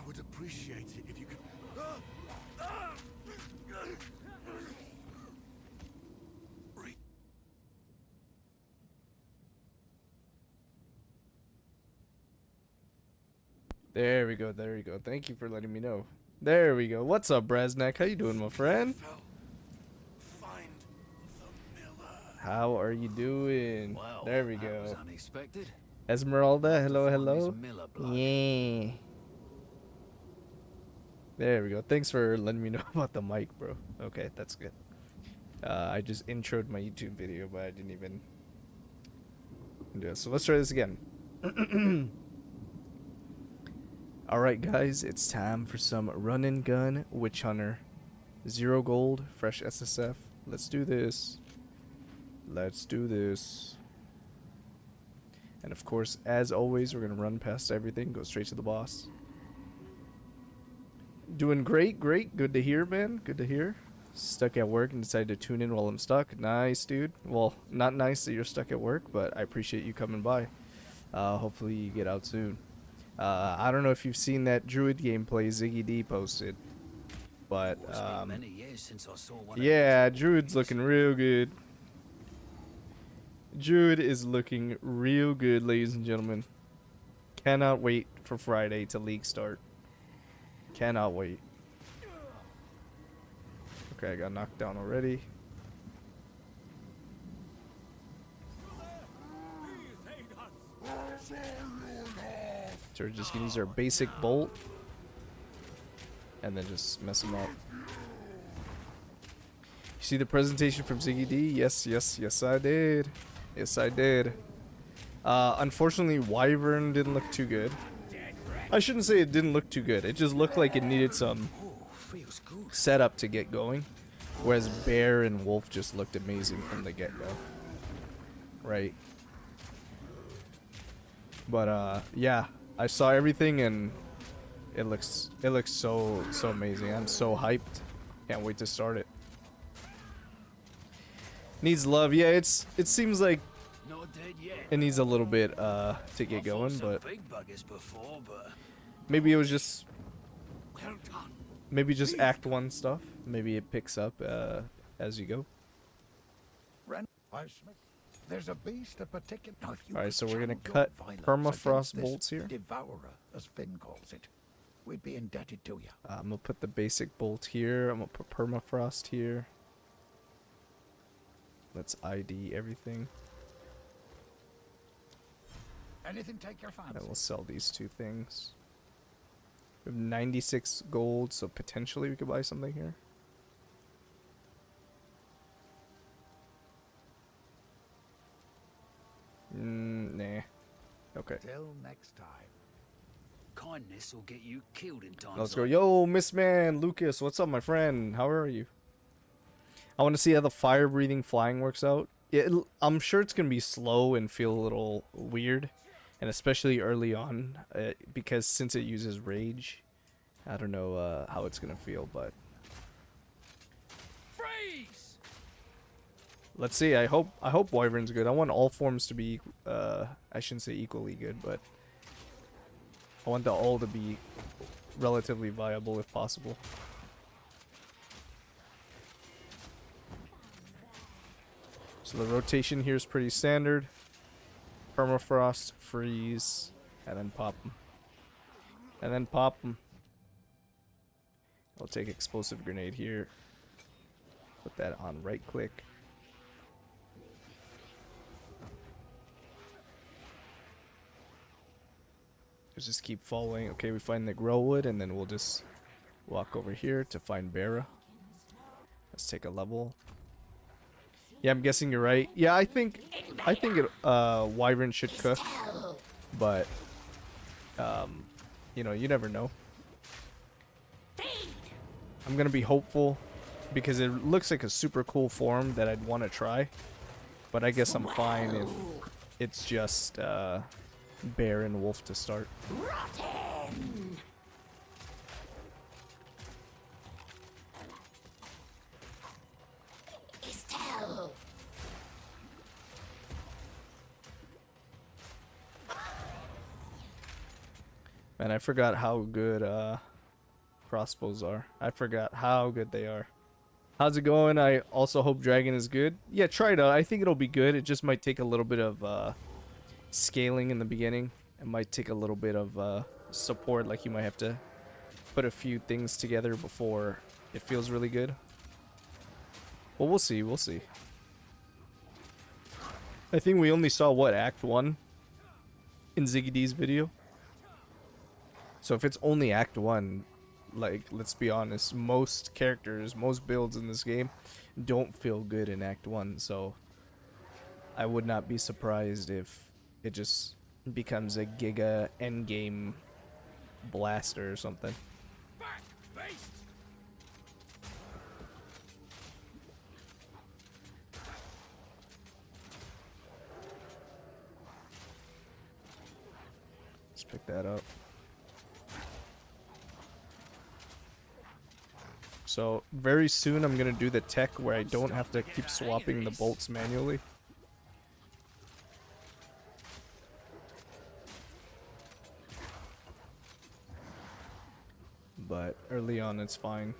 would appreciate it if you could. Re- There we go, there we go. Thank you for letting me know. There we go. What's up, Brasnak? How you doing, my friend? Find the miller. How are you doing? Well, There we that was go. unexpected. Esmeralda, hello, Find this hello. Miller bloke. Yeah. There we go. Thanks for letting me know about the mic, bro. Okay, that's good. I just introed my YouTube video, but I didn't even do it. So let's try this again. Alright, guys, it's time for some run and gun witch hunter. 0 gold, fresh SSF. Let's do this. Let's do this. And of course, as always, we're gonna run past everything, go straight to the boss. Doing great, great. Good to hear, man. Good to hear. Stuck at work and decided to tune in while I'm stuck. Nice, dude. Well, not nice that you're stuck at work, but I appreciate you coming by. Hopefully you get out soon. I don't know if you've seen that Druid gameplay Ziggy D posted, but It's been many years since I saw one of yeah, these. Druid's looking real good. Druid is looking real good, ladies and gentlemen. Cannot wait for Friday to league start. Cannot wait. Okay, I got knocked down already. So we're just gonna use our basic bolt and then just mess them up. You see the presentation from Ziggy D? Yes, yes, yes I did. Yes I did. Unfortunately Wyvern didn't look too good. I shouldn't say it didn't look too good. It just looked like it needed some setup to get going. Whereas Bear and Wolf just looked amazing from the get-go. Right. But yeah, I saw everything and it looks so amazing. I'm so hyped. Can't wait to start it. Needs love. Yeah, it seems like Not dead yet. it needs a little bit to get going, but Big buggers before, but maybe it was just well done. maybe just Act 1 stuff. Maybe it picks up as you go. There's a beast of particular. Alright, so we're gonna cut permafrost bolts here. Devourer, as Finn calls it. We'd be indebted to you. I'm gonna put the basic bolt here. I'm gonna put permafrost here. Let's ID everything. Anything take your fancy? And we'll sell these two things. We have 96 gold, so potentially we could buy something here. Nah. Okay. Till next time. Kindness will get you killed in time. Let's go. Yo, Miss Man, Lucas, what's up, my friend? How are you? I want to see how the fire breathing flying works out. I'm sure it's gonna be slow and feel a little weird, and especially early on, because since it uses rage, I don't know how it's gonna feel, but Freeze! let's see. I hope Wyvern's good. I want all forms to be I shouldn't say equally good, but I want the all to be relatively viable if possible. So the rotation here is pretty standard. Permafrost, freeze, and then pop them. And then pop them. I'll take explosive grenade here. Put that on right click. Let's just keep following. Okay, we find the Growwood, and then we'll just walk over here to find Bara. Let's take a level. Yeah, I'm guessing you're right. Yeah, I think it Wyvern should cook, but you know, you never know. I'm gonna be hopeful because it looks like a super cool form that I'd want to try, but I guess I'm fine if it's just Bear and Wolf to start. Rotten! Estelle! Man, I forgot how good crossbows are. I forgot how good they are. How's it going? I also hope Dragon is good. Yeah, try it out. I think it'll be good. It just might take a little bit of scaling in the beginning. It might take a little bit of support. Like you might have to put a few things together before it feels really good. Well, we'll see. We'll see. I think we only saw, what, Act 1 in Ziggy D's video? So if it's only Act 1, like, let's be honest, most characters, most builds in this game don't feel good in Act 1, so I would not be surprised if it just becomes a giga endgame blaster or something. Back, beast! Let's pick that up. So very soon I'm gonna do the tech where I don't have to keep swapping the bolts manually. But early on it's fine.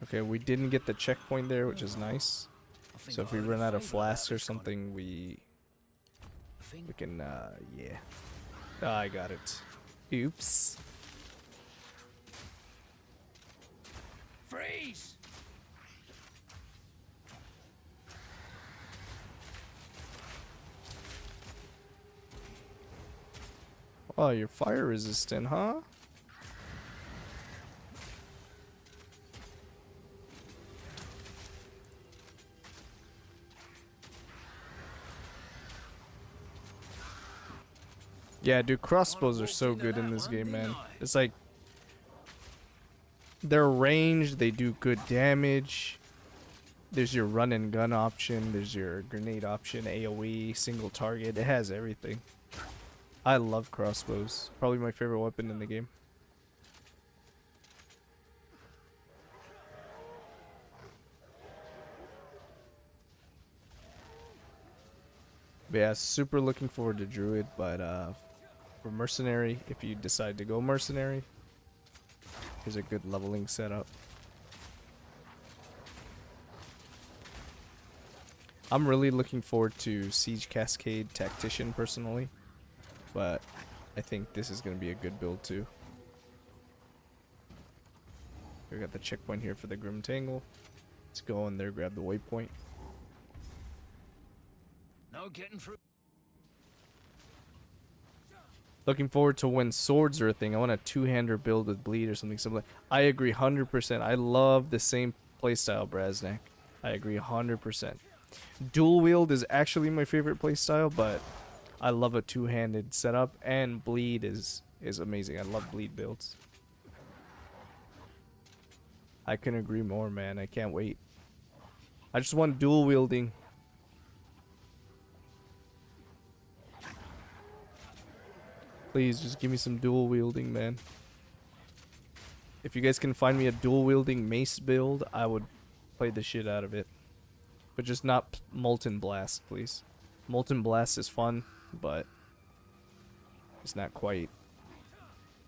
Okay, we didn't get the checkpoint there, which is nice. So if we run out of flasks or something, we can yeah. Ah, I got it. Oops. Freeze! Oh, you're fire resistant, huh? Yeah, dude, crossbows are so good in this game, man. It's like they're ranged, they do good damage. There's your run and gun option, there's your grenade option, AoE, single target. It has everything. I love crossbows. Probably my favorite weapon in the game. But yeah, super looking forward to Druid, but for Mercenary, if you decide to go Mercenary, here's a good leveling setup. I'm really looking forward to Siege Cascade Tactician personally, but I think this is going to be a good build too. We got the checkpoint here for the Grim Tangle. Let's go in there, grab the waypoint. No getting through. Looking forward to when swords are a thing. I want a two-hander build with bleed or something similar. I agree 100%. I love the same playstyle, Brasnak. I agree 100%. Dual wield is actually my favorite playstyle, but I love a two-handed setup, and bleed is amazing. I love bleed builds. I can agree more, man. I can't wait. I just want dual wielding. Please, just give me some dual wielding, man. If you guys can find me a dual wielding mace build, I would play the shit out of it. But just not Molten Blast, please. Molten Blast is fun, but it's not quite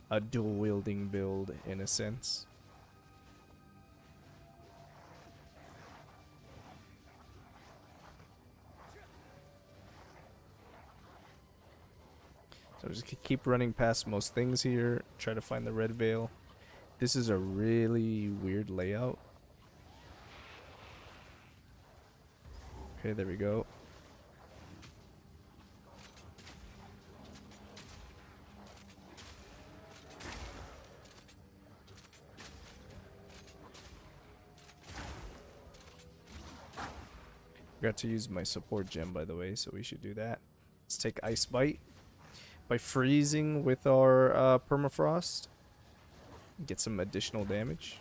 a dual wielding build in a sense. So just keep running past most things here. Try to find the red veil. This is a really weird layout. Okay, there we go. Forgot to use my support gem, by the way, so we should do that. Let's take Ice Bite. By freezing with our permafrost, get some additional damage.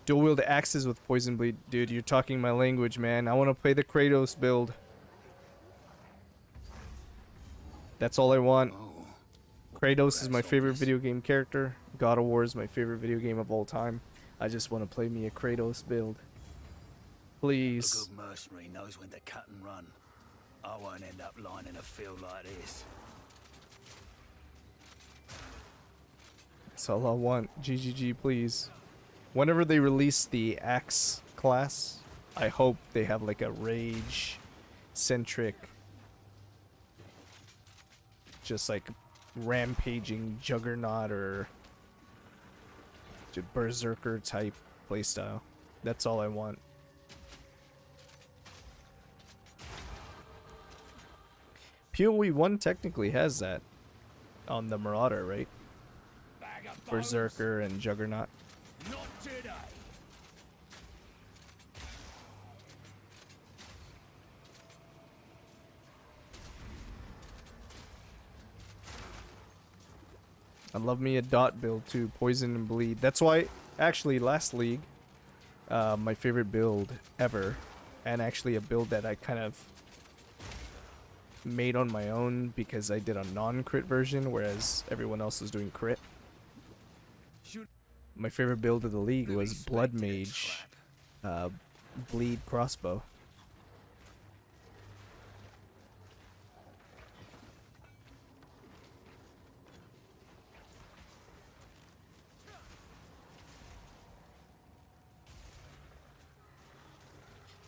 Dual wield axes with poison bleed. Dude, you're talking my language, man. I want to play the Kratos build. That's all I want. Kratos is my favorite video game character. God of War is my favorite video game of all time. I just want to play me a Kratos build. A Please. good mercenary knows when to cut and run. I won't end up lying in a field like this. That's all I want. GGG, please. Whenever they release the Axe class, I hope they have like a rage-centric, just like rampaging juggernaut or berserker type playstyle. That's all I want. PoE 1 technically has that on the Marauder, right? Bag of bones. Berserker and juggernaut. Not today. I love me a dot build too, poison and bleed. That's why, actually, last league, my favorite build ever, and actually a build that I kind of made on my own because I did a non-crit version, whereas everyone else was doing crit. My favorite build of the league was Blood Mage, bleed crossbow.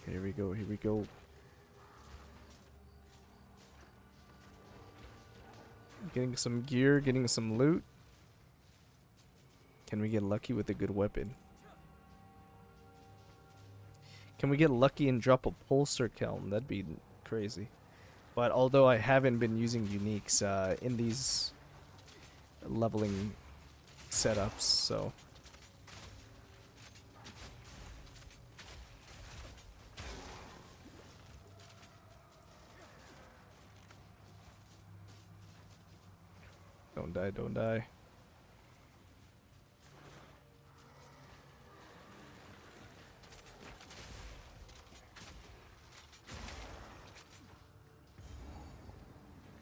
Here we go, here we go. Getting some gear, getting some loot. Can we get lucky with a good weapon? Can we get lucky and drop a pulsar kelm? That'd be crazy. But although I haven't been using uniques in these leveling setups, so... Don't die, don't die.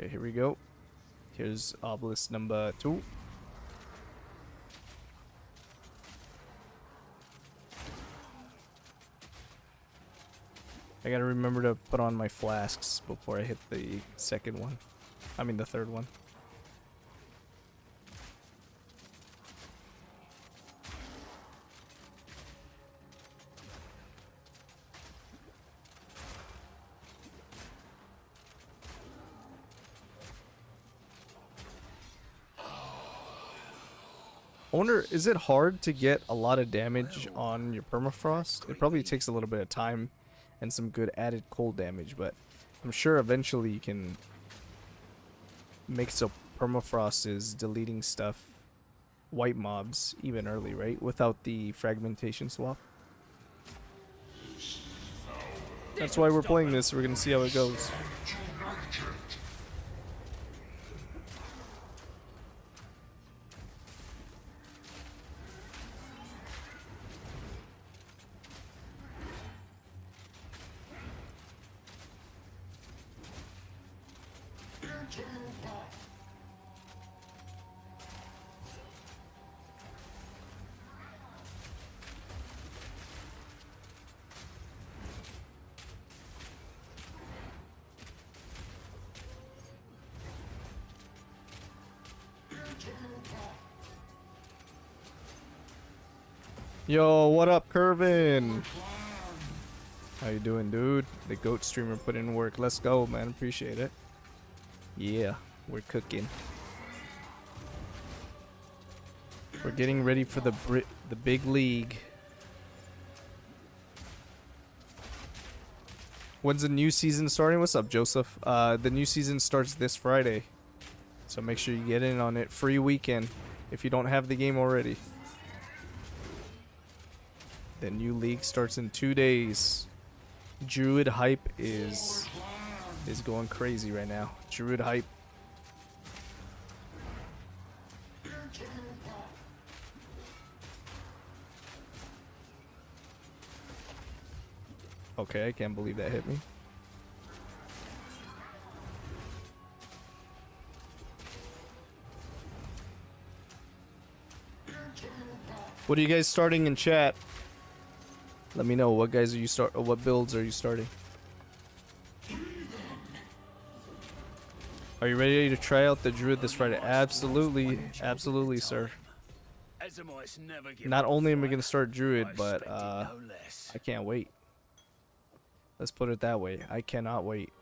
Okay, here we go. Here's obelisk number 2. I gotta remember to put on my flasks before I hit the second one. I mean the third one. Wonder, is it hard to get a lot of damage on your permafrost? It probably takes a little bit of time and some good added cold damage, but I'm sure eventually you can make so permafrost is deleting stuff, white mobs, even early, right? Without the fragmentation swap. That's why we're playing this. We're gonna see how it goes. Yo, what up, Curvin? How you doing, dude? The goat streamer put in work. Let's go, man. Appreciate it. Yeah, we're cooking. We're getting ready for the big league. When's the new season starting? What's up, Joseph? The new season starts this Friday, so make sure you get in on it. Free weekend if you don't have the game already. The new league starts in 2 days. Druid hype is going crazy right now. Druid hype. Okay, I can't believe that hit me. What are you guys starting in chat? Let me know what guys are you what builds are you starting? Are you ready to try out the druid this Friday? Absolutely, absolutely, sir. As the mice never give Not up a only am I fight, gonna start druid, I but expected no less. I can't wait. Let's put it that way. I cannot wait.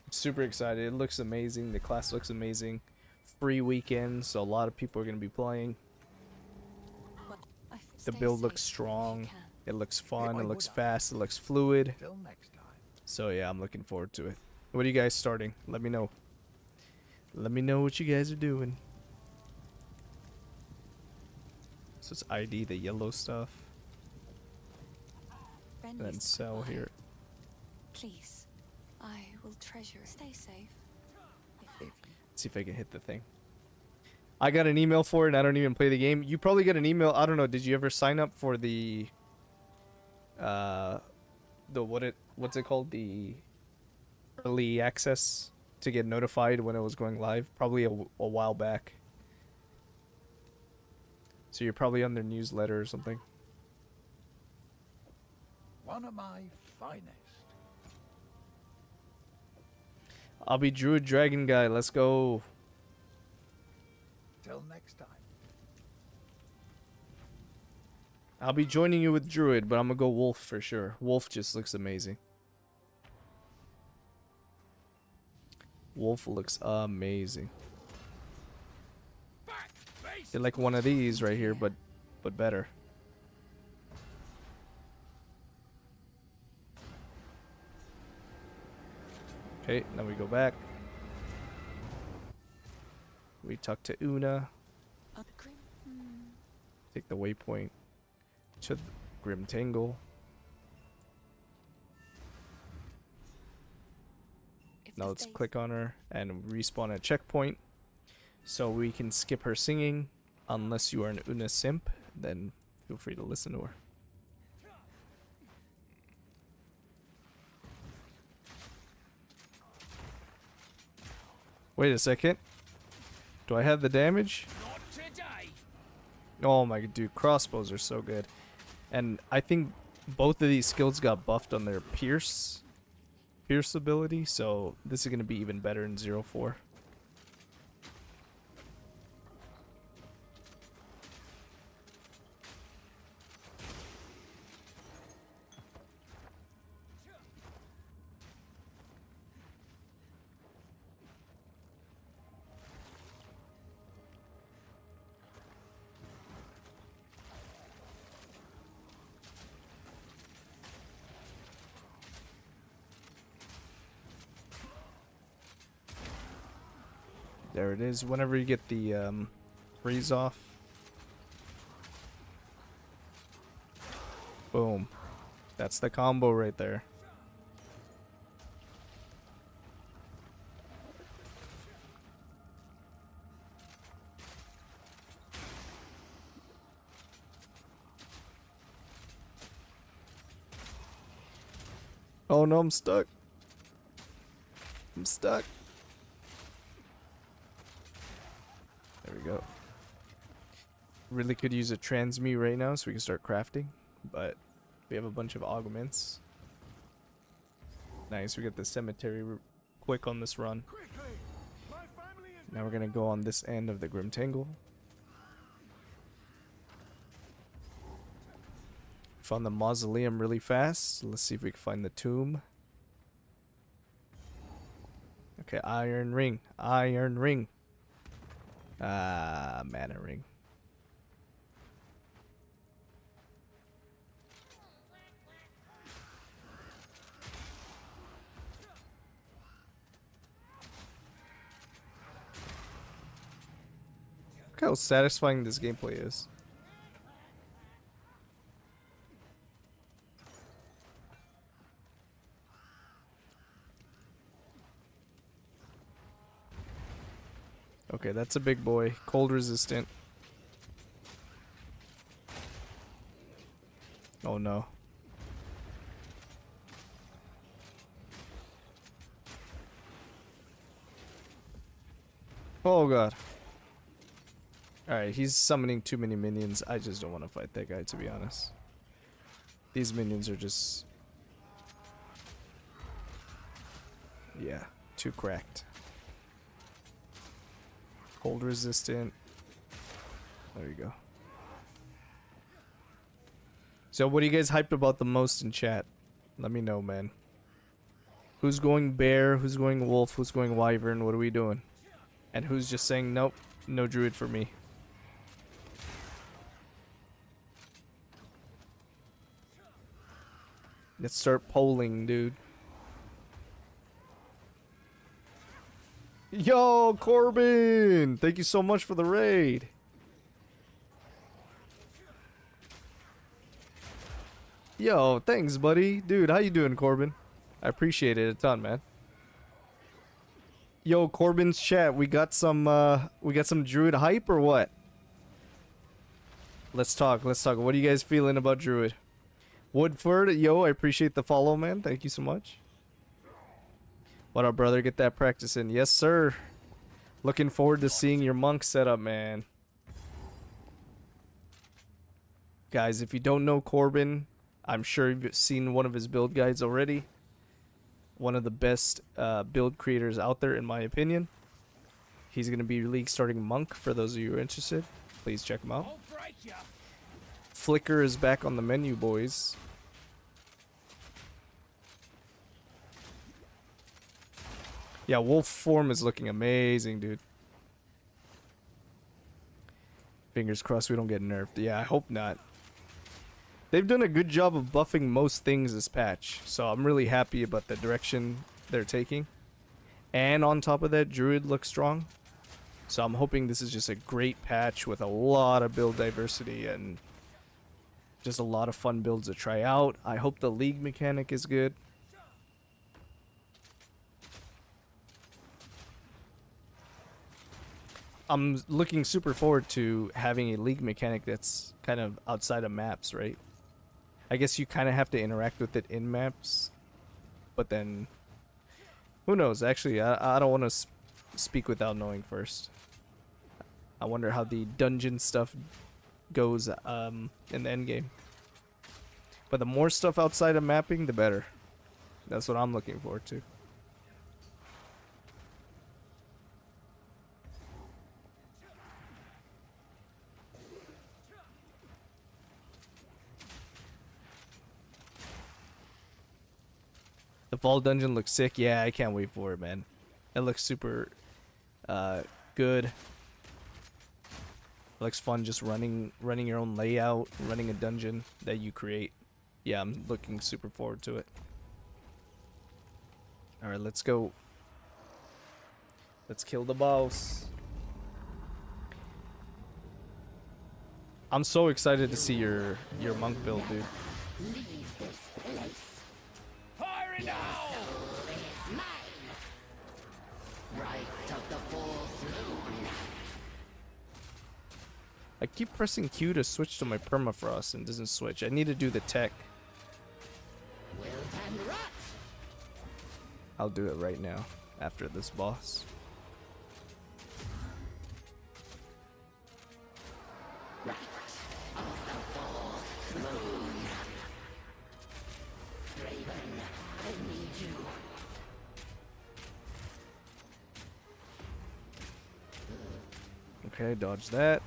I'm super excited. It looks amazing. The class looks amazing. Free weekend, so a lot of people are gonna be playing. The build looks strong. It looks fun. It looks fast. It looks fluid. Till next time. So yeah, I'm looking forward to it. What are you guys starting? Let me know. Let me know what you guys are doing. So it's ID, the yellow stuff. And then sell here. Please, I will treasure. Stay safe. Let's see if I can hit the thing. I got an email for it and I don't even play the game. You probably get an email. I don't know. Did you ever sign up for the what's it called? The early access to get notified when it was going live? Probably a while back. So you're probably on their newsletter or something. One of my finest. I'll be Druid Dragon guy. Let's go. Till next time. I'll be joining you with Druid, but I'm gonna go Wolf for sure. Wolf just looks amazing. Wolf looks amazing. They're like one of these right here, but better. Okay, now we go back. We talk to Una. Take the waypoint to the Grim Tangle. Now let's click on her and respawn at checkpoint. So we can skip her singing. Unless you are an Una simp, then feel free to listen to her. Wait a second. Do I have the damage? Not today. Oh my god, dude, crossbows are so good. And I think both of these skills got buffed on their pierce ability, so this is going to be even better in 0-4. There it is. Whenever you get the freeze off. Boom. That's the combo right there. Oh no, I'm stuck. I'm stuck. There we go. Really could use a transmute right now so we can start crafting, but we have a bunch of augments. Nice, we got the cemetery quick on this run. Now we're gonna go on this end of the Grim Tangle. Found the mausoleum really fast. Let's see if we can find the tomb. Okay, iron ring. Iron ring. Ah, mana ring. Look how satisfying this gameplay is. Okay, that's a big boy. Cold resistant. Oh no. Oh god. Alright, he's summoning too many minions. I just don't want to fight that guy, to be honest. These minions are just... Yeah. Too cracked. Cold resistant. There you go. So what are you guys hyped about the most in chat? Let me know, man. Who's going bear? Who's going wolf? Who's going wyvern? What are we doing? And who's just saying, nope, no druid for me? Let's start polling, dude. Yo, Corbin! Thank you so much for the raid. Yo, thanks, buddy. Dude, how you doing, Corbin? I appreciate it a ton, man. Yo, Corbin's chat, we got some druid hype or what? Let's talk. What are you guys feeling about druid? Woodford, yo, I appreciate the follow, man. Thank you so much. What up, brother? Get that practice in. Yes, sir. Looking forward to seeing your monk setup, man. Guys, if you don't know Corbin, I'm sure you've seen one of his build guides already. One of the best build creators out there, in my opinion. He's going to be league starting monk for those of you who are interested. Please check him out. I'll break ya. Flicker is back on the menu, boys. Yeah, wolf form is looking amazing, dude. Fingers crossed we don't get nerfed. Yeah, I hope not. They've done a good job of buffing most things this patch, so I'm really happy about the direction they're taking. And on top of that, druid looks strong. So I'm hoping this is just a great patch with a lot of build diversity and just a lot of fun builds to try out. I hope the league mechanic is good. I'm looking super forward to having a league mechanic that's kind of outside of maps, right? I guess you kind of have to interact with it in maps, but then who knows? Actually, I don't want to speak without knowing first. I wonder how the dungeon stuff goes in the end game. But the more stuff outside of mapping, the better. That's what I'm looking forward to. The fall dungeon looks sick. Yeah, I can't wait for it, man. It looks super good. It looks fun just running your own layout, running a dungeon that you create. Yeah, I'm looking super forward to it. Alright, let's go. Let's kill the boss. I'm so excited to see your monk build, dude. Leave this place. Fire now! Soul is mine. Right of the fourth moon. I keep pressing Q to switch to my permafrost and it doesn't switch. I need to do the tech. Wilt and rot. I'll do it right now after this boss. Right of the fourth moon. Raven, I need you. Okay, dodge that.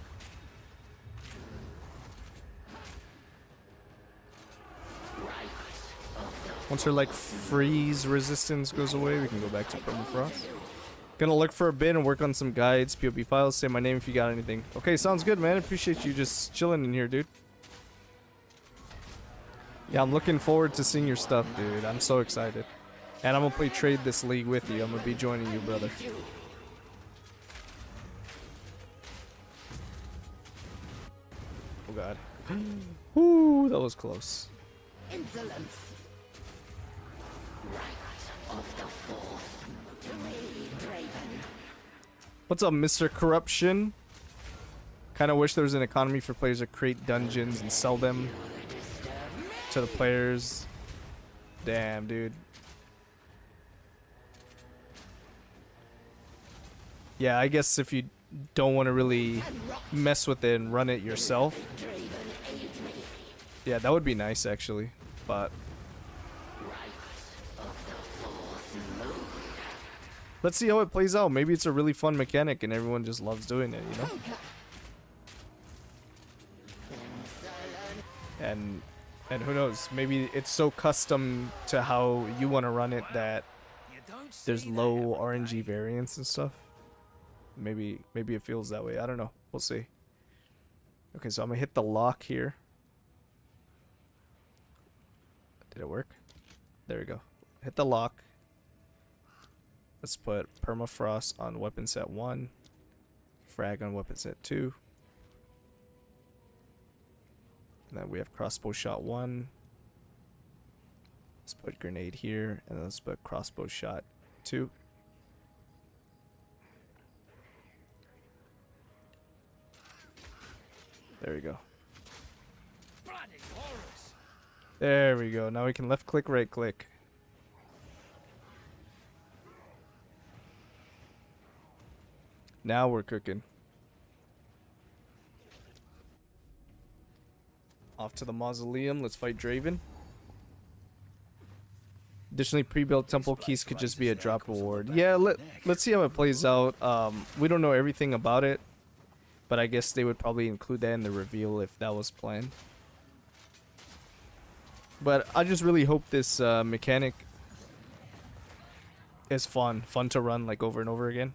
Once her like freeze resistance goes away, we can go back to permafrost. Gonna look for a bit and work on some guides, POP files. Say my name if you got anything. Okay, sounds good, man. Appreciate you just chilling in here, dude. Yeah, I'm looking forward to seeing your stuff, dude. I'm so excited. And I'm gonna play trade this league with you. I'm gonna be joining you, brother. Oh god. Woo, that was close. Insolence. Right of the fourth. To me, Draven. What's up, Mr. Corruption? Kind of wish there was an economy for players to create dungeons and sell them to the players. Damn, dude. Yeah, I guess if you don't want to really mess with it and run it yourself. Yeah, that would be nice, actually. But let's see how it plays out. Maybe it's a really fun mechanic and everyone just loves doing it, you know? And who knows, maybe it's so custom to how you want to run it that there's low RNG variance and stuff. Maybe it feels that way. I don't know. We'll see. Okay, so I'm gonna hit the lock here. Did it work? There we go. Hit the lock. Let's put permafrost on weapon set 1. Frag on weapon set 2. And then we have crossbow shot 1. Let's put grenade here, and then let's put crossbow shot 2. There we go. There we go. Now we can left click, right click. Now we're cooking. Off to the mausoleum. Let's fight Draven. Additionally, pre-built temple keys could just be a drop reward. Yeah, let's see how it plays out. We don't know everything about it, but I guess they would probably include that in the reveal if that was planned. But I just really hope this mechanic is fun to run like over and over again.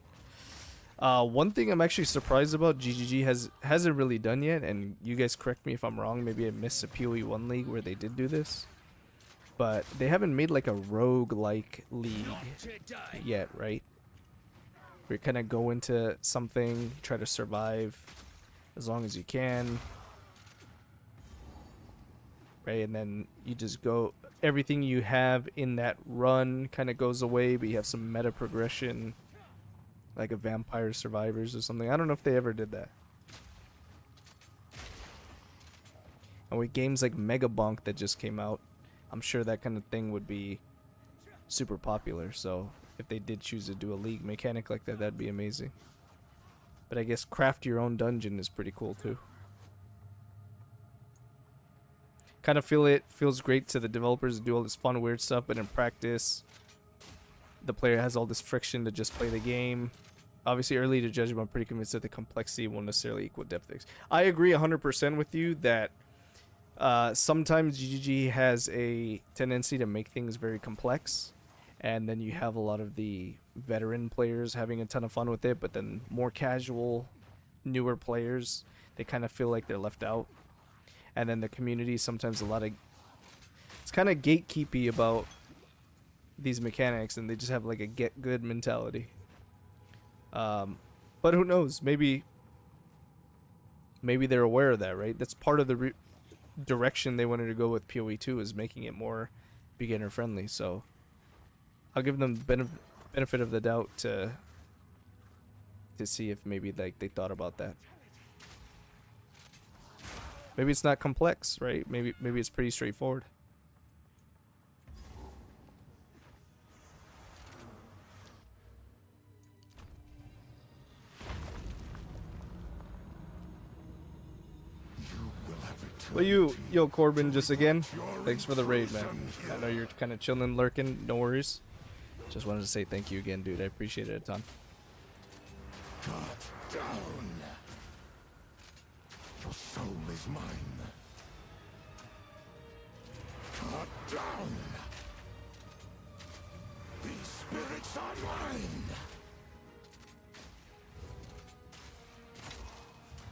One thing I'm actually surprised about GGG hasn't really done yet, and you guys correct me if I'm wrong, maybe I missed a PoE 1 league where they did do this, but they haven't made like a rogue-like league yet, right? Where you kind of go into something, try to survive as long as you can, right? And then you just go, everything you have in that run kind of goes away, but you have some meta progression, like a Vampire Survivors or something. I don't know if they ever did that. And with games like Mega Bonk that just came out, I'm sure that kind of thing would be super popular. So if they did choose to do a league mechanic like that, that'd be amazing. But I guess craft your own dungeon is pretty cool too. Kind of feels great to the developers to do all this fun weird stuff, but in practice the player has all this friction to just play the game. Obviously early to judge, but I'm pretty convinced that the complexity won't necessarily equal depth. I agree 100% with you that sometimes GGG has a tendency to make things very complex, and then you have a lot of the veteran players having a ton of fun with it, but then more casual, newer players, they kind of feel like they're left out. And then the community, sometimes it's kind of gatekeepy about these mechanics, and they just have like a get good mentality. But who knows, maybe they're aware of that, right? That's part of the direction they wanted to go with PoE 2, is making it more beginner friendly. So I'll give them benefit of the doubt to see if maybe like they thought about that. Maybe it's not complex, right? Maybe it's pretty straightforward. Well, yo, Corbin, just again, thanks for the raid, man. I know you're kind of chilling, lurking, no worries. Just wanted to say thank you again, dude. I appreciate it a ton. Cut down. Your soul is mine. Cut down. These spirits are mine.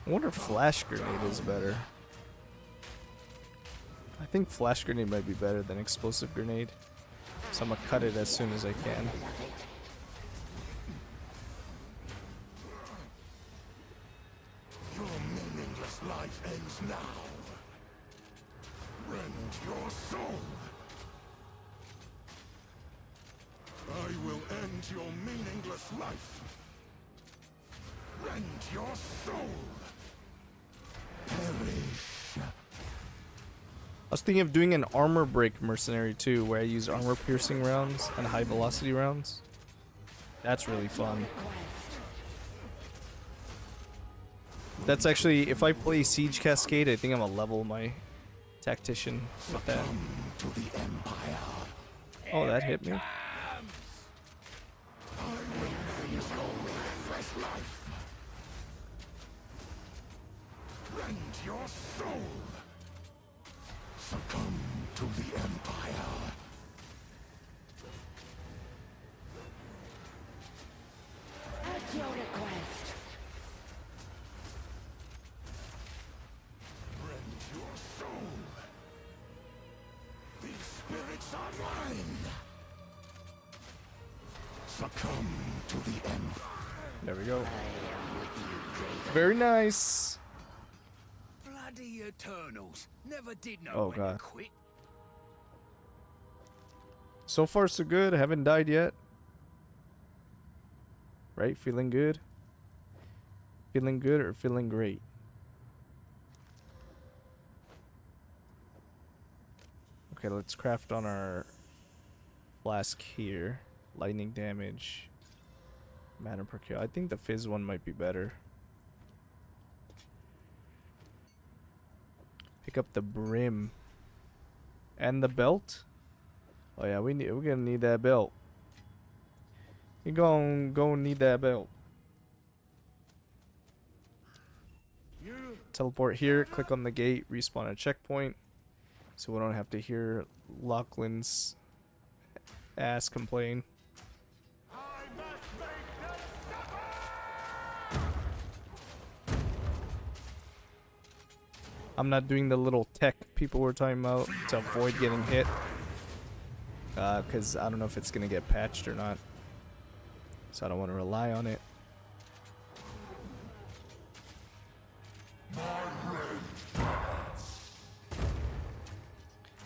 I wonder if Flash Grenade is better. I think Flash Grenade might be better than Explosive Grenade. So I'm gonna cut it as soon as I can. Your meaningless life ends now. Rend your soul. I will end your meaningless life. Rend your soul. Perish. I was thinking of doing an armor break mercenary too, where I use armor piercing rounds and high velocity rounds. That's really fun. That's actually, if I play Siege Cascade, I think I'm gonna level my tactician with that. To the Empire. Oh, that hit me. I will life. Rend your soul. Succumb to the Empire. At your request. Rend your soul. These spirits are mine. Succumb to the Empire. There we go. Very nice. Bloody Eternals. Never did know Oh, when God. to quit. So far, so good. Haven't died yet. Right? Feeling good? Feeling good or feeling great? Okay, let's craft on our flask here. Lightning damage. Mana per kill. I think the fizz one might be better. Pick up the brim. And the belt? Oh yeah, we're gonna need that belt. You're gonna need that belt. Teleport here, click on the gate, respawn a checkpoint. So we don't have to hear Lachlan's ass complain. I'm not doing the little tech people were talking about to avoid getting hit. Because I don't know if it's going to get patched or not. So I don't want to rely on it.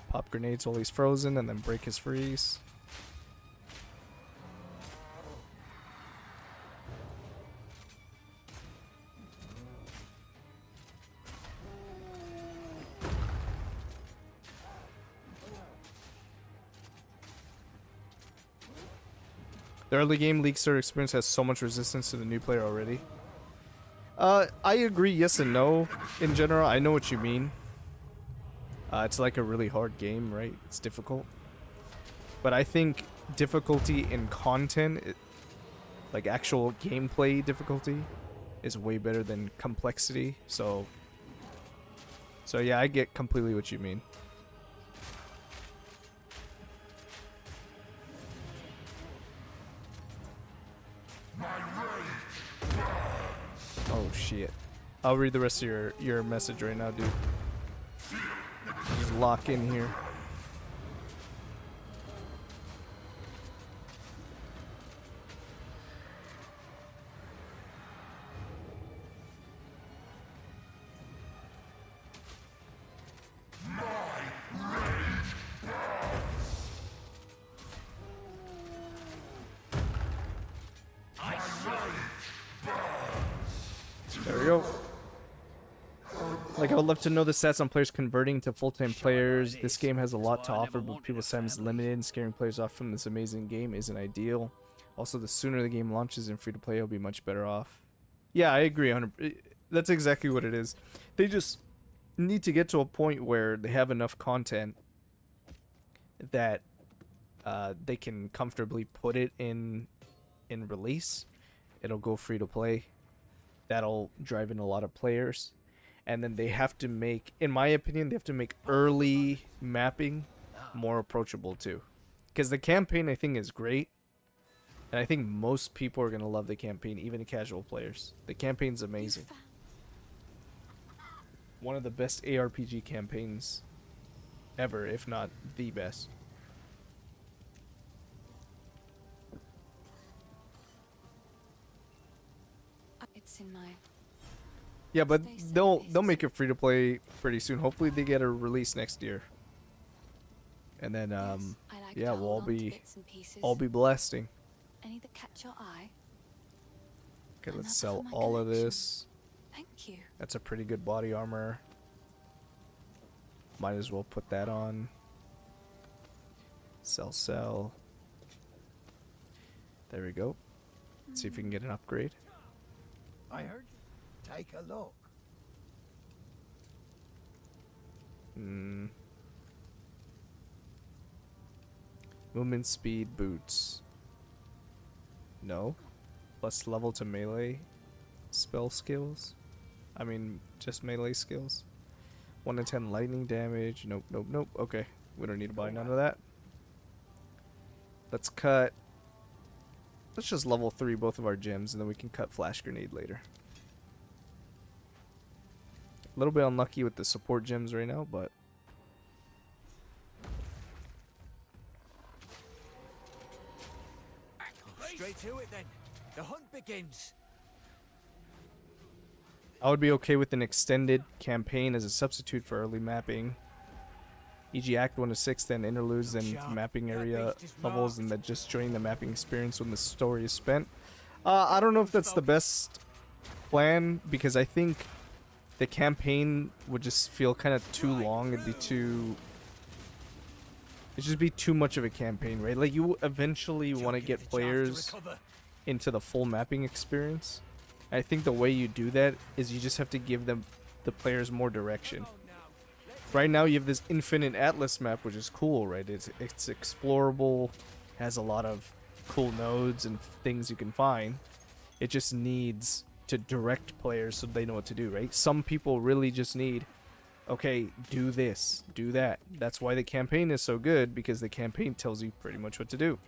Pop grenades while he's frozen and then break his freeze. The early game League Starter experience has so much resistance to the new player already. I agree, yes and no. In general, I know what you mean. It's like a really hard game, right? It's difficult. But I think difficulty in content, like actual gameplay difficulty, is way better than complexity. So yeah, I get completely what you mean. Oh shit. I'll read the rest of your message right now, dude. Just lock in here. There we go. Like, I would love to know the stats on players converting to full-time players. This game has a lot to offer, but people's time is limited, and scaring players off from this amazing game isn't ideal. Also, the sooner the game launches in free-to-play, it'll be much better off. Yeah, I agree. 100%. That's exactly what it is. They just need to get to a point where they have enough content that they can comfortably put it in release. It'll go free-to-play. That'll drive in a lot of players. And then they have to make, in my opinion, they have to make early mapping more approachable too. Because the campaign, I think, is great. And I think most people are going to love the campaign, even the casual players. The campaign's amazing. One of the best ARPG campaigns ever, if not the best. It's in my... Yeah, but they'll make it free to play pretty soon. Hopefully they get a release next year. And then yeah, we'll all be blasting. Any that catch your eye? Okay, let's Another sell for my all of collection. this. Thank you. That's a pretty good body armor. Might as well put that on. Sell. There we go. Let's see if we can get an upgrade. I heard you. Take a look. Movement speed boots. No. plus level to melee spell skills. I mean, just melee skills. 1 in 10 lightning damage. Nope, nope, nope. Okay, we don't need to buy none of that. Let's cut. Let's just level 3 both of our gems, and then we can cut flash grenade later. A little bit unlucky with the support gems right now, but Straight to it then. The hunt begins. I would be okay with an extended campaign as a substitute for early mapping. E.g. Act 1 to 6, then interludes, then mapping area levels, and then just joining the mapping experience when the story is spent. I don't know if that's the best plan, because I think the campaign would just feel kind of too long. It'd just be too much of a campaign, right? Like, you eventually want to get players into the full mapping experience. I think the way you do that is you just have to give them the players more direction. Right now you have this infinite atlas map, which is cool, right? It's explorable, has a lot of cool nodes and things you can find. It just needs to direct players so they know what to do, right? Some people really just need, okay, do this, do that. That's why the campaign is so good, because the campaign tells you pretty much what to do.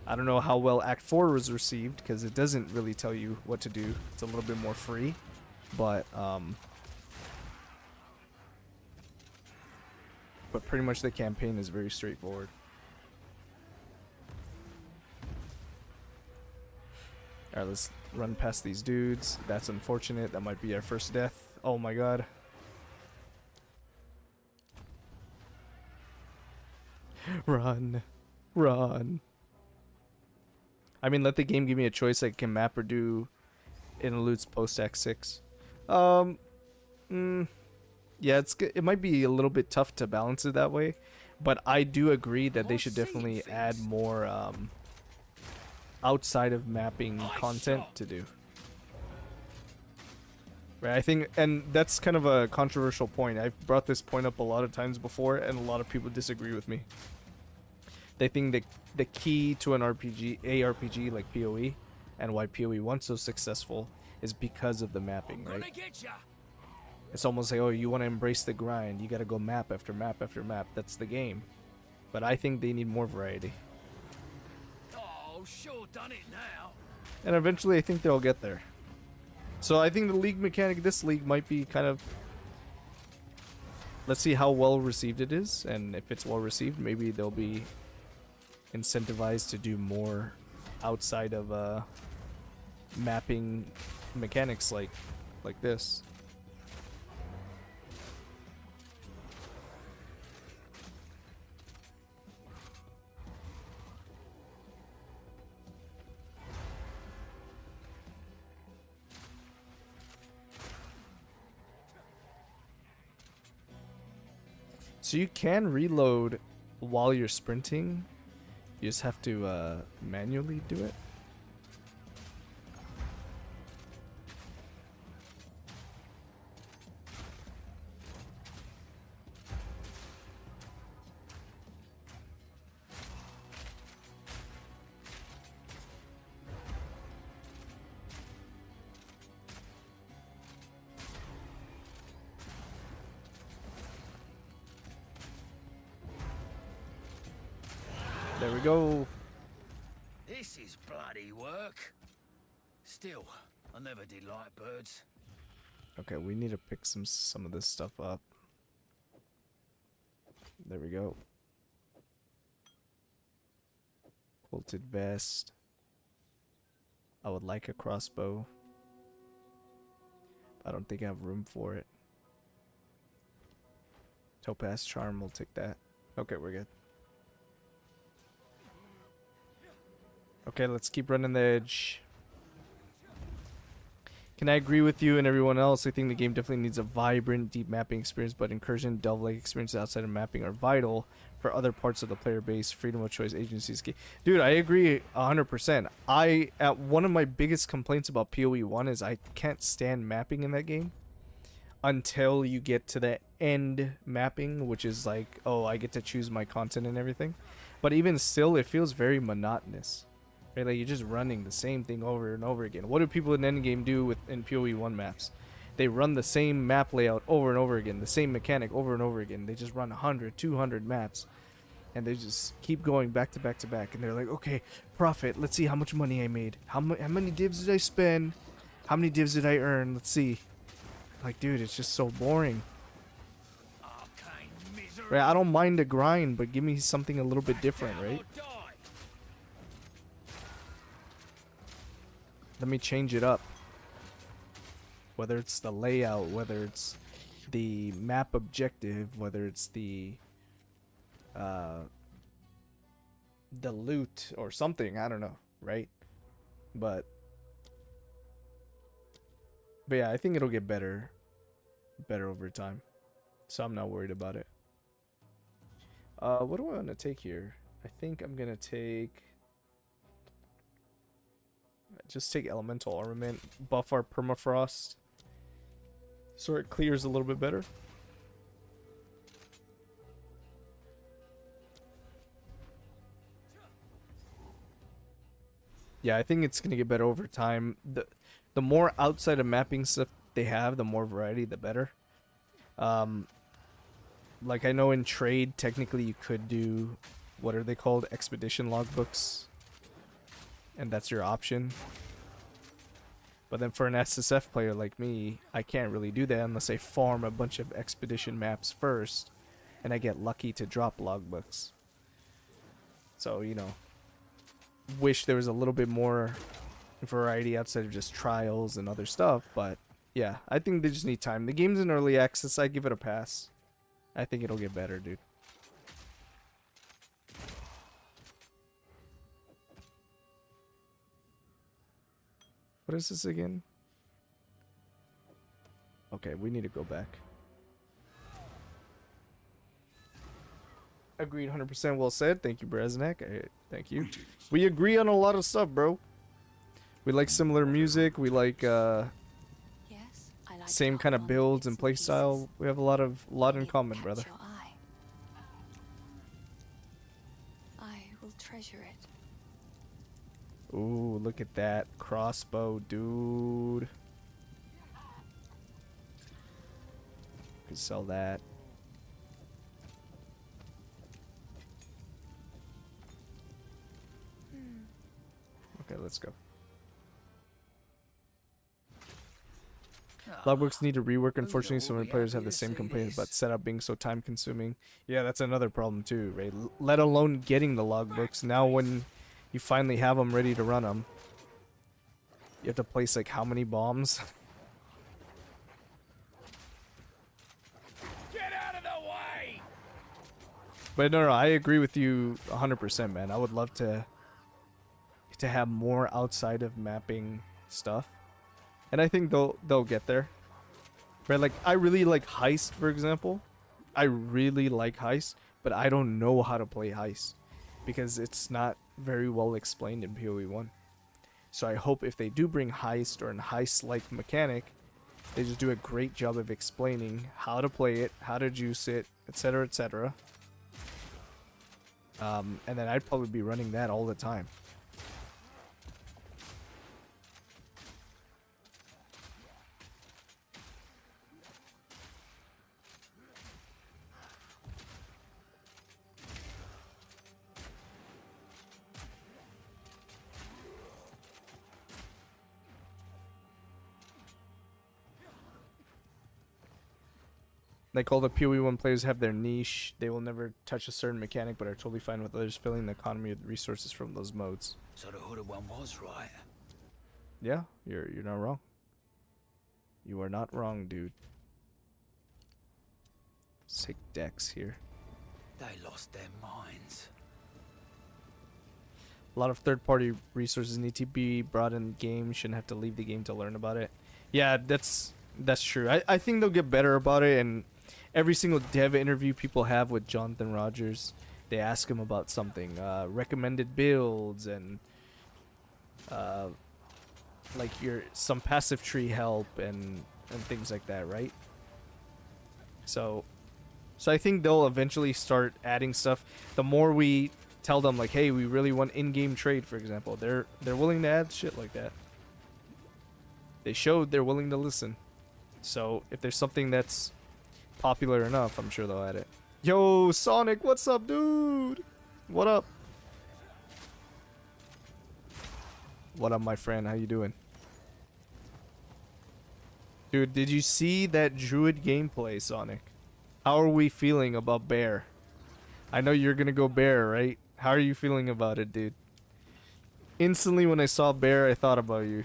I don't know how well Act 4 was received, because it doesn't really tell you what to do. It's a little bit more free, but pretty much the campaign is very straightforward. Alright, let's run past these dudes. That's unfortunate. That might be our first death. Oh my god. Run. Run. I mean, let the game give me a choice. I can map or do interludes post Act 6. Yeah, it might be a little bit tough to balance it that way, but I do agree that they should definitely add more outside of mapping content to do. Right, I think, and that's kind of a controversial point. I've brought this point up a lot of times before, and a lot of people disagree with me. They think that the key to an ARPG like PoE, and why PoE 1's so successful, is because of the mapping, right? It's almost like, oh, you want to embrace the grind, you gotta go map after map after map. That's the game. But I think they need more variety. Oh, sure done it now. And eventually I think they'll get there. So I think the league mechanic, this league might be kind of... Let's see how well received it is, and if it's well received, maybe they'll be incentivized to do more outside of mapping mechanics like this. So you can reload while you're sprinting. You just have to manually do it. There we go. This is bloody work. Still, I never did like birds. Okay, we need to pick some of this stuff up. There we go. Quilted vest. I would like a crossbow. I don't think I have room for it. Topaz charm, we'll take that. Okay, we're good. Okay, let's keep running the edge. Can I agree with you and everyone else? I think the game definitely needs a vibrant, deep mapping experience, but incursion, delve-like experiences outside of mapping are vital for other parts of the player base. Freedom of choice, agency is key. Dude, I agree 100%. One of my biggest complaints about PoE 1 is I can't stand mapping in that game until you get to the end mapping, which is like, oh, I get to choose my content and everything. But even still, it feels very monotonous. Right, like you're just running the same thing over and over again. What do people in endgame do in PoE 1 maps? They run the same map layout over and over again, the same mechanic over and over again. They just run 100, 200 maps, and they just keep going back to back to back. And they're like, okay, profit. Let's see how much money I made. How many divs did I spend? How many divs did I earn? Let's see. Like, dude, it's just so boring. Arcane misery. Right, I don't mind a grind, but give me something a little bit different, Down or right? die. Let me change it up. Whether it's the layout, whether it's the map objective, whether it's the loot or something, I don't know, right? But yeah, I think it'll get better over time. So I'm not worried about it. What do I want to take here? I think I'm gonna just take elemental armament, buff our permafrost, so it clears a little bit better. Yeah, I think it's gonna get better over time. The more outside of mapping stuff they have, the more variety, the better. Like I know in trade, technically you could do, what are they called? Expedition logbooks. And that's your option. But then for an SSF player like me, I can't really do that unless I farm a bunch of expedition maps first, and I get lucky to drop logbooks. So, you know, wish there was a little bit more variety outside of just trials and other stuff, but yeah, I think they just need time. The game's in early access, I give it a pass. I think it'll get better, dude. What is this again? Okay, we need to go back. Agreed, 100% well said. Thank you, Breznak. Thank you. We agree on a lot of stuff, bro. We like similar music. We like Yes, I like same to kind of hold on to builds bits and playstyle. pieces. We have a lot in It common, catch brother. your eye. I will treasure it. Ooh, look at that crossbow, dude. Could sell that. Okay, let's go. Logbooks need to rework. Unfortunately, so many players have the same complaint about setup being so time consuming. Yeah, that's another problem too, right? Let alone getting the logbooks. Now when you finally have them ready to run them, you have to place like how many bombs? Get out of the way! But no, I agree with you 100%, man. I would love to have more outside of mapping stuff, and I think they'll get there. Right? Like I really like Heist, for example. I really like Heist, but I don't know how to play Heist because it's not very well explained in PoE 1. So I hope if they do bring Heist or an Heist-like mechanic, they just do a great job of explaining how to play it, how to juice it, etc., etc. And then I'd probably be running that all the time. Like all the PoE 1 players have their niche. They will never touch a certain mechanic, but are totally fine with others filling the economy with resources from those modes. So the hooded one was right. Yeah, you're not wrong. You are not wrong, dude. Sick decks here. They lost their minds. A lot of third-party resources need to be brought in the game. You shouldn't have to leave the game to learn about it. Yeah, that's true. I think they'll get better about it, and every single dev interview people have with Jonathan Rogers, they ask him about something, recommended builds and like some passive tree help and things like that, right? So I think they'll eventually start adding stuff. The more we tell them like, hey, we really want in-game trade, for example, they're willing to add shit like that. They showed they're willing to listen. So if there's something that's popular enough, I'm sure they'll add it. Yo, Sonic, what's up, dude? What up? What up, my friend? How you doing? Dude, did you see that Druid gameplay, Sonic? How are we feeling about Bear? I know you're gonna go Bear, right? How are you feeling about it, dude? Instantly when I saw Bear, I thought about you.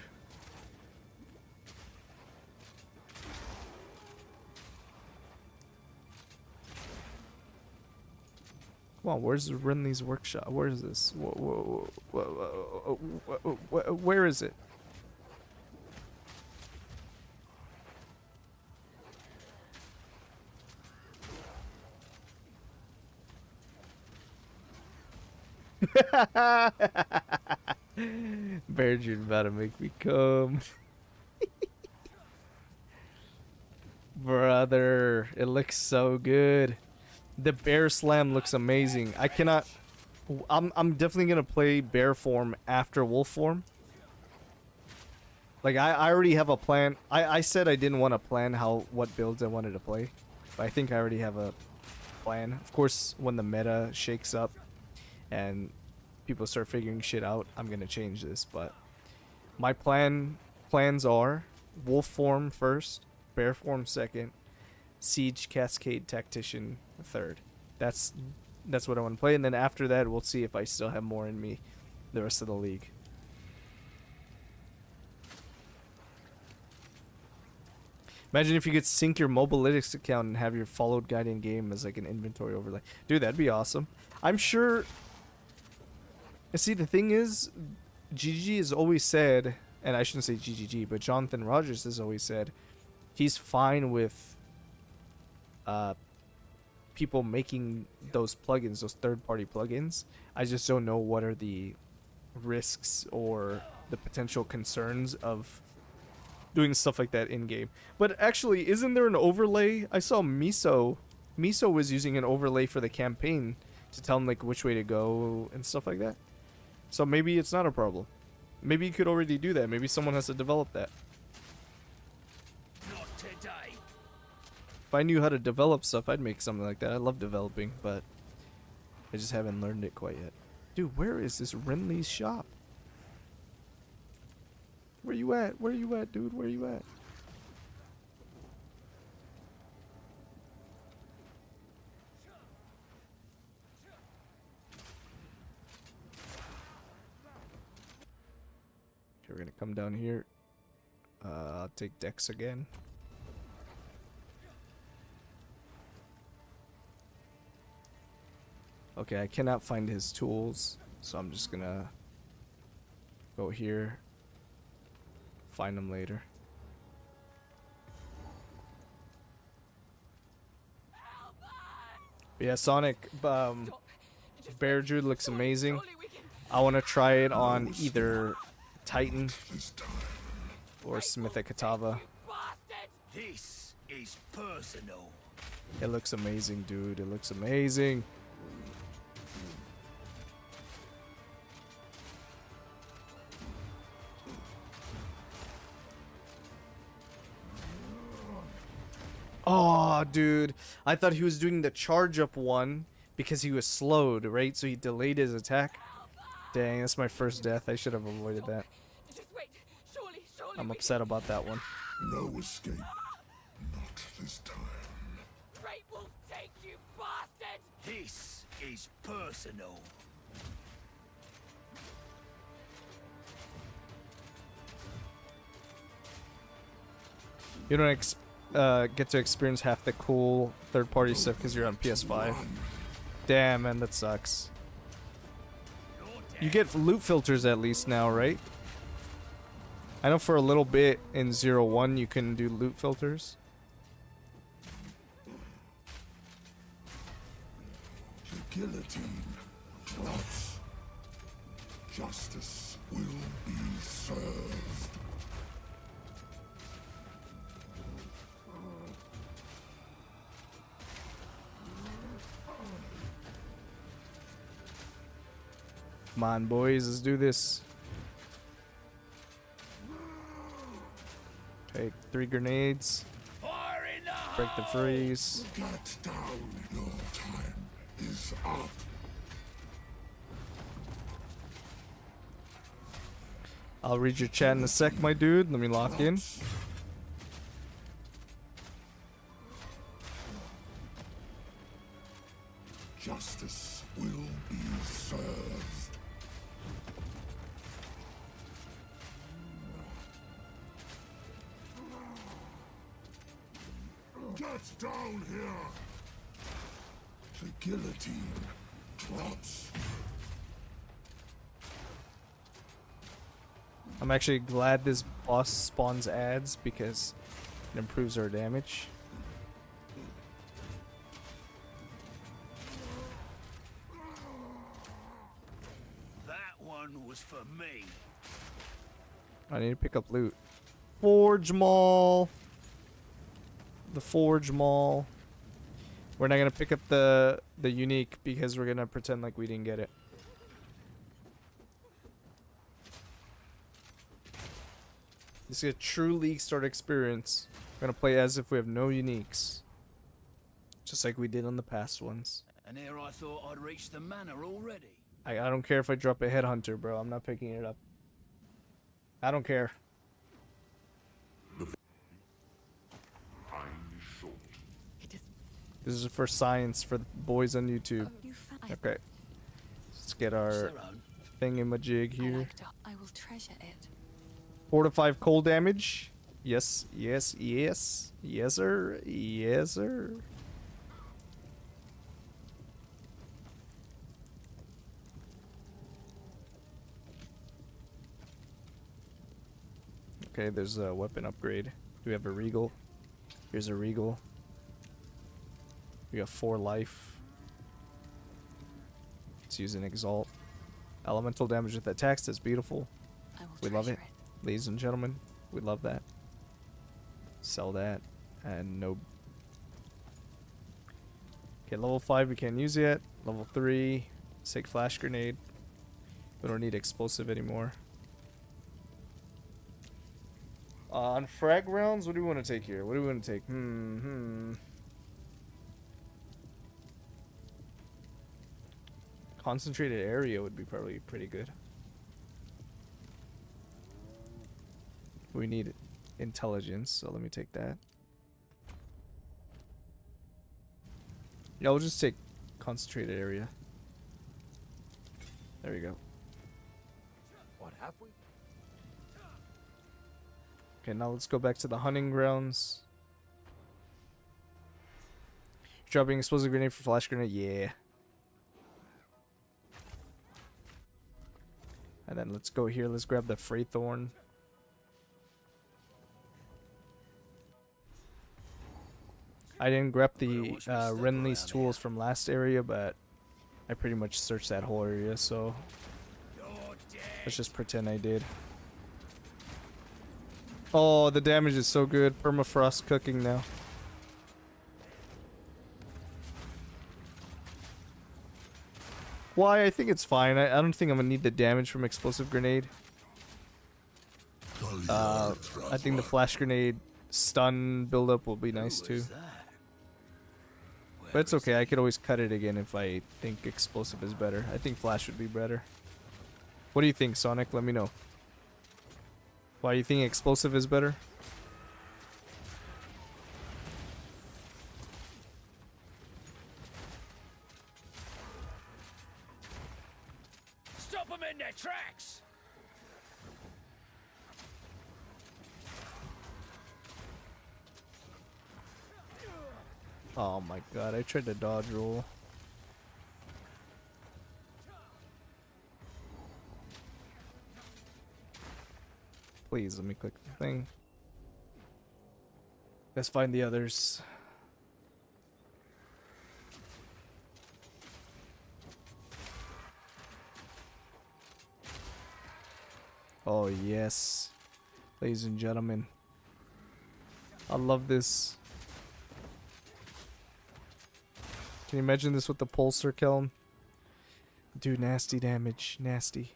Come on, where's Renly's workshop? Where is this? Where is it? Bear June about to make me come. Brother, it looks so good. The bear slam looks amazing. I cannot. I'm definitely gonna play bear form after wolf form. Like I already have a plan. I said I didn't want to plan what builds I wanted to play, but I think I already have a plan. Of course, when the meta shakes up and people start figuring shit out, I'm gonna change this. But my plans are wolf form first, bear form second, siege, cascade, tactician third. That's what I want to play, and then after that we'll see if I still have more in me the rest of the league. Imagine if you could sync your Mobalytics account and have your followed guide in game as like an inventory overlay. Dude, that'd be awesome. I'm sure. See, the thing is, GGG has always said, and I shouldn't say GGG, but Jonathan Rogers has always said he's fine with people making those plugins, those third-party plugins. I just don't know what are the risks or the potential concerns of doing stuff like that in-game. But actually, isn't there an overlay? I saw Miso was using an overlay for the campaign to tell him like which way to go and stuff like that. So maybe it's not a problem. Maybe you could already do that. Maybe someone has to develop that. Not today. If I knew how to develop stuff, I'd make something like that. I love developing, but I just haven't learned it quite yet. Dude, where is this Renly's shop? Where you at? Where you at, dude? Where you at? Okay, we're gonna come down here. I'll take Dex again. Okay, I cannot find his tools, so I'm just gonna go here. Find them later. But yeah, Sonic, Bear Druid looks amazing. I want to try it on either Titan or Smith at Katava. This is personal. It looks amazing, dude. It looks amazing. Oh, dude. I thought he was doing the charge up one because he was slowed, right? So he delayed his attack. Dang, that's my first death. I should have avoided that. I'm upset about that one. No escape. Not this time. Great Wolf take you, bastard! This is personal. You don't get to experience half the cool third-party stuff because you're on PS5. Damn, man, that sucks. You get loot filters at least now, right? I know for a little bit in 0-1 you can do loot filters. The guillotine drops. Justice will be served. Come on, boys, let's do this. Take 3 grenades. Fire in the Break the freeze. Get down. Your time is up. I'll read your chat in a sec, my dude. Let me lock in. Justice will be served. Get down here! The guillotine drops. I'm actually glad this boss spawns ads because it improves our damage. That one was for me. I need to pick up loot. Forge Mall. The Forge Mall. We're not gonna pick up the unique because we're gonna pretend like we didn't get it. This is a true League start experience. We're gonna play as if we have no uniques. Just like we did on the past ones. And here I thought I'd reached the manor already. I don't care if I drop a headhunter, bro. I'm not picking it up. I don't care. This is for science for the boys on YouTube. Okay. Let's get our thingamajig here. I will treasure it. 4 to 5 cold damage. Yes, yes, yes. Yes, sir. Yes, sir. Okay, there's a weapon upgrade. Do we have a regal? Here's a regal. We got 4 life. Let's use an exalt. Elemental damage with attacks. That's beautiful. We love it. Ladies and gentlemen, we love that. Sell that. And no. Okay, level 5 we can't use yet. Level 3, let's take flash grenade. We don't need explosive anymore. On frag rounds, what do we want to take here? What do we want to take? Concentrated area would be probably pretty good. We need intelligence, so let me take that. Yeah, we'll just take concentrated area. There we go. What have we? Okay, now let's go back to the hunting grounds. Dropping explosive grenade for flash grenade, yeah. And then let's go here, let's grab the Freythorn. I didn't grab the Renly's tools from last area, but I pretty much searched that whole area, so let's just pretend I did. Oh, the damage is so good. Permafrost cooking now. Why? I think it's fine. I don't think I'm gonna need the damage from explosive grenade. I think the flash grenade stun buildup will be nice too. But it's okay. I could always cut it again if I think explosive is better. I think flash would be better. What do you think, Sonic? Let me know. Why you think explosive is better? Stop them in their tracks! Oh my god, I tried to dodge roll. Please, let me click the thing. Let's find the others. Oh yes. Ladies and gentlemen. I love this. Can you imagine this with the pulsar kiln? Do nasty damage. Nasty.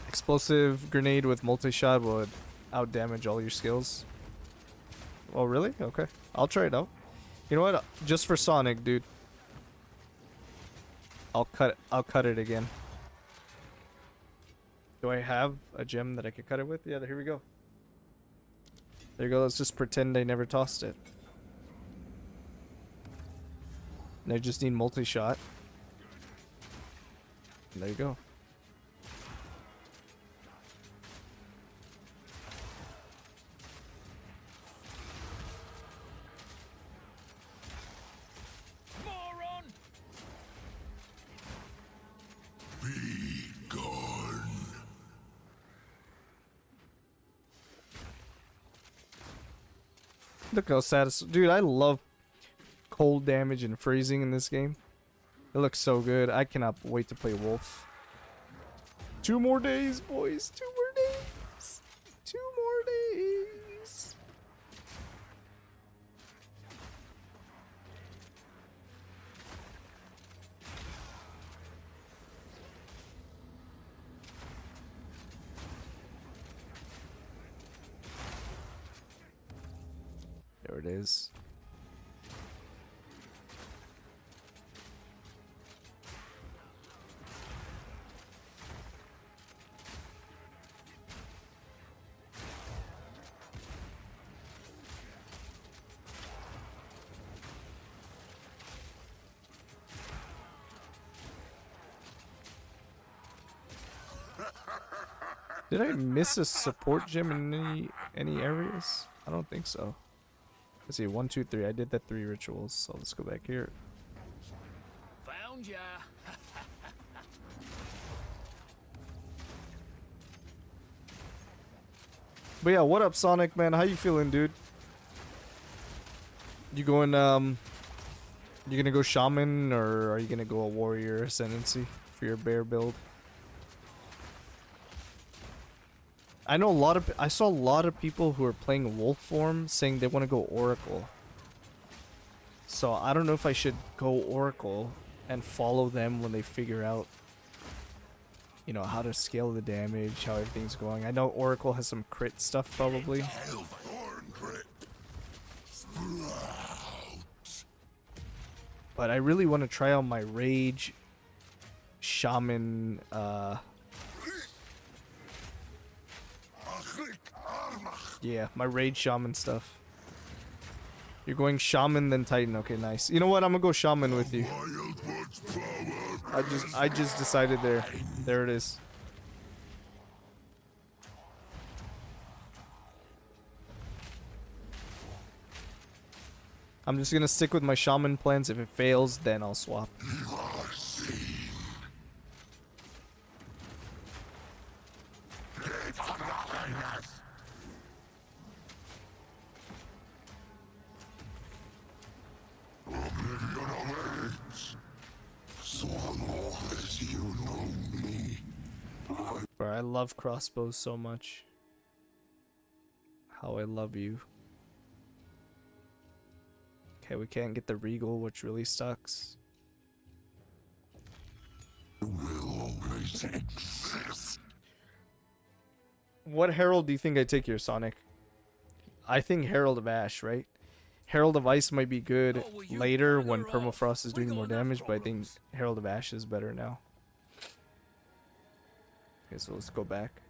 Explosive grenade with multi-shot would out-damage all your skills. Oh, really? Okay. I'll try it out. You know what? Just for Sonic, dude. I'll cut it again. Do I have a gem that I could cut it with? Yeah, here we go. There you go. Let's just pretend I never tossed it. And I just need multi-shot. And there you go. Moron! Be gone. Look how satisfying. Dude, I love cold damage and freezing in this game. It looks so good. I cannot wait to play Wolf. 2 more days, boys. 2 more days. 2 more days. There it is. Did I miss a support gem in any areas? I don't think so. Let's see, 1, 2, 3. I did the 3 rituals, so let's go back here. Found ya. But yeah, what up, Sonic, man? How you feeling, dude? You going, you gonna go Shaman, or are you gonna go a Warrior Ascendancy for your bear build? I know I saw a lot of people who are playing Wolf form saying they want to go Oracle. So I don't know if I should go Oracle and follow them when they figure out, you know, how to scale the damage, how everything's going. I know Oracle has some crit stuff probably. Thorn grip. But I really want to try out my Rage Shaman, yeah, my Rage Shaman stuff. You're going Shaman then Titan. Okay, nice. You know what? I'm gonna go Shaman with you. I just decided there. There it is. I'm just gonna stick with my Shaman plans. If it fails, then I'll swap. Bro, I love crossbows so much. How I love you. Okay, we can't get the Regal, which really sucks. What Herald do you think I take here, Sonic? I think Herald of Ash, right? Herald of Ice might be good later when Permafrost is doing more damage, but I think Herald of Ash is better now. Okay, so let's go back.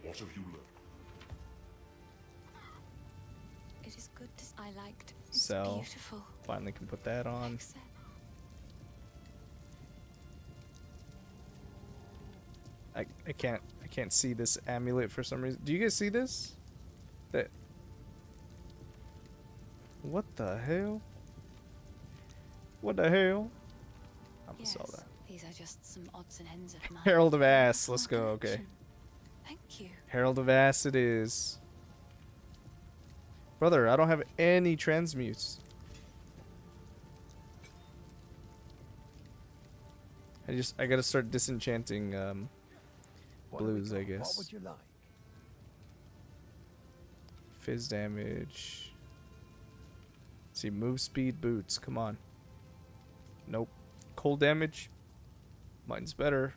What have you learned? It is good to I liked. It's So beautiful. finally can put that on. Except I can't see this amulet for some reason. Do you guys see this? That what the hell? What the hell? I'm gonna sell that. These are just some odds and ends of mine. Herald of Ass, let's go, okay. Collection. Thank you. Herald of Ass it is. Brother, I don't have any transmutes. I gotta start disenchanting What have we blues, I got? guess. What would you like? Fizz damage. See, move speed, boots. Come on. Nope. Cold damage. Mine's better.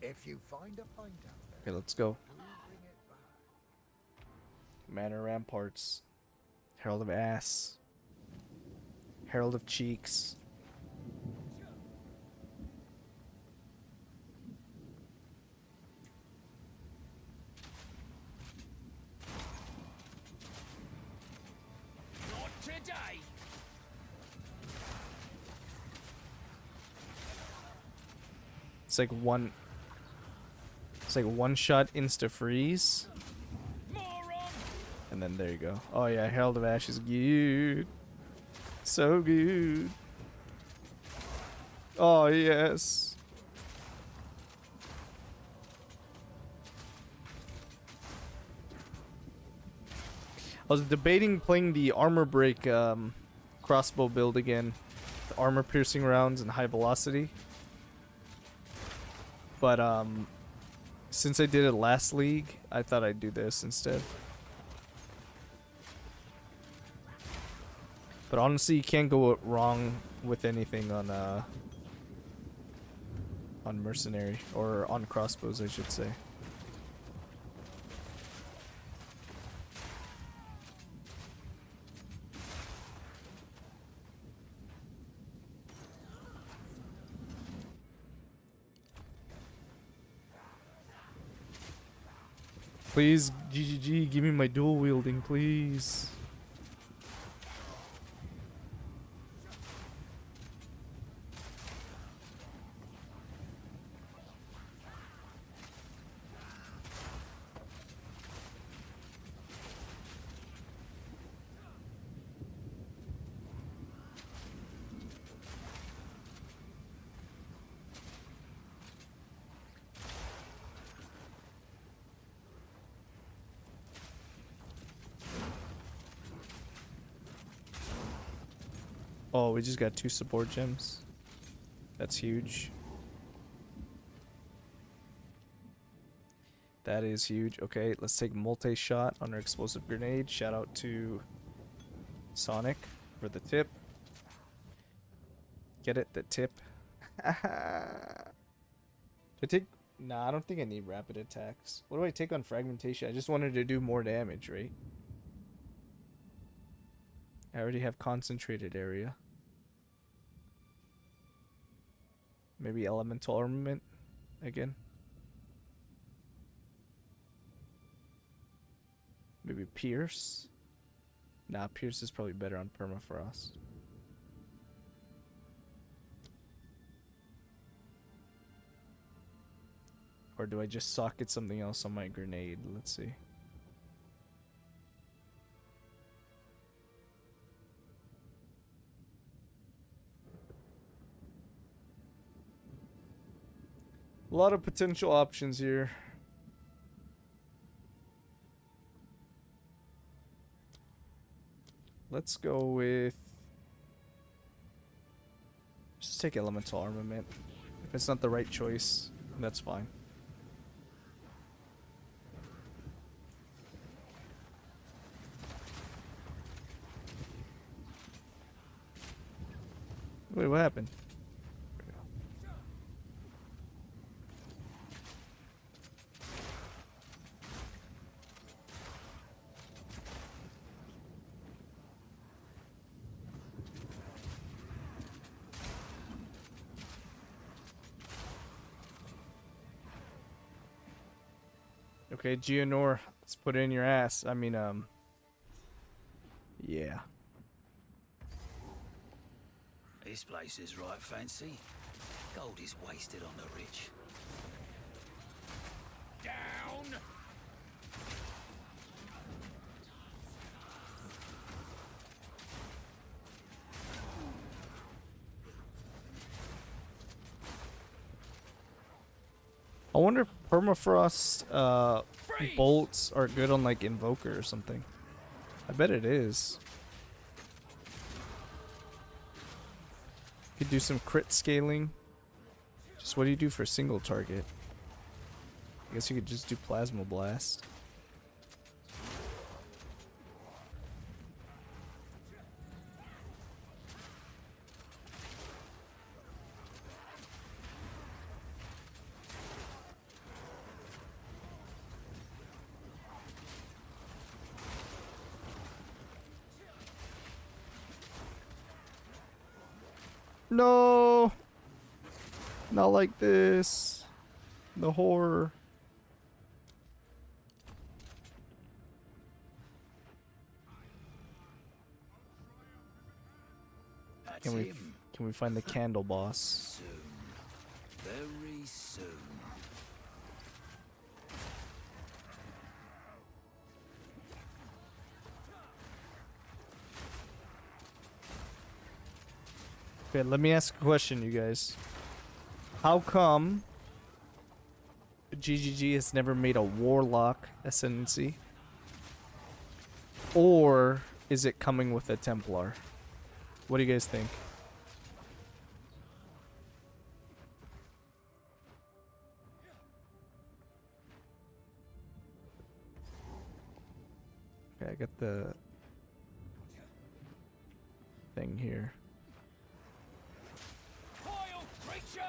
If you find a pint out there, Okay, let's go. do bring it back. Manor Ramparts. Herald of Ass. Herald of Cheeks. Not today. It's like one shot insta freeze. Moron. And then there you go. Oh yeah, Herald of Ash is good. So good. Oh yes. I was debating playing the armor break crossbow build again. The armor piercing rounds and high velocity. But since I did it last league, I thought I'd do this instead. But honestly, you can't go wrong with anything on mercenary, or on crossbows, I should say. Please, GGG, give me my dual wielding, please. Oh, we just got 2 support gems. That's huge. That is huge. Okay, let's take multi-shot on our explosive grenade. Shout out to Sonic for the tip. Get it? The tip. Do I take... Nah, I don't think I need rapid attacks. What do I take on fragmentation? I just wanted to do more damage, right? I already have concentrated area. Maybe elemental armament again. Maybe pierce. Nah, pierce is probably better on permafrost. Or do I just socket something else on my grenade? Let's see. A lot of potential options here. Let's go with... Just take elemental armament. If it's not the right choice, that's fine. Wait, what happened? Okay, Geonor, let's put it in your ass. I mean, yeah. This place is right fancy. Gold is wasted on the rich. Down! wonder if permafrost bolts are good on like Invoker or something. I bet it is. Could do some crit scaling. Just what do you do for single target? I guess you could just do Plasma Blast. No! Not like this. The horror. That's Can him. we find the candle boss? Soon. Very soon. Okay, let me ask a question, you guys. How come GGG has never made a Warlock Ascendancy? Or is it coming with a Templar? What do you guys think? Okay, I got the thing here. Vile creature!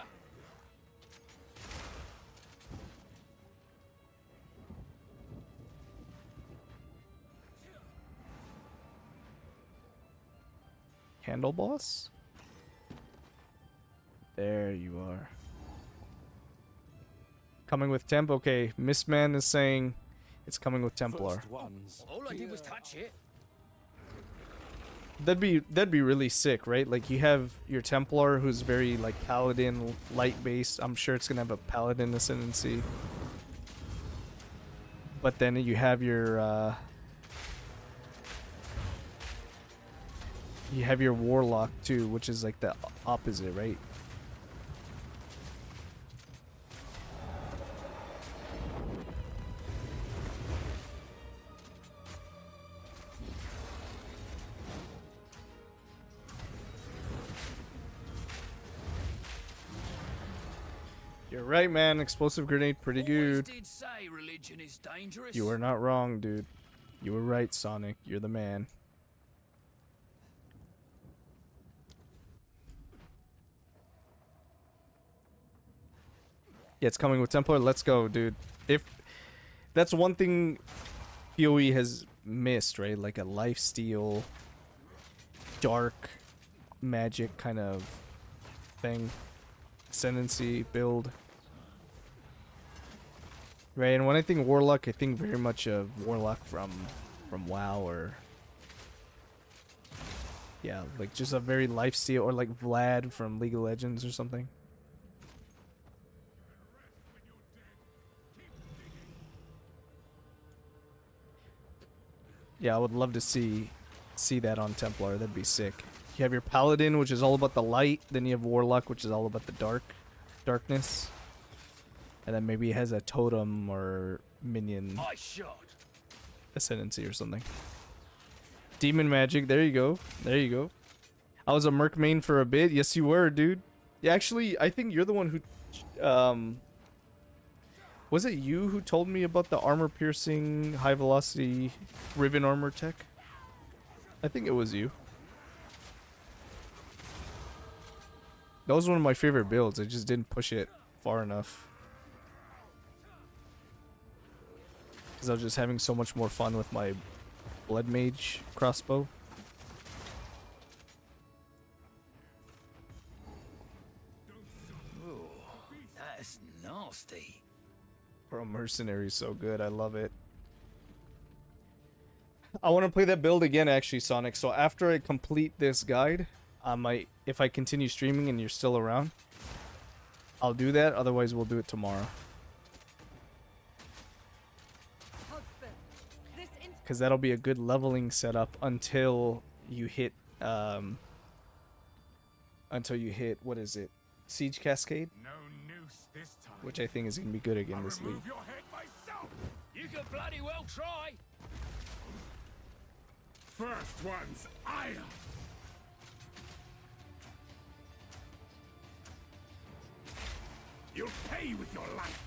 Candle boss? There you are. Coming with Temp? Okay, Mistman is saying it's coming with Templar. All I did was touch it. That'd be really sick, right? Like you have your Templar who's very like Paladin light based. I'm sure it's gonna have a Paladin Ascendancy. But then you have your Warlock too, which is like the opposite, right? You're right, man. Explosive grenade, pretty Always good. did say religion is dangerous. You were not wrong, dude. You were right, Sonic. You're the man. Yeah, it's coming with Templar. Let's go, dude. If that's one thing PoE has missed, right? Like a lifesteal, dark magic kind of thing. Ascendancy build. Right, and when I think Warlock, I think very much of Warlock from WoW or yeah, like just a very lifesteal, or like Vlad from League of Legends or something. Yeah, I would love to see that on Templar. That'd be sick. You have your Paladin, which is all about the light. Then you have Warlock, which is all about the darkness. And then maybe it has a totem or minion I shot. ascendancy or something. Demon magic. There you go. There you go. I was a merc main for a bit. Yes, you were, dude. Yeah, actually, I think you're the one who... was it you who told me about the armor-piercing, high-velocity ribbon armor tech? I think it was you. That was one of my favorite builds. I just didn't push it far enough. Because I was just having so much more fun with my Blood Mage crossbow. Ooh, that's nasty. Bro, Mercenary is so good. I love it. I want to play that build again, actually, Sonic. So after I complete this guide, I might, if I continue streaming and you're still around, I'll do that. Otherwise, we'll do it tomorrow. Because that'll be a good leveling setup until you hit, what is it? Siege Cascade? No noose this time. which I think is gonna be good again I'll this league. remove your head myself. You can bloody well try. First one's ire. You'll pay with your life.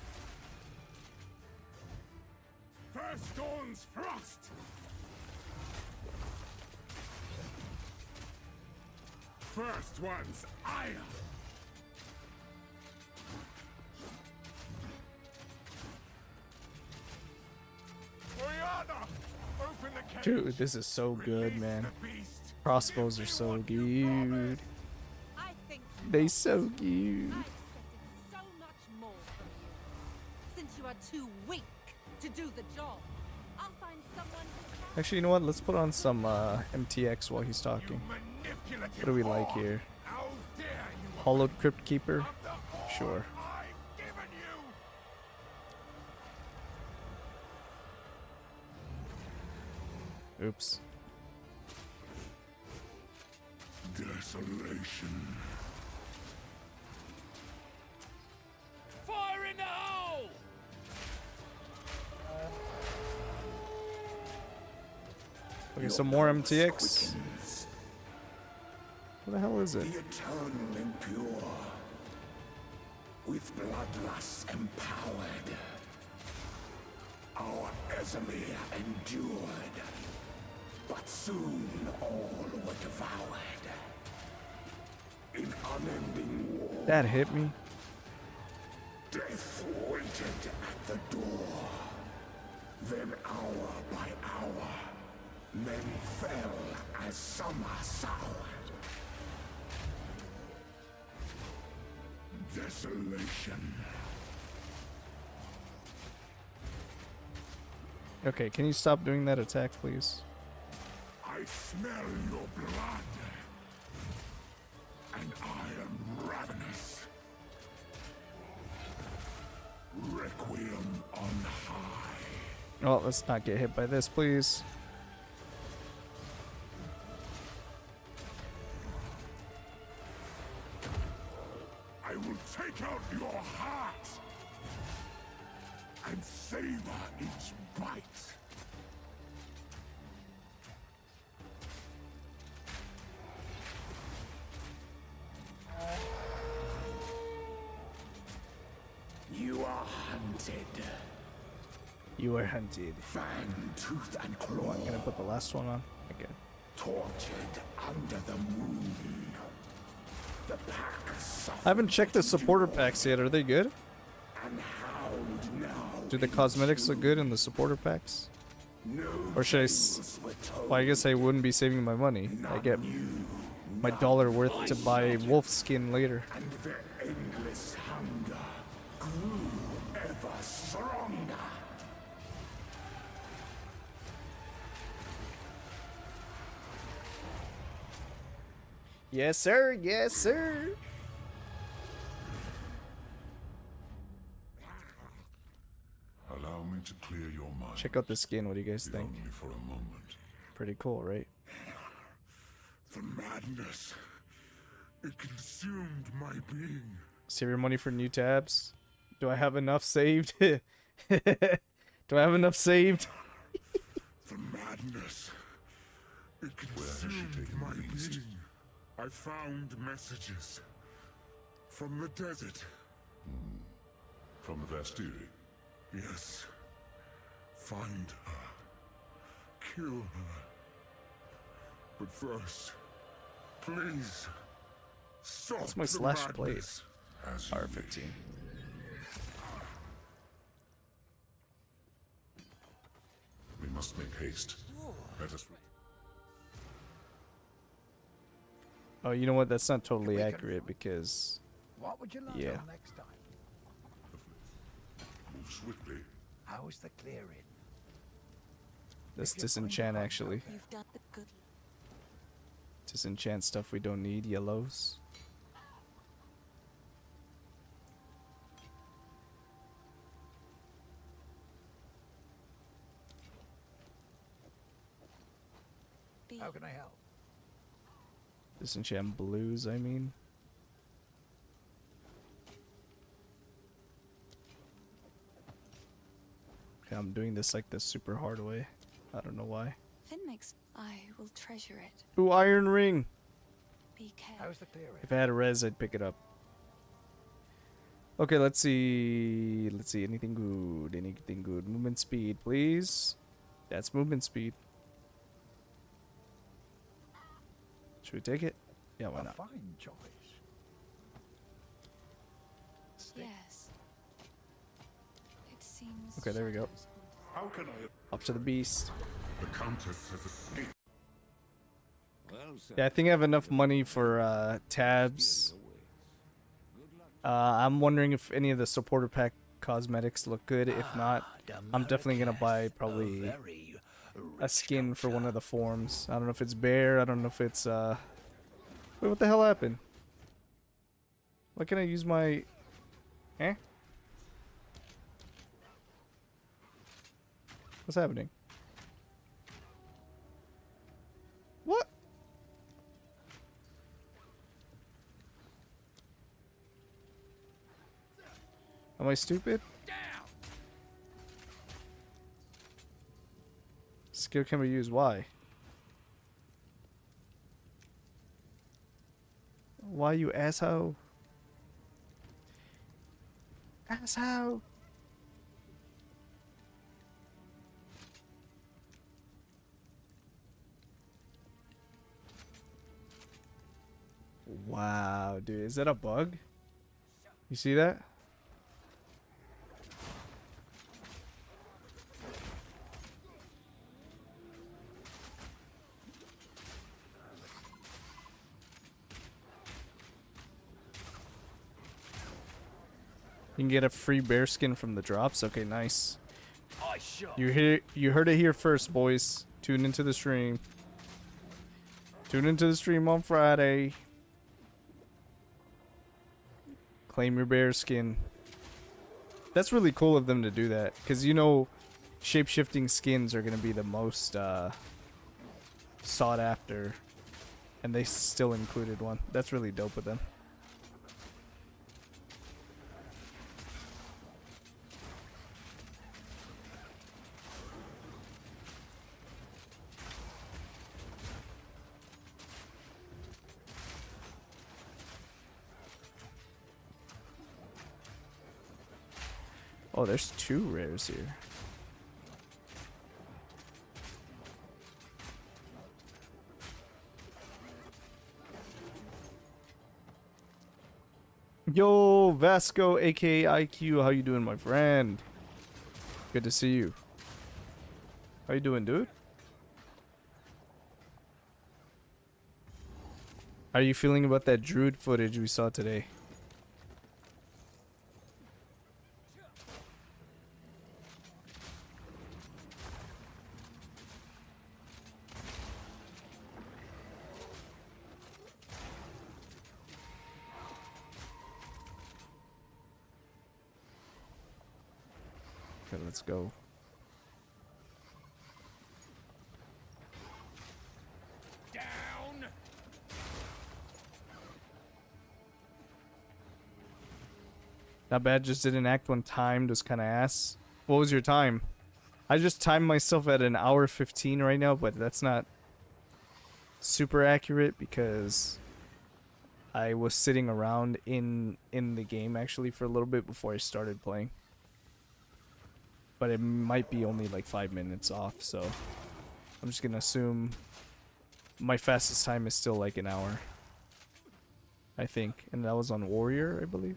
First dawn's frost. First one's ire. Oyana, open the cage. Dude, this is so good, Release man. the beast. Crossbows are so Give me what you good. promised. I think They so good. I expected so much more from you. Since you are too weak to do the job, I'll find someone who can. Actually, you know what? Let's put on some MTX while he's talking. Manipulative What do we like whore. here? How dare you Hollowed Crypt Keeper? of the whore Sure. I've given you. Oops. Desolation. Fire in the hole! Okay, some more MTX. What the hell is it? The eternal impure, with bloodlust empowered. Our Esamir endured, but soon all were devoured. In unending war, That hit me. death waited at the door. Then hour by hour, men fell as summer soured. Desolation. Okay, can you stop doing that attack, please? I smell your blood, and I am ravenous. Requiem on high. Oh, let's not get hit by this, please. I will take out your heart and savor each bite. You are hunted, You are hunted. fang, tooth, and claw, I'm gonna put the last one on. Okay. tortured under the moon. The pack I haven't checked the supporter packs yet. Are they good? and howled now. Do the cosmetics look good in the supporter packs? No Or should I tales were told. Well, I guess I wouldn't be saving my money. I get my dollar worth to buy wolf skin later. And their endless hunger grew ever stronger. Yes, sir. Yes, sir. Allow me to clear your mind. Check out the skin. What do you guys think? Only for a moment. Pretty cool, right? The madness. It consumed my being. Save your money for new tabs. Do I have enough saved? Do I have enough saved? The madness. It consumed my being. I found messages from the desert. From the Vastiri. Yes. Find her. Kill her. But first, please stop That's my the slash blade. madness. As you R15. We must make haste. Let us. Oh, you know what? That's not totally We can- accurate because What would you like Yeah. on next time? Move swiftly. How's the clearing? this disenchant actually. You've done the good. Disenchant stuff we don't need. Yellows. Be How can I help? Disenchant blues, I mean. Yeah, I'm doing this like the super hard way. I don't know why. Finn makes. I will treasure it. Ooh, iron ring. Be careful. How's the clearing? If I had a res, I'd pick it up. Okay, let's see. Let's see. Anything good? Anything good? Movement speed, please. That's movement speed. Should we take it? Yeah, why A not? fine choice. Yes. It seems. Okay, there we go. How can I? Up to the beast. The Countess has escaped. Well, sir. Yeah, I think I have enough money for tabs. I'm wondering if any of the supporter pack cosmetics look good. If not, I'm definitely gonna buy probably a skin for one of the forms. I don't know if it's bear. I don't know if it's Wait, what the hell happened? Why can't I use my? Eh? What's happening? What? Am I stupid? Skill can be used. Why? Why, you asshole? Asshole! Wow, dude, is that a bug? You see that? You can get a free bear skin from the drops. Okay, nice. You heard it here first, boys. Tune into the stream. Tune into the stream on Friday. Claim your bear skin. That's really cool of them to do that, because you know shape-shifting skins are going to be the most sought after, and they still included one. That's really dope of them. Oh, there's 2 rares here. Yo, Vasco, aka IQ, how you doing, my friend? Good to see you. How you doing, dude? How are you feeling about that druid footage we saw today? Okay, let's go. Down. Not bad, just didn't act when timed, was kind of ass. What was your time? I just timed myself at 1:15 right now, but that's not super accurate because I was sitting around in the game actually for a little bit before I started playing. But it might be only like 5 minutes off, so I'm just gonna assume my fastest time is still like an hour, I think, and that was on Warrior, I believe.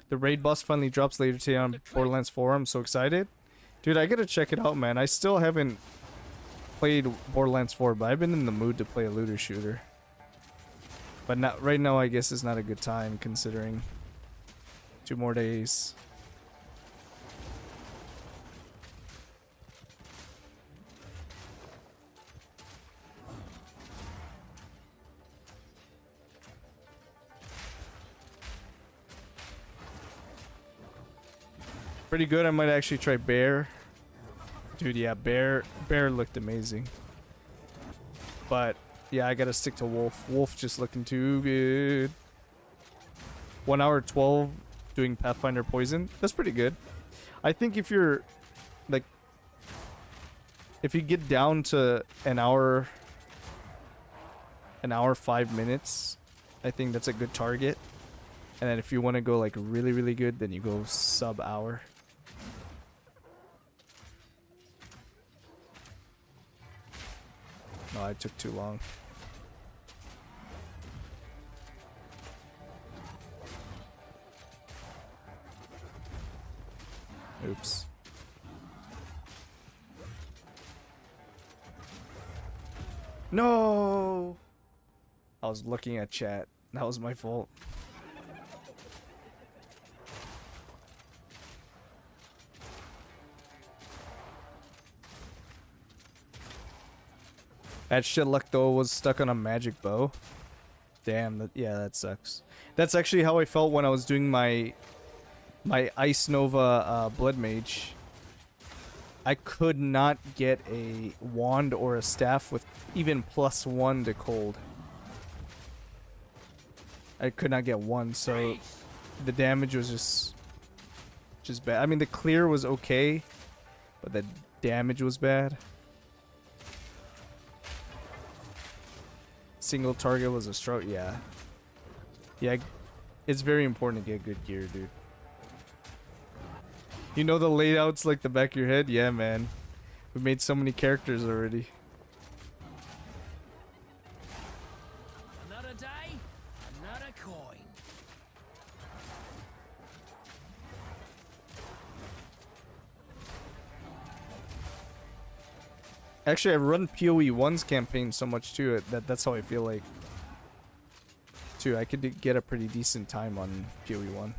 The raid boss finally drops later today on Borderlands 4. I'm so excited. Dude, I gotta check it out, man. I still haven't played Borderlands 4, but I've been in the mood to play a looter shooter. But not right now, I guess is not a good time considering 2 more days. Pretty good. I might actually try bear. Dude, yeah, bear looked amazing. But Yeah, I gotta stick to Wolf. Wolf just looking too good. 1 hour 12 doing Pathfinder Poison. That's pretty good. I think if you're like, if you get down to an hour 5 minutes, I think that's a good target. And then if you want to go like really, really good, then you go sub hour. No, I took too long. Oops. No! I was looking at chat. That was my fault. That shit luck though was stuck on a magic bow. Damn, yeah, that sucks. That's actually how I felt when I was doing my Ice Nova Blood Mage. I could not get a wand or a staff with even +1 to cold. I could not get one, so the damage was just bad. I mean, the clear was okay, but the damage was bad. Single target was a stroke. Yeah. Yeah, it's very important to get good gear, dude. You know the layouts like the back of your head? Yeah, man. We made so many characters already. Another day, another coin. Actually, I run PoE 1's campaign so much too that's how I feel like. Too, I could get a pretty decent time on PoE 1.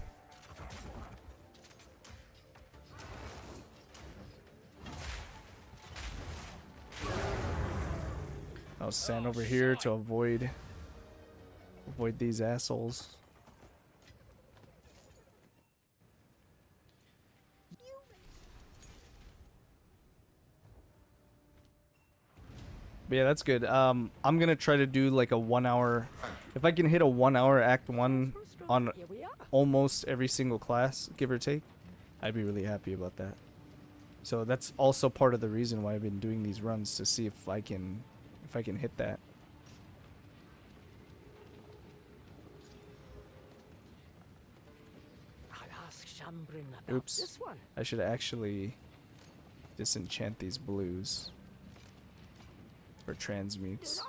I'll stand over here to avoid these assholes. But yeah, that's good. I'm gonna try to do like a 1 hour. If I can hit a 1 hour Act 1 on almost every single class, give or take, I'd be really happy about that. So that's also part of the reason why I've been doing these runs, to see if I can hit that. Oops. I should actually disenchant these blues for transmutes.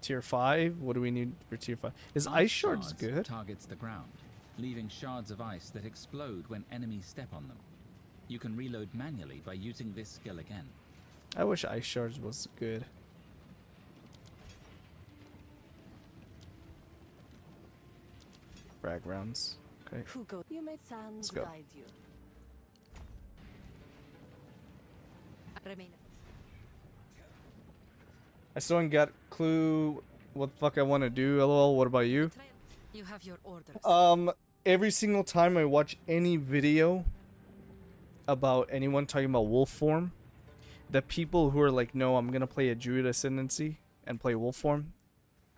Tier 5? What do we need for tier 5? Is ice shards good? Targets the ground, leaving shards of ice that explode when enemies step on them. You can reload manually by using this skill again. I wish ice shards was good. Frag rounds. Okay. You made sands Let's go. guide you. Remain. I still ain't got clue what the fuck I want to do. LOL. What about you? You have your orders. Every single time I watch any video about anyone talking about wolf form, the people who are like, no, I'm gonna play a Druid Ascendancy and play wolf form,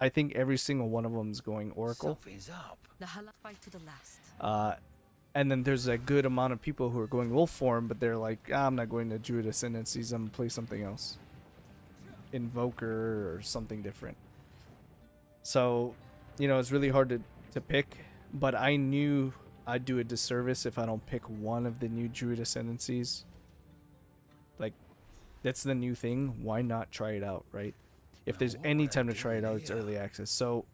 I think every single one of them is going Oracle. Something's up. The Hala fight to the last. And then there's a good amount of people who are going wolf form, but they're like, I'm not going to Druid Ascendancies, I'm gonna play something else. Invoker or something different. So, you know, it's really hard to pick, but I knew I'd do a disservice if I don't pick one of the new Druid Ascendancies. Like, that's the new thing, why not try it out, right? If there's any time to try it out, it's early access. So,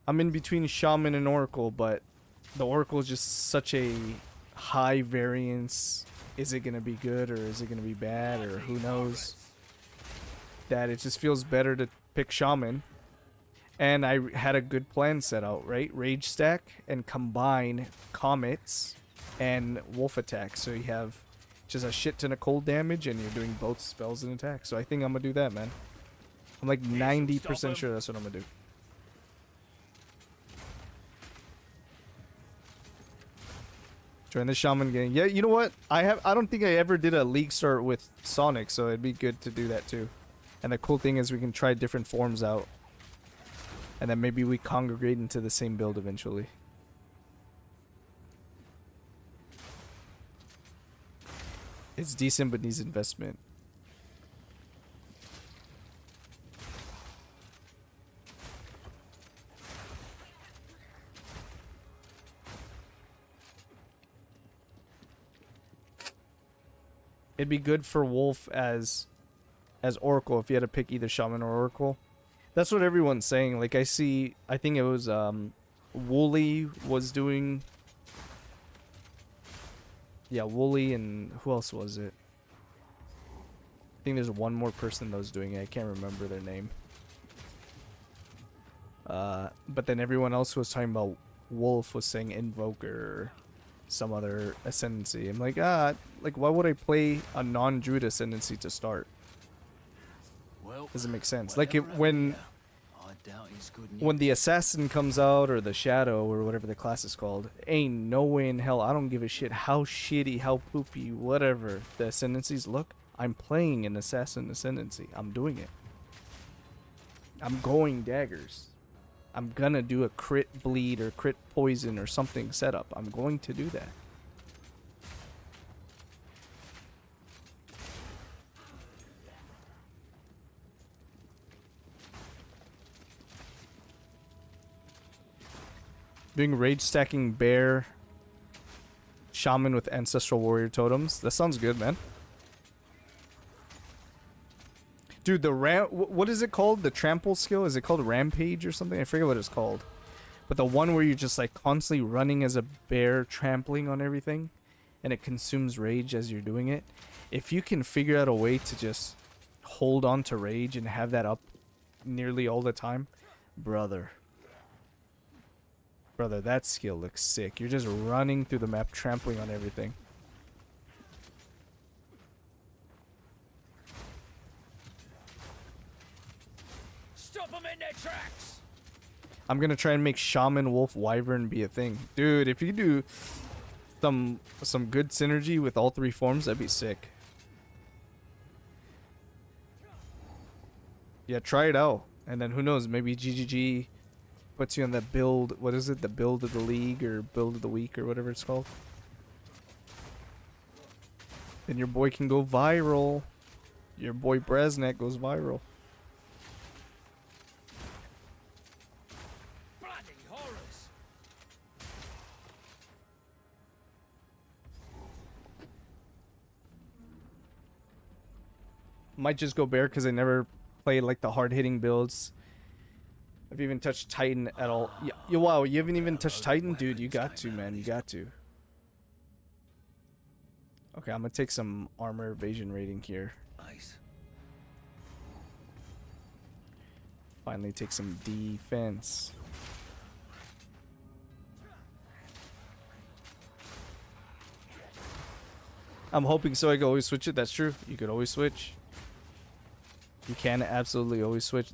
I'm in between Shaman and Oracle, but the Oracle is just such a high variance. Is it going to be good or is it going to be bad or who knows? That it just feels better to pick Shaman. And I had a good plan set out, right? Rage stack and combine Comets and Wolf attack. So you have just a shit ton of cold damage and you're doing both spells and attack. So I think I'm going to do that, man. I'm like 90% sure that's what I'm going to do. Join the Shaman gang. Yeah, you know what? I don't think I ever did a league start with Sonic, so it'd be good to do that too. And the cool thing is we can try different forms out. And then maybe we congregate into the same build eventually. It's decent but needs investment. It'd be good for Wolf as Oracle if you had to pick either Shaman or Oracle. That's what everyone's saying. Like I think it was Wooly was doing. Yeah, Wooly, and who else was it? I think there's one more person that was doing it. I can't remember their name. But then everyone else who was talking about Wolf was saying Invoker or some other Ascendancy. I'm like, like why would I play a non-Druid Ascendancy to start? Well, doesn't make sense. whatever Like when the Assassin comes out, or the Shadow, or whatever the class is called, ain't no way in hell. I don't give a shit how shitty, how poopy, whatever the Ascendancies look. I'm playing an Assassin Ascendancy. I'm doing it. I'm going daggers. I'm gonna do a crit bleed or crit poison or something setup. I'm going to do that. Doing rage stacking bear shaman with ancestral warrior totems. That sounds good, man. Dude, the what is it called? The trample skill? Is it called rampage or something? I forget what it's called. But the one where you're just like constantly running as a bear, trampling on everything, and it consumes rage as you're doing it. If you can figure out a way to just hold on to rage and have that up nearly all the time, brother, that skill looks sick. You're just running through the map, trampling on everything. Stop them in their tracks. I'm gonna try and make Shaman, Wolf, Wyvern be a thing. Dude, if you do some good synergy with all three forms, that'd be sick. Yeah, try it out. And then who knows, maybe GGG puts you on that build, what is it? The build of the league or build of the week or whatever it's called. Then your boy can go viral. Your boy Breznek goes viral. Bloody horrors. Might just go bear because I never played like the hard-hitting builds. Have you even touched Titan at all? Yeah, wow, you haven't even touched Titan? Dude, you got to, man. You got to. Okay, I'm gonna take some armor evasion rating here. Nice. Finally take some defense. I'm hoping so I can always switch it. That's true. You could always switch. You can absolutely always switch.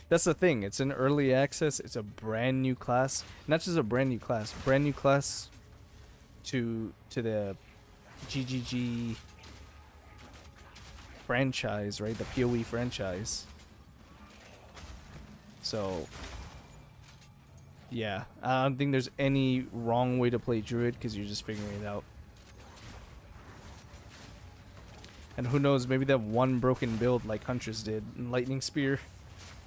That's the thing. It's in early access. It's a brand new class. Not just a brand new class. Brand new class to the GGG franchise, right? The PoE franchise. So, yeah. I don't think there's any wrong way to play Druid because you're just figuring it out. And who knows, maybe that one broken build like Huntress did in Lightning Spear.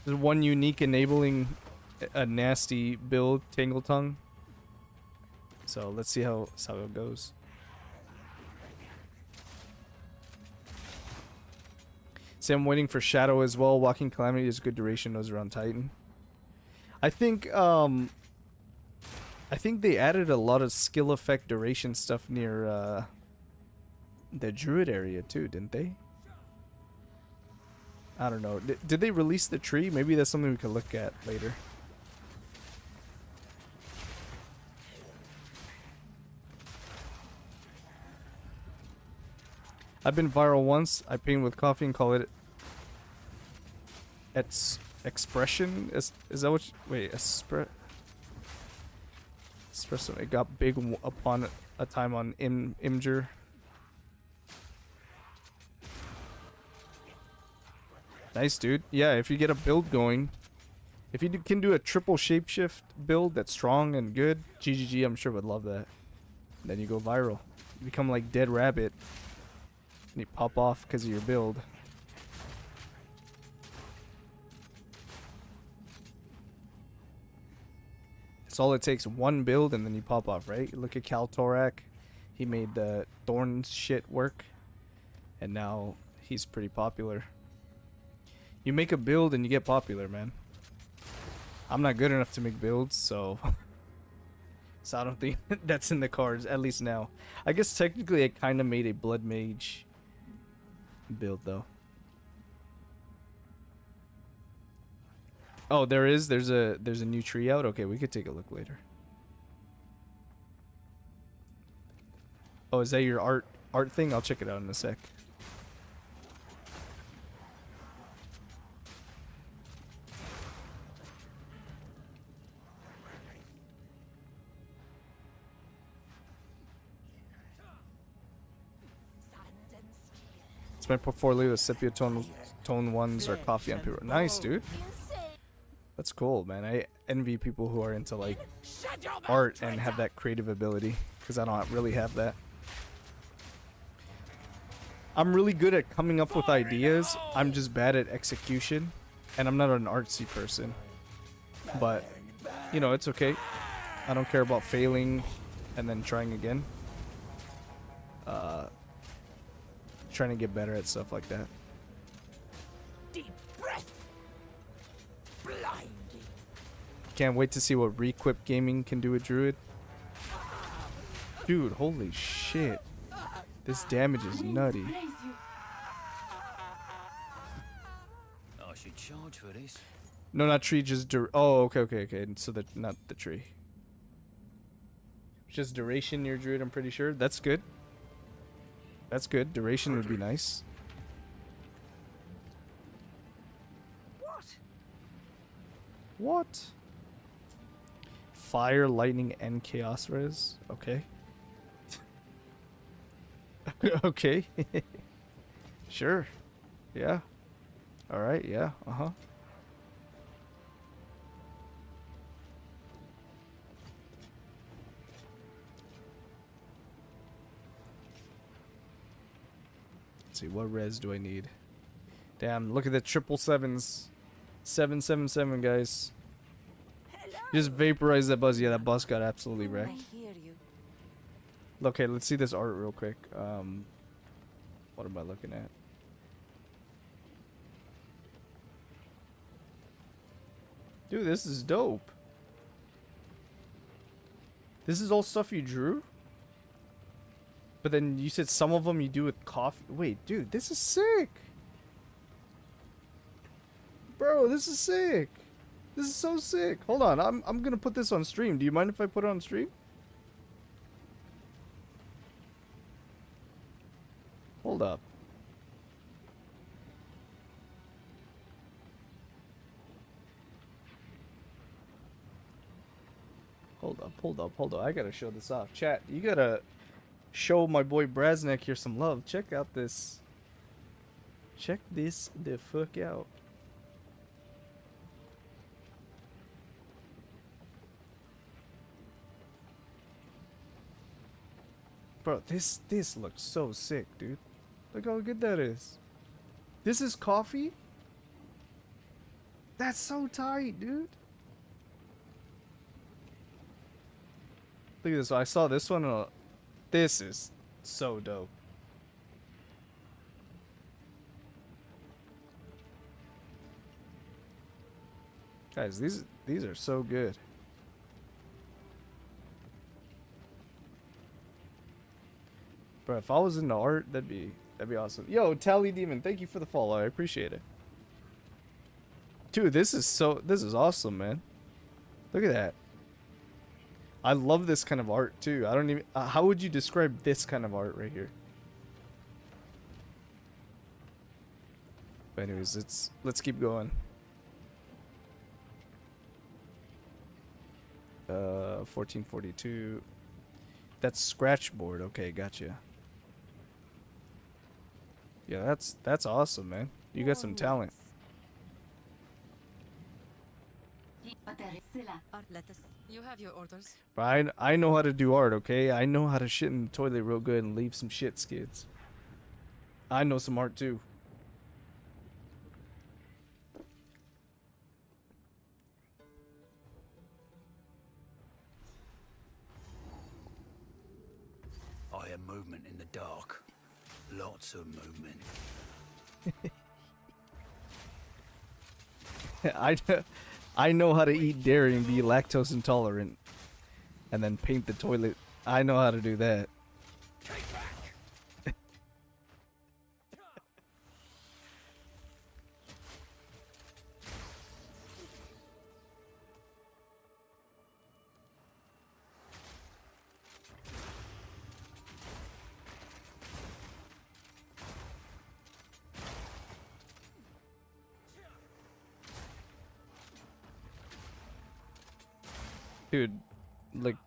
There's one unique enabling a nasty build, Tangle Tongue. So let's see how it goes. See, I'm waiting for Shadow as well. Walking Calamity is good duration, those are on Titan. I think they added a lot of skill effect duration stuff near the Druid area too, didn't they? I don't know. Did they release the tree? Maybe that's something we could look at later. I've been viral once. I ping with coffee and call it expression. Is that what? Wait, espresso. It got big upon a time on Imgur. Nice, dude. Yeah, if you get a build going, if you can do a triple shapeshift build that's strong and good, GGG, I'm sure would love that. Then you go viral. You become like Dead Rabbit. And you pop off because of your build. It's all it takes, one build and then you pop off, right? Look at Kaltorak. He made the Thorn shit work. And now he's pretty popular. You make a build and you get popular, man. I'm not good enough to make builds, so... so I don't think that's in the cards, at least now. I guess technically I kind of made a Blood Mage build, though. Oh, there's a new tree out? Okay, we could take a look later. Oh, is that your art thing? I'll check it out in a sec. It's my portfolio, sepia tone ones or coffee on paper. Nice, dude. That's cool, man. I envy people who are into like art and have that creative ability, because I don't really have that. I'm really good at coming up with ideas. I'm just bad at execution, and I'm not an artsy person. But, you know, it's okay. I don't care about failing and then trying again. Trying to get better at stuff like that. Deep breath. Blinding. Can't wait to see what Requip Gaming can do with Druid. Dude, holy shit. This damage is nutty. I should charge for this. No, not tree, just oh, okay. So that not the tree. Just duration near Druid, I'm pretty sure. That's good. That's good. Duration would be nice. What? Fire, lightning, and chaos res. Okay. Okay. Sure. Yeah. Alright, yeah. Uh-huh. Let's see, what res do I need? Damn, look at the 777s. 777, guys. Just vaporize that buzz. Yeah, that buzz got absolutely wrecked. I hear you. Okay, let's see this art real quick. What am I looking at? Dude, this is dope. This is all stuff you drew? But then you said some of them you do with coffee. Wait, dude, this is sick. Bro, this is sick. This is so sick. Hold on, I'm gonna put this on stream. Do you mind if I put it on stream? Hold up. Hold up. I gotta show this off. Chat, you gotta show my boy Brasnek here some love. Check out this. Check this the fuck out. Bro, this looks so sick, dude. Look how good that is. This is coffee? That's so tight, dude. Look at this. I saw this one. This is so dope. Guys, these are so good. Bro, if I was into art, that'd be awesome. Yo, Tally Demon, thank you for the follow. I appreciate it. Dude, this is awesome, man. Look at that. I love this kind of art too. I don't even how would you describe this kind of art right here? But anyways, let's keep going. 1442. That's scratch board. Okay, gotcha. Yeah, that's awesome, man. You got some talent. You have your orders. But I know how to do art, okay? I know how to shit in the toilet real good and leave some shit skids. I know some art too. I hear movement in the dark. Lots of movement. I know how to eat dairy and be lactose intolerant. And then paint the toilet. I know how to do that. Dude, like...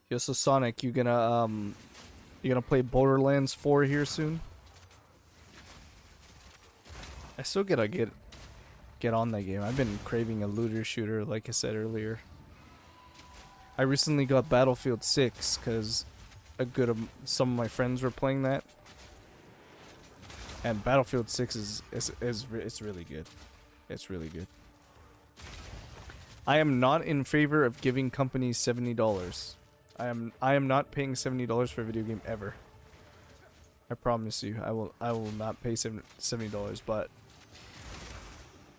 Yo, so Sonic, you gonna play Borderlands 4 here soon? I still gotta get on that game. I've been craving a looter shooter, like I said earlier. I recently got Battlefield 6 because some of my friends were playing that. And Battlefield 6 is it's really good. It's really good. I am not in favor of giving companies $70. I am not paying $70 for a video game ever. I promise you, I will not pay $70, but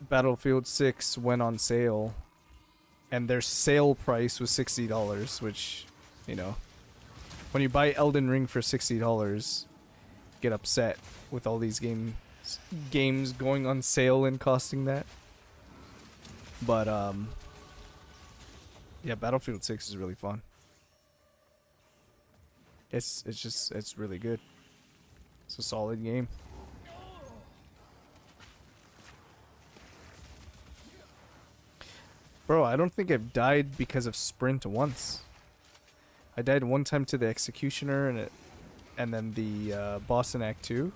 Battlefield 6 went on sale and their sale price was $60, which, you know, when you buy Elden Ring for $60, get upset with all these games going on sale and costing that. But yeah, Battlefield 6 is really fun. It's really good. It's a solid game. Bro, I don't think I've died because of sprint once. I died one time to the Executioner and then the boss in Act 2.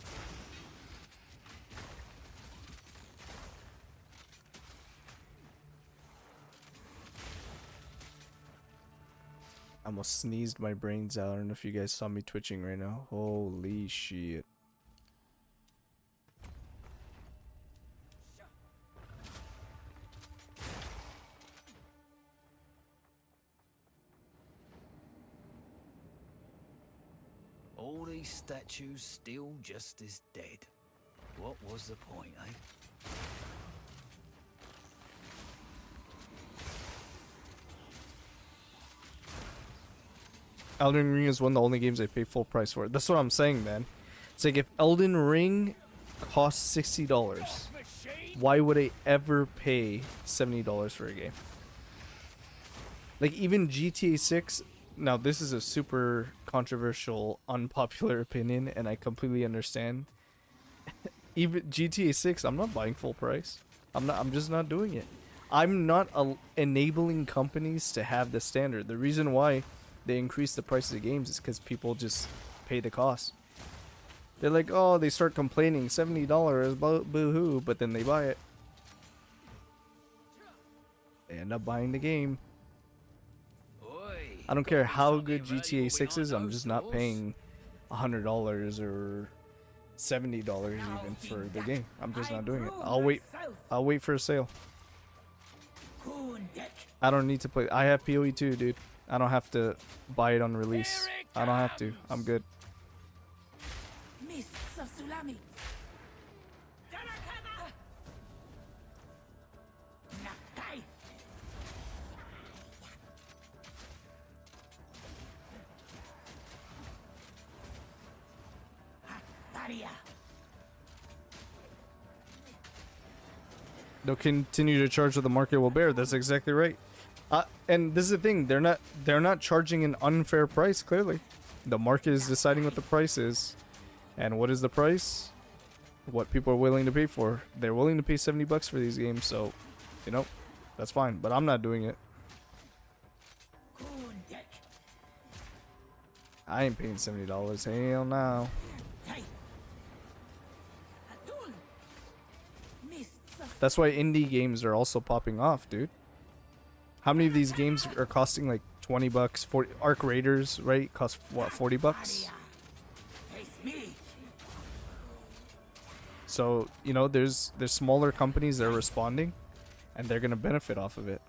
I almost sneezed my brains out. I don't know if you guys saw me twitching right now. Holy shit. All these statues still just as dead. What was the point, eh? Elden Ring is one of the only games I pay full price for. That's what I'm saying, man. It's like if Elden Ring costs $60, why would I ever pay $70 for a game? Like even GTA 6, now this is a super controversial, unpopular opinion, and I completely understand. Even GTA 6, I'm not buying full price. I'm just not doing it. I'm not enabling companies to have the standard. The reason why they increase the prices of games is because people just pay the cost. They're like, oh, they start complaining, $70, boo-hoo, but then they buy it. They end up buying the game. I don't care how good GTA 6 is, I'm just not paying $100 or $70 even for the game. I'm just not doing it. I'll wait for a sale. I don't need to play. I have PoE 2, dude. I don't have to buy it on release. I don't have to. I'm good. They'll continue to charge what the market will bear. That's exactly right. And this is the thing, they're not charging an unfair price, clearly. The market is deciding what the price is. And what is the price? What people are willing to pay for. They're willing to pay $70 for these games, so, you know, that's fine. But I'm not doing it. I ain't paying $70. Hell no. That's why indie games are also popping off, dude. How many of these games are costing like 20 bucks? 40 Arc Raiders, right? Cost what, 40 bucks? So, you know, there's smaller companies that are responding and they're going to benefit off of it.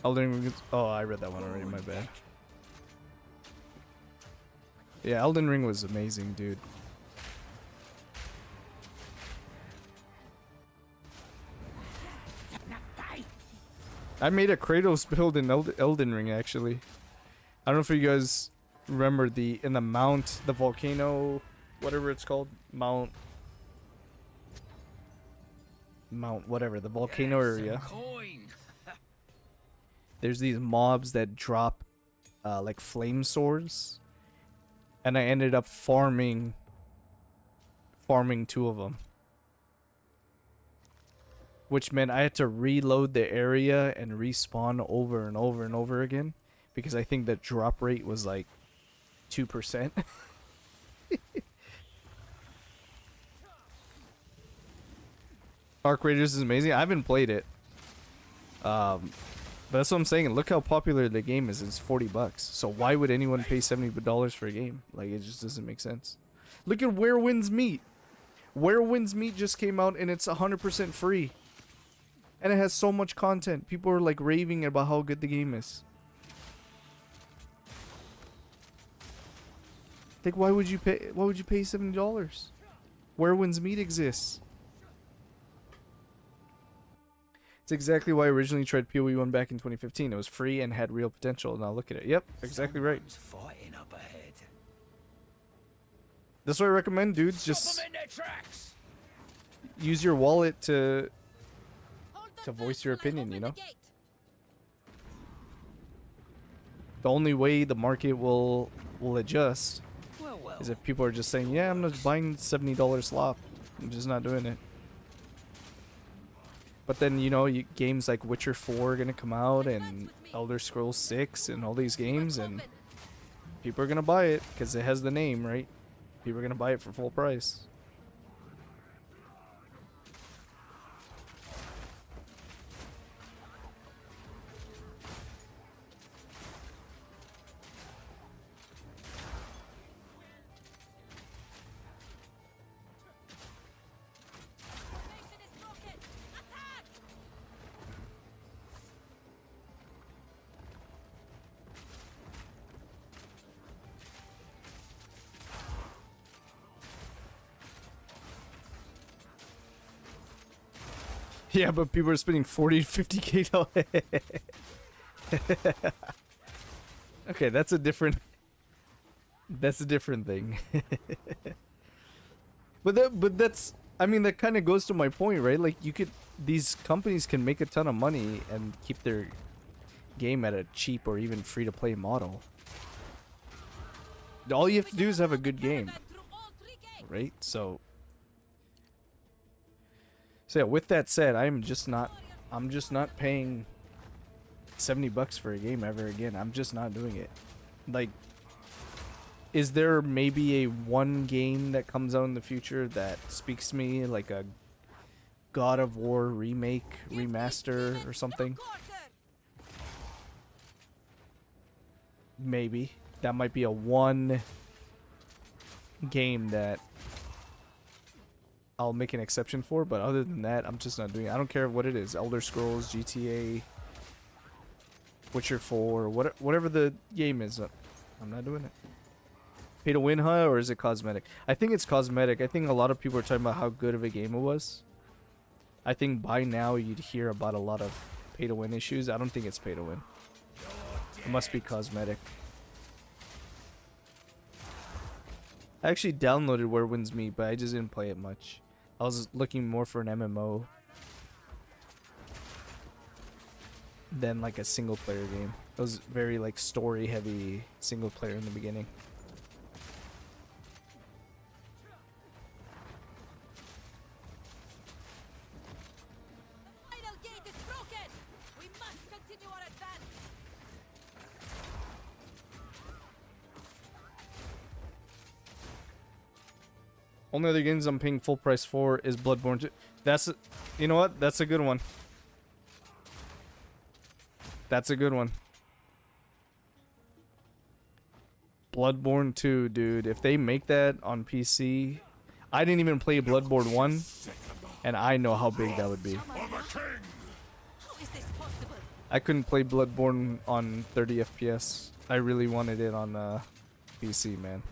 Elden Ring. Oh, I read that one already. My bad. Yeah, Elden Ring was amazing, dude. I made a Kratos build in Elden Ring, actually. I don't know if you guys remember in the mount, the volcano, whatever it's called, Mount, whatever, the volcano area. There's these mobs that drop, like flame swords, and I ended up farming 2 of them. Which meant I had to reload the area and respawn over and over and over again. Because I think the drop rate was like 2%. Arc Raiders is amazing. I haven't played it. But that's what I'm saying. Look how popular the game is. It's 40 bucks. So why would anyone pay $70 for a game? Like, it just doesn't make sense. Look at Where Winds Meet. Where Winds Meet just came out and it's 100% free. And it has so much content. People are like raving about how good the game is. Like, why would you pay $70? Where Winds Meet exists. It's exactly why I originally tried PoE 1 back in 2015. It was free and had real potential. Now look at it. Yep, exactly right. Fighting up ahead. That's what I recommend, dudes. Just use your wallet to voice your opinion, you know? The only way the market will adjust is if people are just saying, yeah, I'm just buying $70 slop. I'm just not doing it. But then, you know, games like Witcher 4 are going to come out and Elder Scrolls 6 and all these games, and people are going to buy it because it has the name, right? People are going to buy it for full price. Yeah, but people are spending 40 to 50k. Okay, that's a different thing. but that's, I mean, that kind of goes to my point, right? Like, these companies can make a ton of money and keep their game at a cheap or even free to play model. All you have to do is have a good game, right? So yeah, with that said, I'm just not paying 70 bucks for a game ever again. I'm just not doing it. Like, is there maybe a one game that comes out in the future that speaks to me, like a God of War remake, remaster or something? Maybe. That might be a one game that I'll make an exception for, but other than that, I'm just not doing it. I don't care what it is. Elder Scrolls, GTA, Witcher 4, whatever the game is. I'm not doing it. Pay to win, huh? Or is it cosmetic? I think it's cosmetic. I think a lot of people are talking about how good of a game it was. I think by now you'd hear about a lot of pay to win issues. I don't think it's pay to win. It must be cosmetic. I actually downloaded Where Winds Meet, but I just didn't play it much. I was looking more for an MMO than like a single player game. It was very like story heavy single player in the beginning. Only other games I'm paying full price for is Bloodborne 2. That's, you know what? That's a good one. That's a good one. Bloodborne 2, dude. If they make that on PC, I didn't even play Bloodborne 1, and I know how big that would be. How is this possible? I couldn't play Bloodborne on 30 FPS. I really wanted it on PC, man.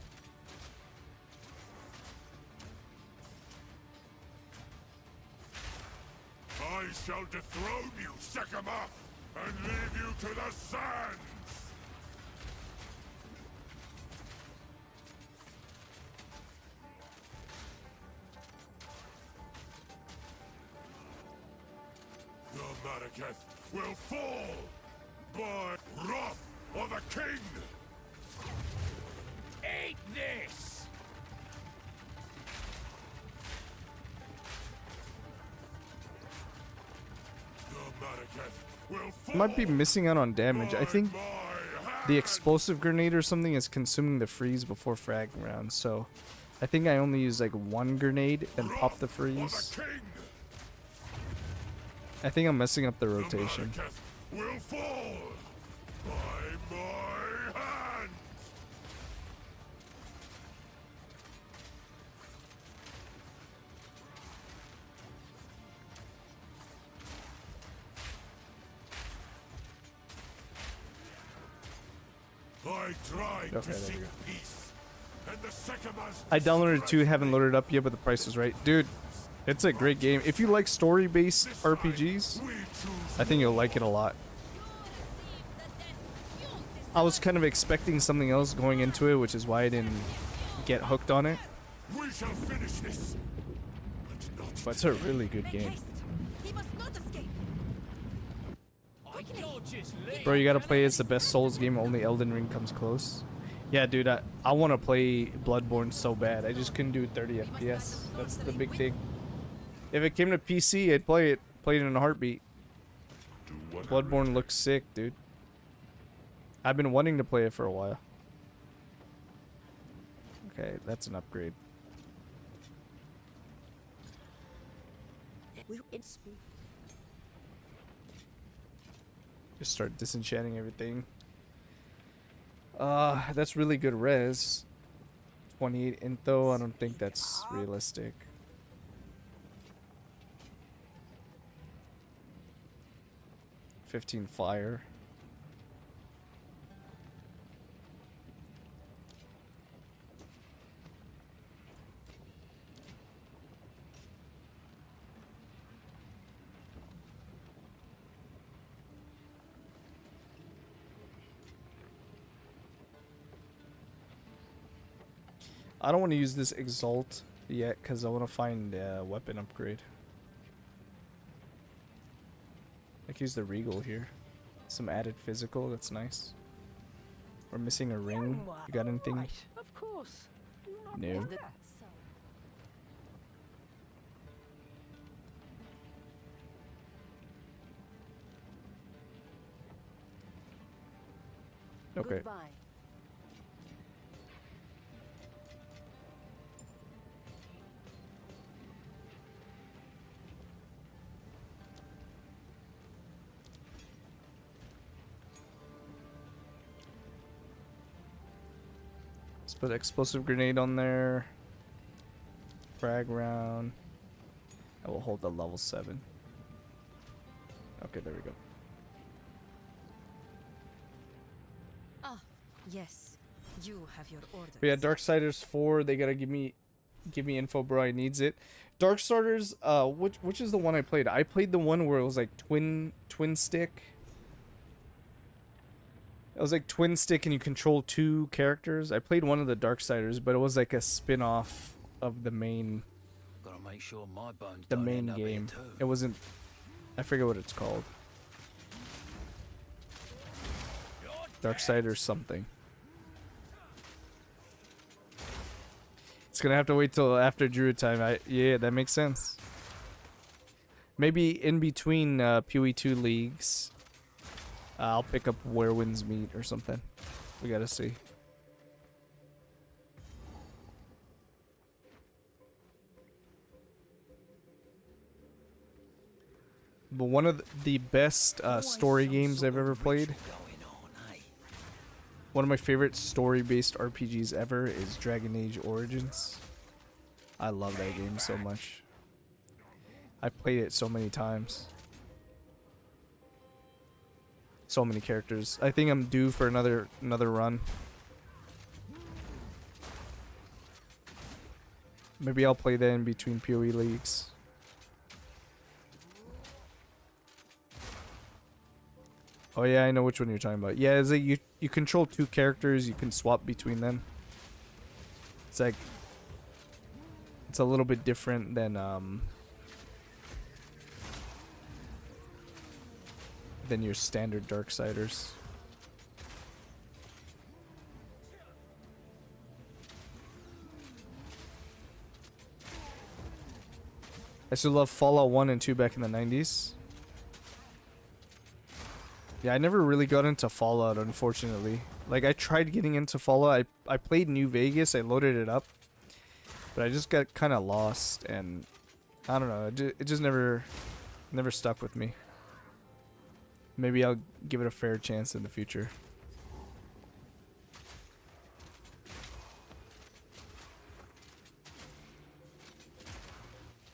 I shall dethrone you, Sekima, and leave you to the sands! The Marraketh will fall by wrath of the king! Eat this! The Marraketh will fall Might be missing out on damage. I think by my hand! the explosive grenade or something is consuming the freeze before frag rounds, so I think I only use like one grenade and pop the Of the freeze. king! I think I'm messing up the The rotation. Marraketh will fall by my hand! I tried Okay, to there seek we go. peace, and the Sekimas I downloaded 2, haven't loaded it up yet, but the price is right. Dude, it's a great game. If you like story-based RPGs, we choose I think you'll like it a lot. I was kind of expecting something else going into it, which is why I didn't get hooked on it. we shall finish this. But not But it's a really good Make game. haste. He must not escape. I can't just leave. Bro, you gotta play. It's the best Souls game. Only Elden Ring comes close. Yeah, dude, I want to play Bloodborne so bad. I just couldn't do 30 FPS. That's the big thing. If it came to PC, I'd play it. Play it in a heartbeat. Do whatever Bloodborne looks sick, dude. I've been wanting to play it for a while. Okay, that's an upgrade. Just start disenchanting everything. That's really good res. 28 intho, I don't think that's realistic. $15 fire. I don't want to use this Exalt yet because I want to find a weapon upgrade. I can use the Regal here. Some added physical, that's nice. We're missing a ring. You got anything? Of course. No. Okay. Goodbye. Let's put explosive grenade on there. Frag round. I will hold the level 7. Okay, there we go. Ah, yes. You have your orders. But yeah, Darksiders 4, they gotta give me info, bro. I needs it. Darksiders, which is the one I played? I played the one where it was like twin stick. It was like twin stick and you control 2 characters. I played one of the Darksiders, but it was like a spin-off of the main Gotta make sure my bones the don't main end up here game. too. It wasn't, I forget what it's called. Darksiders something. It's gonna have to wait till after Druid time. Yeah, that makes sense. Maybe in between PoE2 leagues, I'll pick up Where Winds Meet or something. We gotta see. But one of the best story games I've ever played. Going on, eh? One of my favorite story-based RPGs ever is Dragon Age Origins. I love that game so much. I've played it so many times. So many characters. I think I'm due for another run. Maybe I'll play that in between PoE leagues. Oh yeah, I know which one you're talking about. Yeah, is it you control two characters, you can swap between them. It's like it's a little bit different than your standard Darksiders. I still love Fallout 1 and 2 back in the 90s. Yeah, I never really got into Fallout, unfortunately. Like, I tried getting into Fallout. I played New Vegas. I loaded it up. But I just got kind of lost, and I don't know. It just never stuck with me. Maybe I'll give it a fair chance in the future.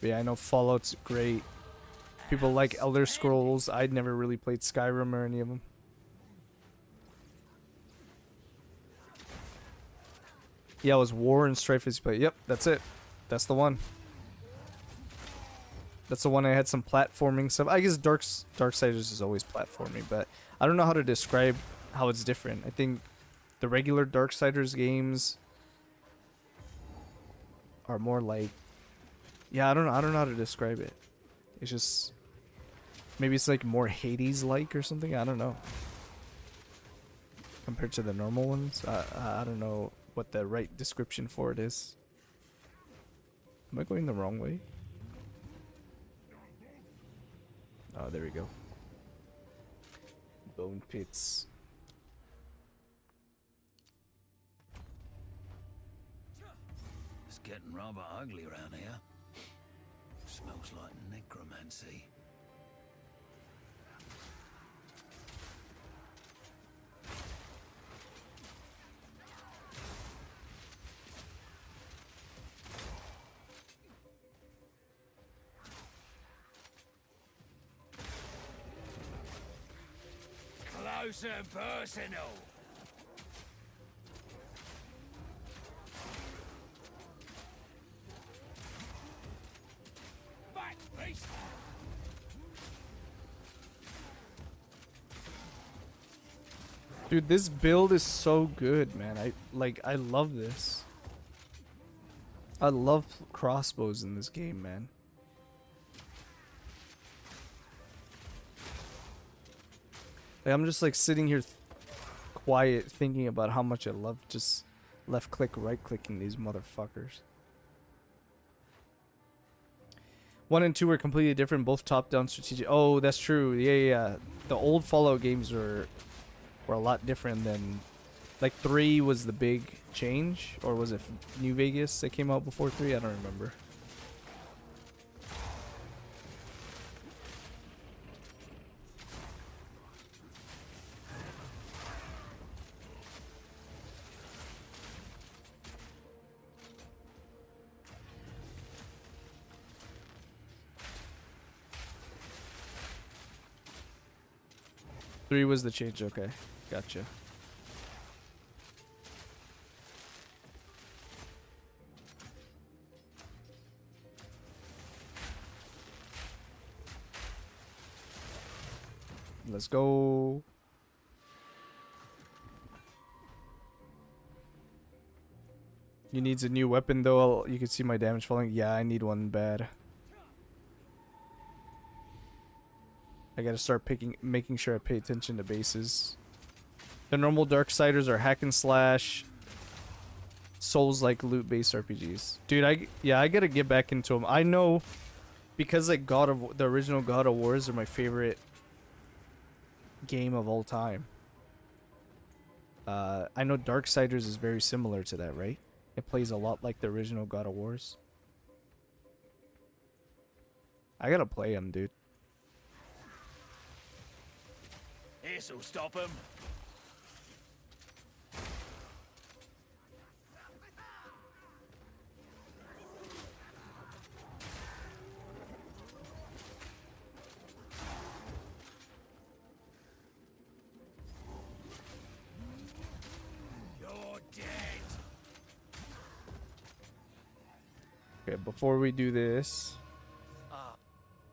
But yeah, I know Fallout's great. People like Elder Scrolls. I'd never really played Skyrim or any of them. Yeah, it was War and Strife as you play. Yep, that's it. That's the one. That's the one I had some platforming stuff. I guess Darksiders is always platforming, but I don't know how to describe how it's different. I think the regular Darksiders games are more like, yeah, I don't know how to describe it. It's just maybe it's like more Hades-like or something. I don't know. Compared to the normal ones, I don't know what the right description for it is. Am I going the wrong way? Oh, there we go. Bone pits. It's getting rather ugly around here. Smells like necromancy. Close and personal. Back, beast. Dude, this build is so good, man. I love this. I love crossbows in this game, man. Like, I'm just like sitting here quiet thinking about how much I love just left click, right clicking these motherfuckers. 1 and 2 were completely different, both top down strategic. Oh, that's true. Yeah. The old Fallout games were a lot different than, like, 3 was the big change, or was it New Vegas that came out before 3? I don't remember. Three was the change, okay. Gotcha. Let's go. You needs a new weapon though. You can see my damage falling. Yeah, I need one bad. I gotta start making sure I pay attention to bases. The normal Darksiders are hack and slash, Souls-like loot-based RPGs. Dude, I gotta get back into them. I know, because like the original God of Wars are my favorite game of all time. I know Darksiders is very similar to that, right? It plays a lot like the original God of Wars. I gotta play them, dude. this'll stop him. You're dead. Okay, before we do this,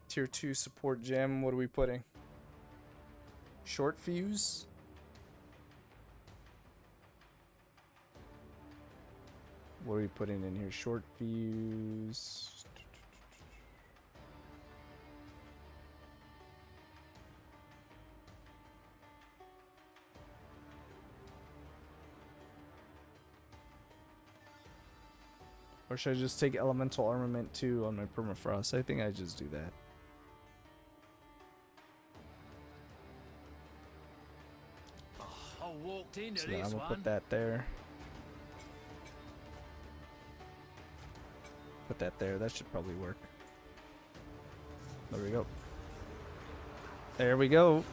tier 2 support gem, what are we putting? Short fuse? What are we putting in here? Short fuse. Or should I just take elemental armament too on my permafrost? I think I just do that. I walked into So then this I'm gonna one. put that there. Put that there. That should probably work. There we go. There we go.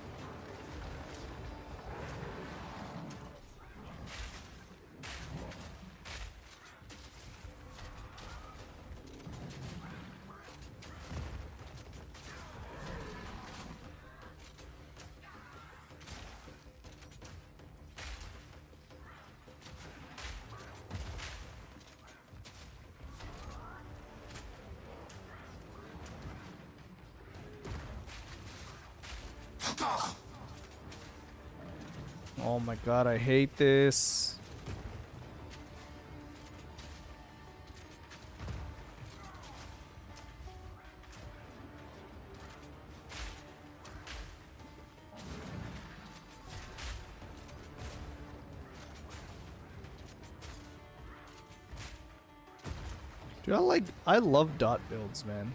Oh my god, I hate this. Dude, I love dot builds, man.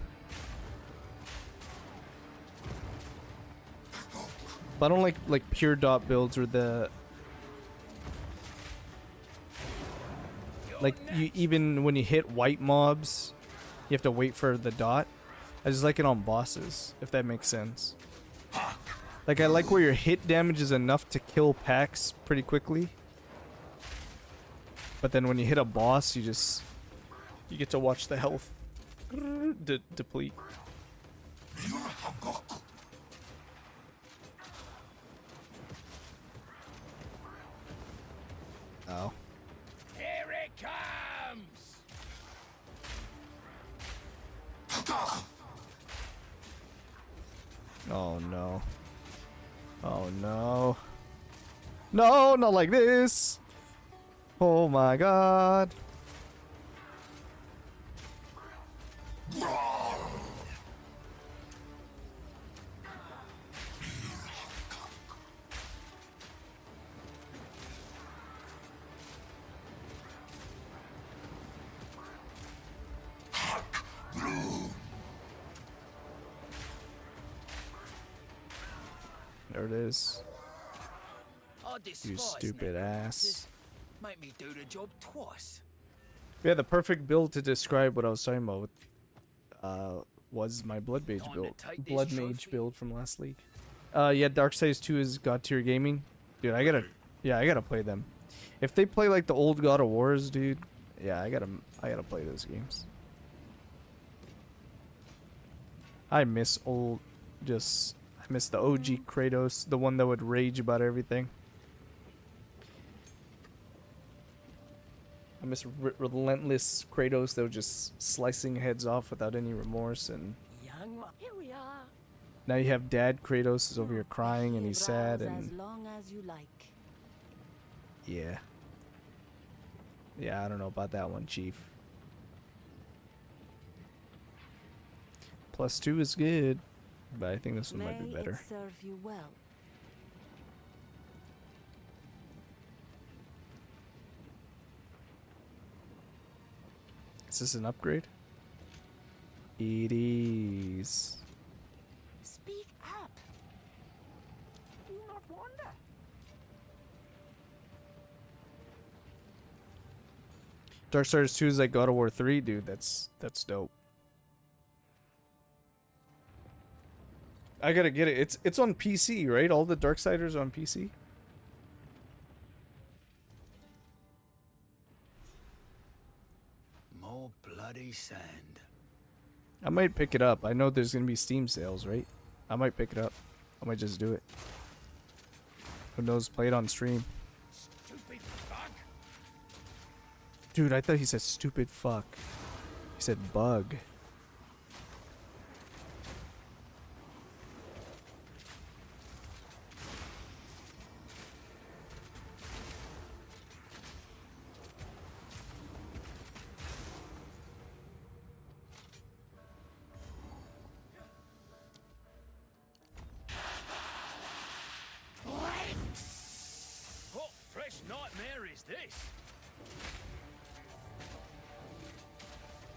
But I don't like pure dot builds or the like you even when you hit white mobs, you have to wait for the dot. I just like it on bosses, if that makes sense. Like I like where your hit damage is enough to kill packs pretty quickly. But then when you hit a boss, you get to watch the health deplete. Oh. Here it comes! Oh no. Oh no. No, not like this. Oh my god. There it is. I You despise stupid ass. Make me do the job twice. Yeah, the perfect build to describe what I was talking about was my Blood Mage Time to build. take this Blood Mage trophy. build from last league. Yeah, Darksiders 2 is God tier gaming. Dude, I gotta play them. If they play like the old God of Wars, dude, yeah, I gotta play those games. I miss I miss the OG Kratos, the one that would rage about everything. I miss relentless Kratos that was just slicing heads off without any remorse, and Here we are. now you have Dad Kratos is over here crying and he's sad, As and long as you like. yeah. Yeah, I don't know about that one, Chief. +2 is good, but I think this one might be May better. it serve you well. Is this an upgrade? It is. Speak up. Do not wander. Darksiders 2 is like God of War 3, dude. That's dope. I gotta get it. It's on PC, right? All the Darksiders are on PC. More bloody sand. I might pick it up. I know there's gonna be Steam sales, right? I might pick it up. I might just do it. Who knows? Play it on stream. Stupid fuck. Dude, I thought he said stupid fuck. He said bug. What fresh nightmare is this?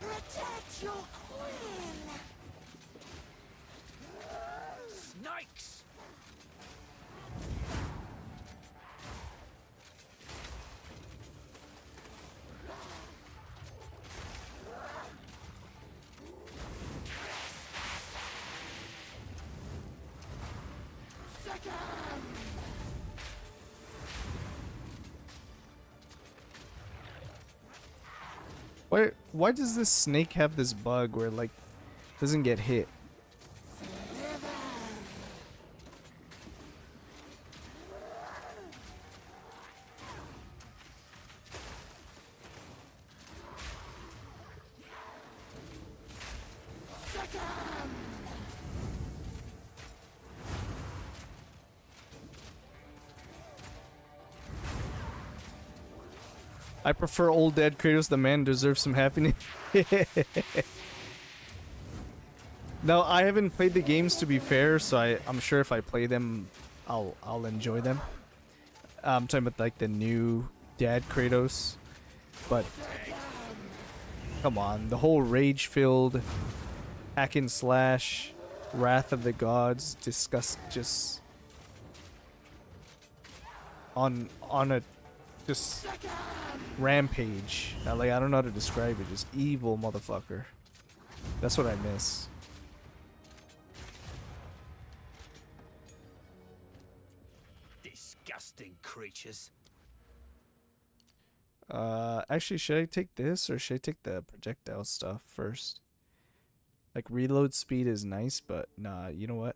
Protect your queen! Snakes! Why does this snake have this bug where it, like, doesn't get hit? I prefer old dad Kratos. The man deserves some happiness. No, I haven't played the games, to be fair, so I'm sure if I play them, I'll enjoy them. I'm talking about like the new dad Kratos, but come on, the whole rage-filled hack and slash, Wrath of the Gods, disgust, just on a just rampage. Like, I don't know how to describe it. Just evil motherfucker. That's what I miss. Disgusting creatures. Actually, should I take this or should I take the projectile stuff first? Like, reload speed is nice, but nah, you know what?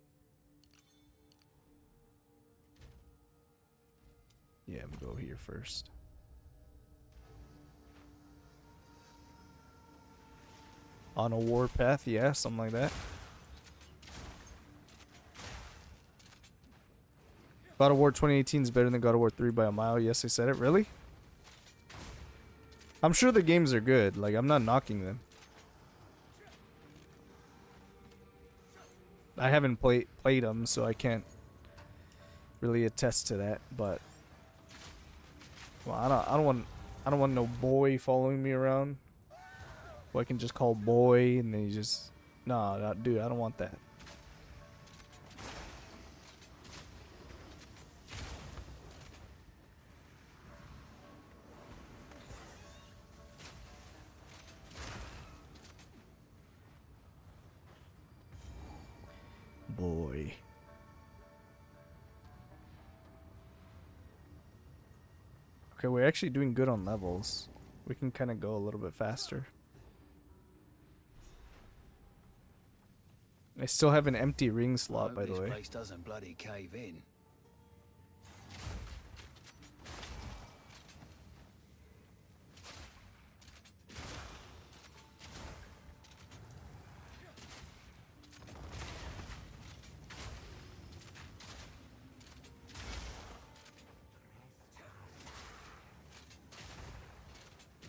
Yeah, I'm gonna go here first. On a warpath, yeah, something like that. God of War 2018 is better than God of War 3 by a mile. Yes, I said it. Really? I'm sure the games are good. Like, I'm not knocking them. I haven't played them, so I can't really attest to that. But well, I don't want no boy following me around. Who I can just call boy, and then you just nah, dude, I don't want that. Boy. Okay, we're actually doing good on levels. We can kind of go a little bit faster. I still have an empty ring slot, by the way. This place doesn't bloody cave in.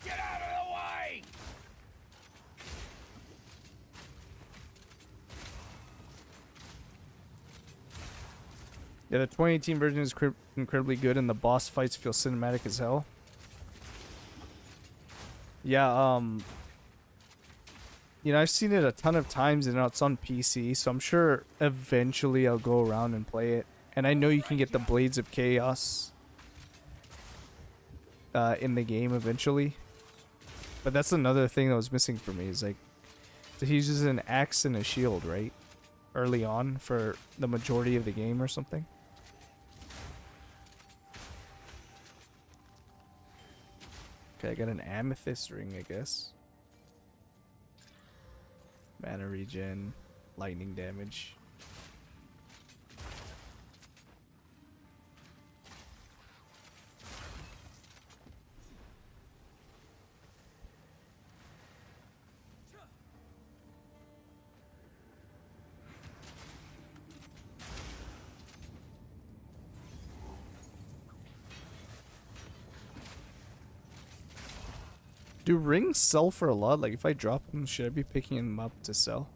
Get out of the way! Yeah, the 2018 version is incredibly good, and the boss fights feel cinematic as hell. Yeah, you know, I've seen it a ton of times, and it's on PC, so I'm sure eventually I'll go around and play it. And I know you can get the Blades of Chaos in the game eventually. But that's another thing that was missing for me, is like, he uses an axe and a shield, right? early on for the majority of the game or something. Okay, I got an amethyst ring, I guess. Mana regen, lightning damage. Do rings sell for a lot? Like, if I drop them, should I be picking them up to sell?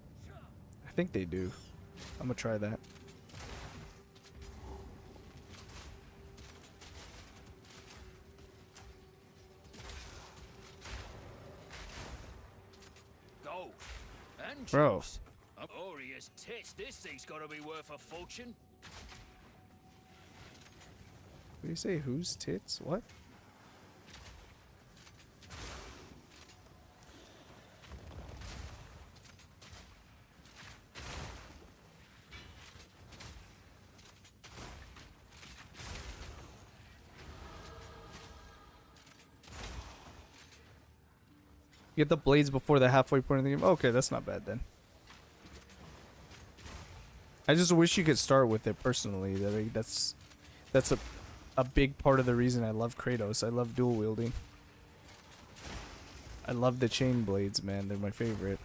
I think they do. I'm gonna try that. Gold. And Bro. juice. Glorious tits. This thing's gotta be worth a fortune. What do you say? Whose tits? What? Get the blades before the halfway point of the game. Okay, that's not bad then. I just wish you could start with it personally. That's a big part of the reason I love Kratos. I love dual wielding. I love the chain blades, man. They're my favorite.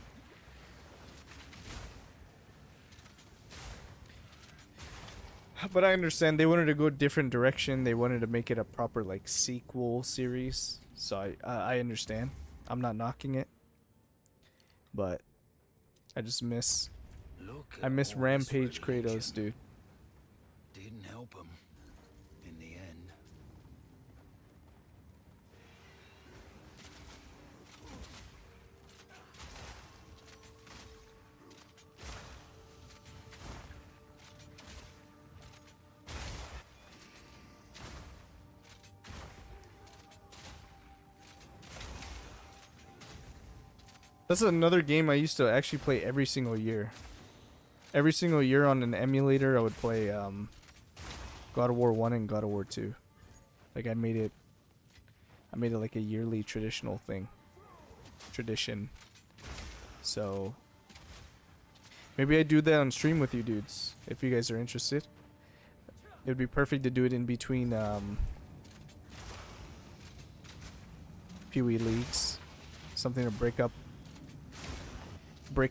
But I understand they wanted to go a different direction. They wanted to make it a proper like sequel series. So I understand. I'm not knocking it, but I just miss Rampage Kratos, dude. Didn't help him in the end. That's another game I used to actually play every single year. Every single year on an emulator, I would play God of War 1 and God of War 2. Like I made it like a yearly traditional thing. Tradition. So maybe I do that on stream with you dudes if you guys are interested. It would be perfect to do it in between Pee-wee leagues. Something to break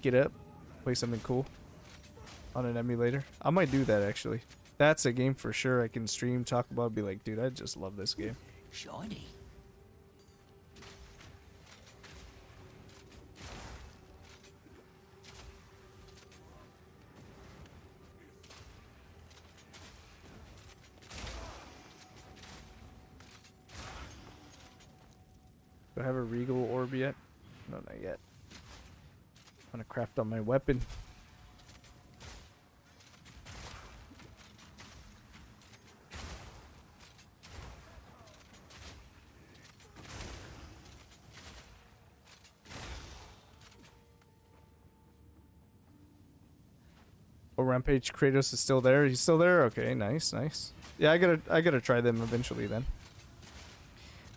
it up, play something cool on an emulator. I might do that actually. That's a game for sure I can stream, talk about, be like, dude, I just love this game. Shiny. Do I have a Regal Orb yet? No, not yet. I'm gonna craft on my weapon. Oh, Rampage Kratos is still there. He's still there. Okay, nice, nice. Yeah, I gotta try them eventually then.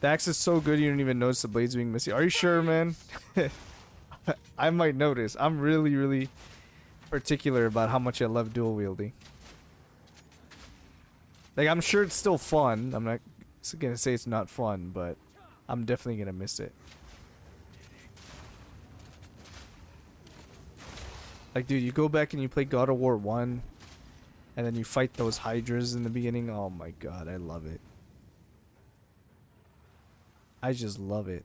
The axe is so good you don't even notice the blades being missing. Are you sure, man? I might notice. I'm really, really particular about how much I love dual wielding. Like, I'm sure it's still fun. I'm not gonna say it's not fun, but I'm definitely gonna miss it. Like, dude, you go back and you play God of War 1, and then you fight those hydras in the beginning. Oh my god, I love it. I just love it.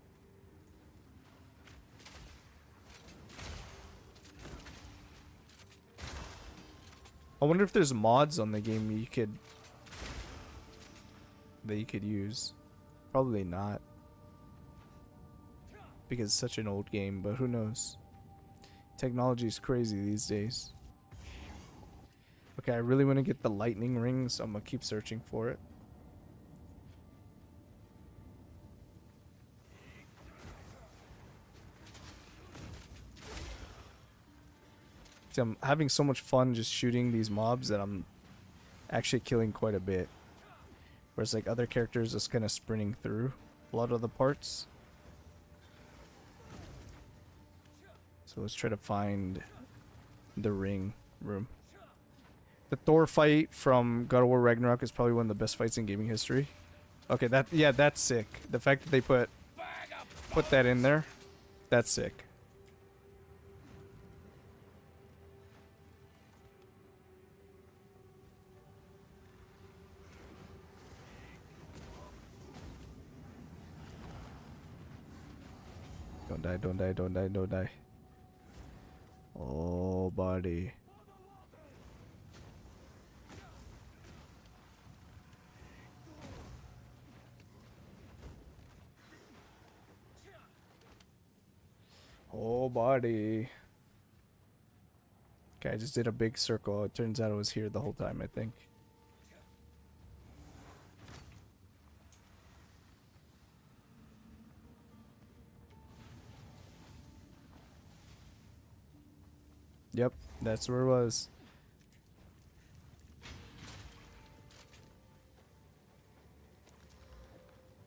I wonder if there's mods on the game that you could use. Probably not. Because it's such an old game, but who knows? Technology is crazy these days. Okay, I really want to get the lightning ring, so I'm gonna keep searching for it. fact, I'm having so much fun just shooting these mobs that I'm actually killing quite a bit. Whereas like other characters just kind of sprinting through a lot of the parts. So let's try to find the ring room. The Thor fight from God of War Ragnarok is probably one of the best fights in gaming history. Okay, that's sick. The fact that they put that in there, that's sick. Don't die, don't die, don't die, don't die. Oh, buddy. Oh, buddy. Okay, I just did a big circle. It turns out it was here the whole time, I think. Yep, that's where it was.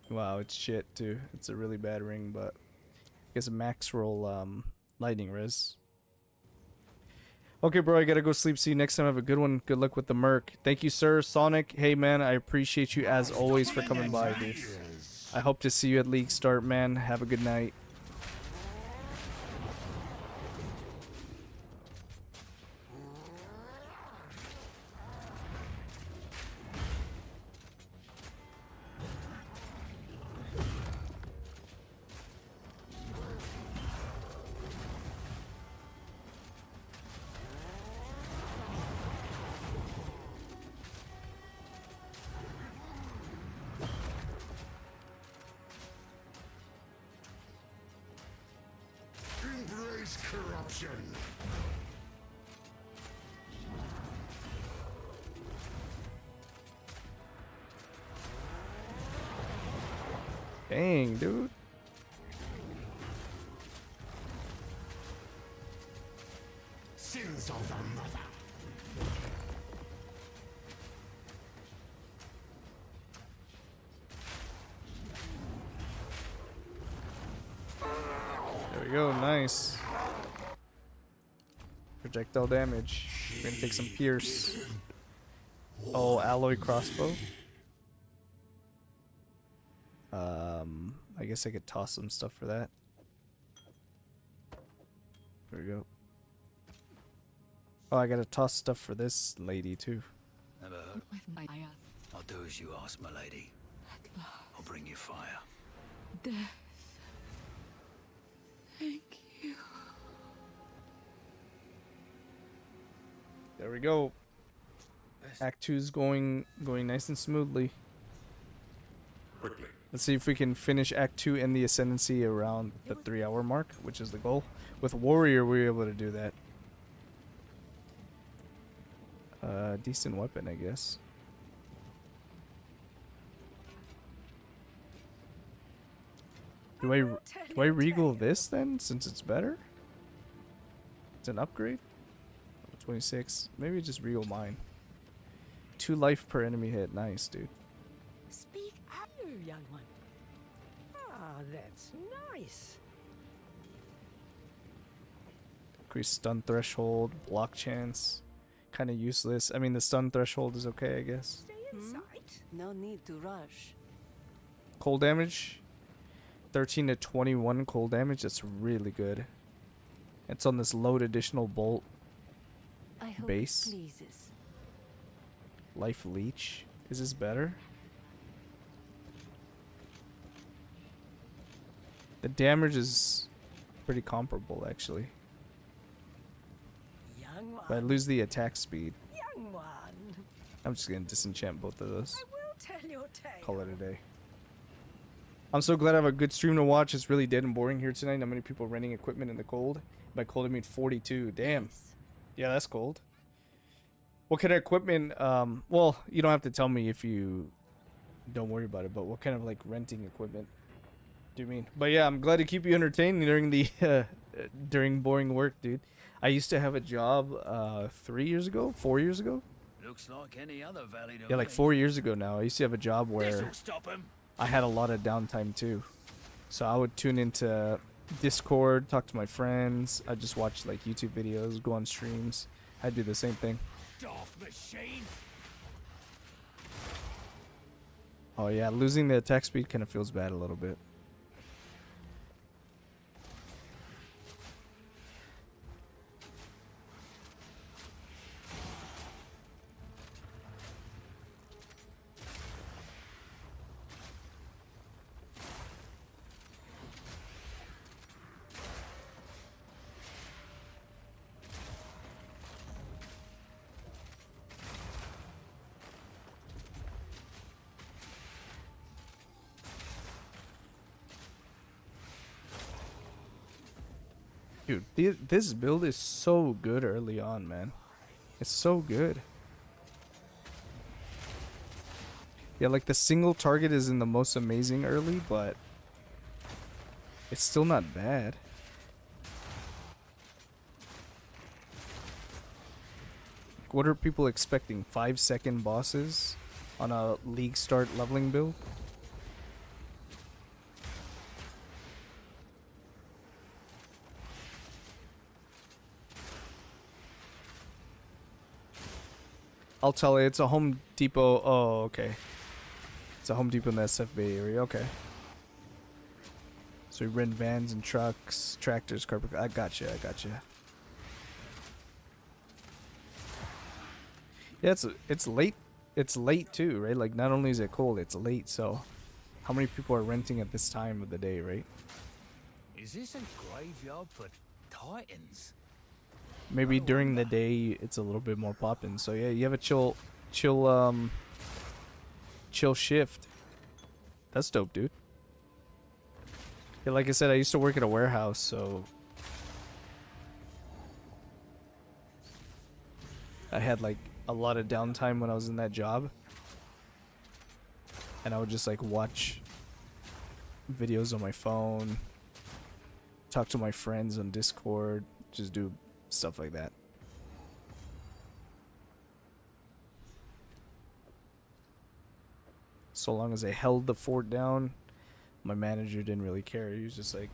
Wow, it's shit too. It's a really bad ring, but I guess a max roll lightning res. Okay, bro, I gotta go sleep. See you next time. Have a good one. Good luck with the Merc. Thank you, sir. Sonic, hey man, I appreciate you as always for coming by, dude. I hope to see you at League Start, man. Have a good night. Embrace corruption. Dang, dude. Sins of the mother. There we go, nice. Projectile damage. We're gonna take some pierce. Oh, alloy crossbow. I guess I could toss some stuff for that. There we go. Oh, I gotta toss stuff for this lady too. Never heard. I'll do as you ask, my lady. I'll bring you fire. Death. Thank you. There we go. Act 2's going nice and smoothly. Quickly. Let's see if we can finish Act 2 and the Ascendancy around the 3-hour mark, which is the goal. With Warrior, we were able to do that. Decent weapon, I guess. Do I regal this then, since it's better? It's an upgrade? 26. Maybe just regal mine. 2 life per enemy hit. Nice, dude. Speak up, you young one. Ah, that's nice. Increase stun threshold, block chance. Kind of useless. I mean, the stun threshold is okay, I guess. Stay inside. No need to rush. Cold damage. 13 to 21 cold damage. That's really good. It's on this load additional bolt I hope base. it pleases. Life leech. Is this better? The damage is pretty comparable, actually. Young one. But I lose the attack speed. Young one. I'm just gonna disenchant both of those. I will tell your tale. Call it a day. I'm so glad I have a good stream to watch. It's really dead and boring here tonight. Not many people renting equipment in the cold. By cold I mean 42. Damn. Yes. Yeah, that's cold. What kind of equipment? Well, you don't have to tell me if you don't worry about it. But what kind of like renting equipment do you mean? But yeah, I'm glad to keep you entertained during the during boring work, dude. I used to have a job 3 years ago, 4 years ago. Looks like any other valley to Yeah, like me. 4 years ago now. I used to have a job where This'll stop 'em. I had a lot of downtime too. So I would tune into Discord, talk to my friends. I just watch like YouTube videos, go on streams. I do the same thing. Daft machine. Oh yeah, losing the attack speed kind of feels bad a little bit. Dude, this build is so good early on, man. It's so good. Yeah, like the single target isn't the most amazing early, but it's still not bad. What are people expecting? 5-second bosses on a league start leveling build? I'll tell you, it's a Home Depot. Oh, okay. It's a Home Depot in the SF Bay area. Okay. So we rent vans and trucks, tractors, carpet. I gotcha. I gotcha. Yeah, it's late. It's late too, right? Like not only is it cold, it's late. So, how many people are renting at this time of the day, right? Is this a graveyard for titans? Maybe during the day it's a little bit more poppin'. So yeah, you have a chill shift. That's dope, dude. Yeah, like I said, I used to work at a warehouse, so I had like a lot of downtime when I was in that job. And I would just like watch videos on my phone, talk to my friends on Discord, just do stuff like that. So long as I held the fort down, my manager didn't really care. He was just like,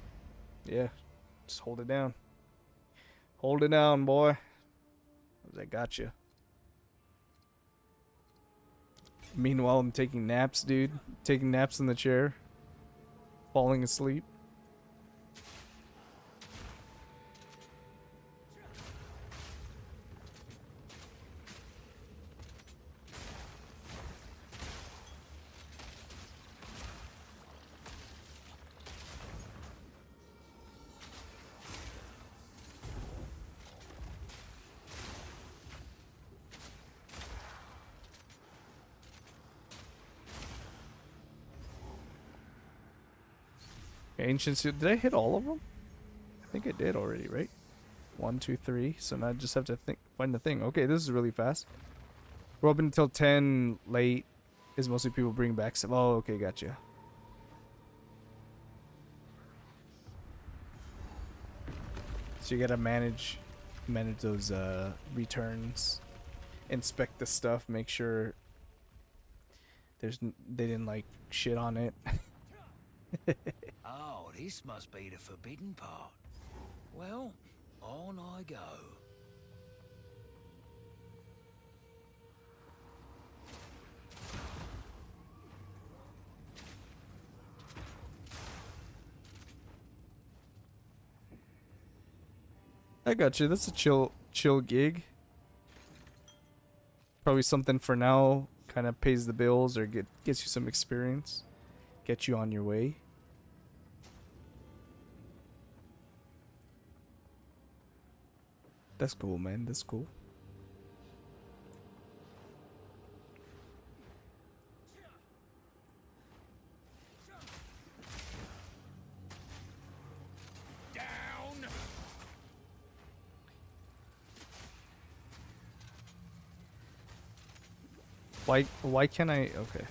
yeah, just hold it down. Hold it down, boy. I was like, gotcha. Meanwhile, I'm taking naps, dude. Taking naps in the chair. Falling asleep. Ancient suit. Did I hit all of them? I think I did already, right? 1, 2, 3. So now I just have to find the thing. Okay, this is really fast. We're open until 10 late. Is mostly people bring back stuff. Oh, okay, gotcha. So you gotta manage those returns, inspect the stuff, make sure they didn't like shit on it. Oh, this must be the forbidden part. Well, on I go. I got you. That's a chill gig. Probably something for now. Kind of pays the bills or gets you some experience. Get you on your way. That's cool, man. That's cool. Down. Why can't I? Okay.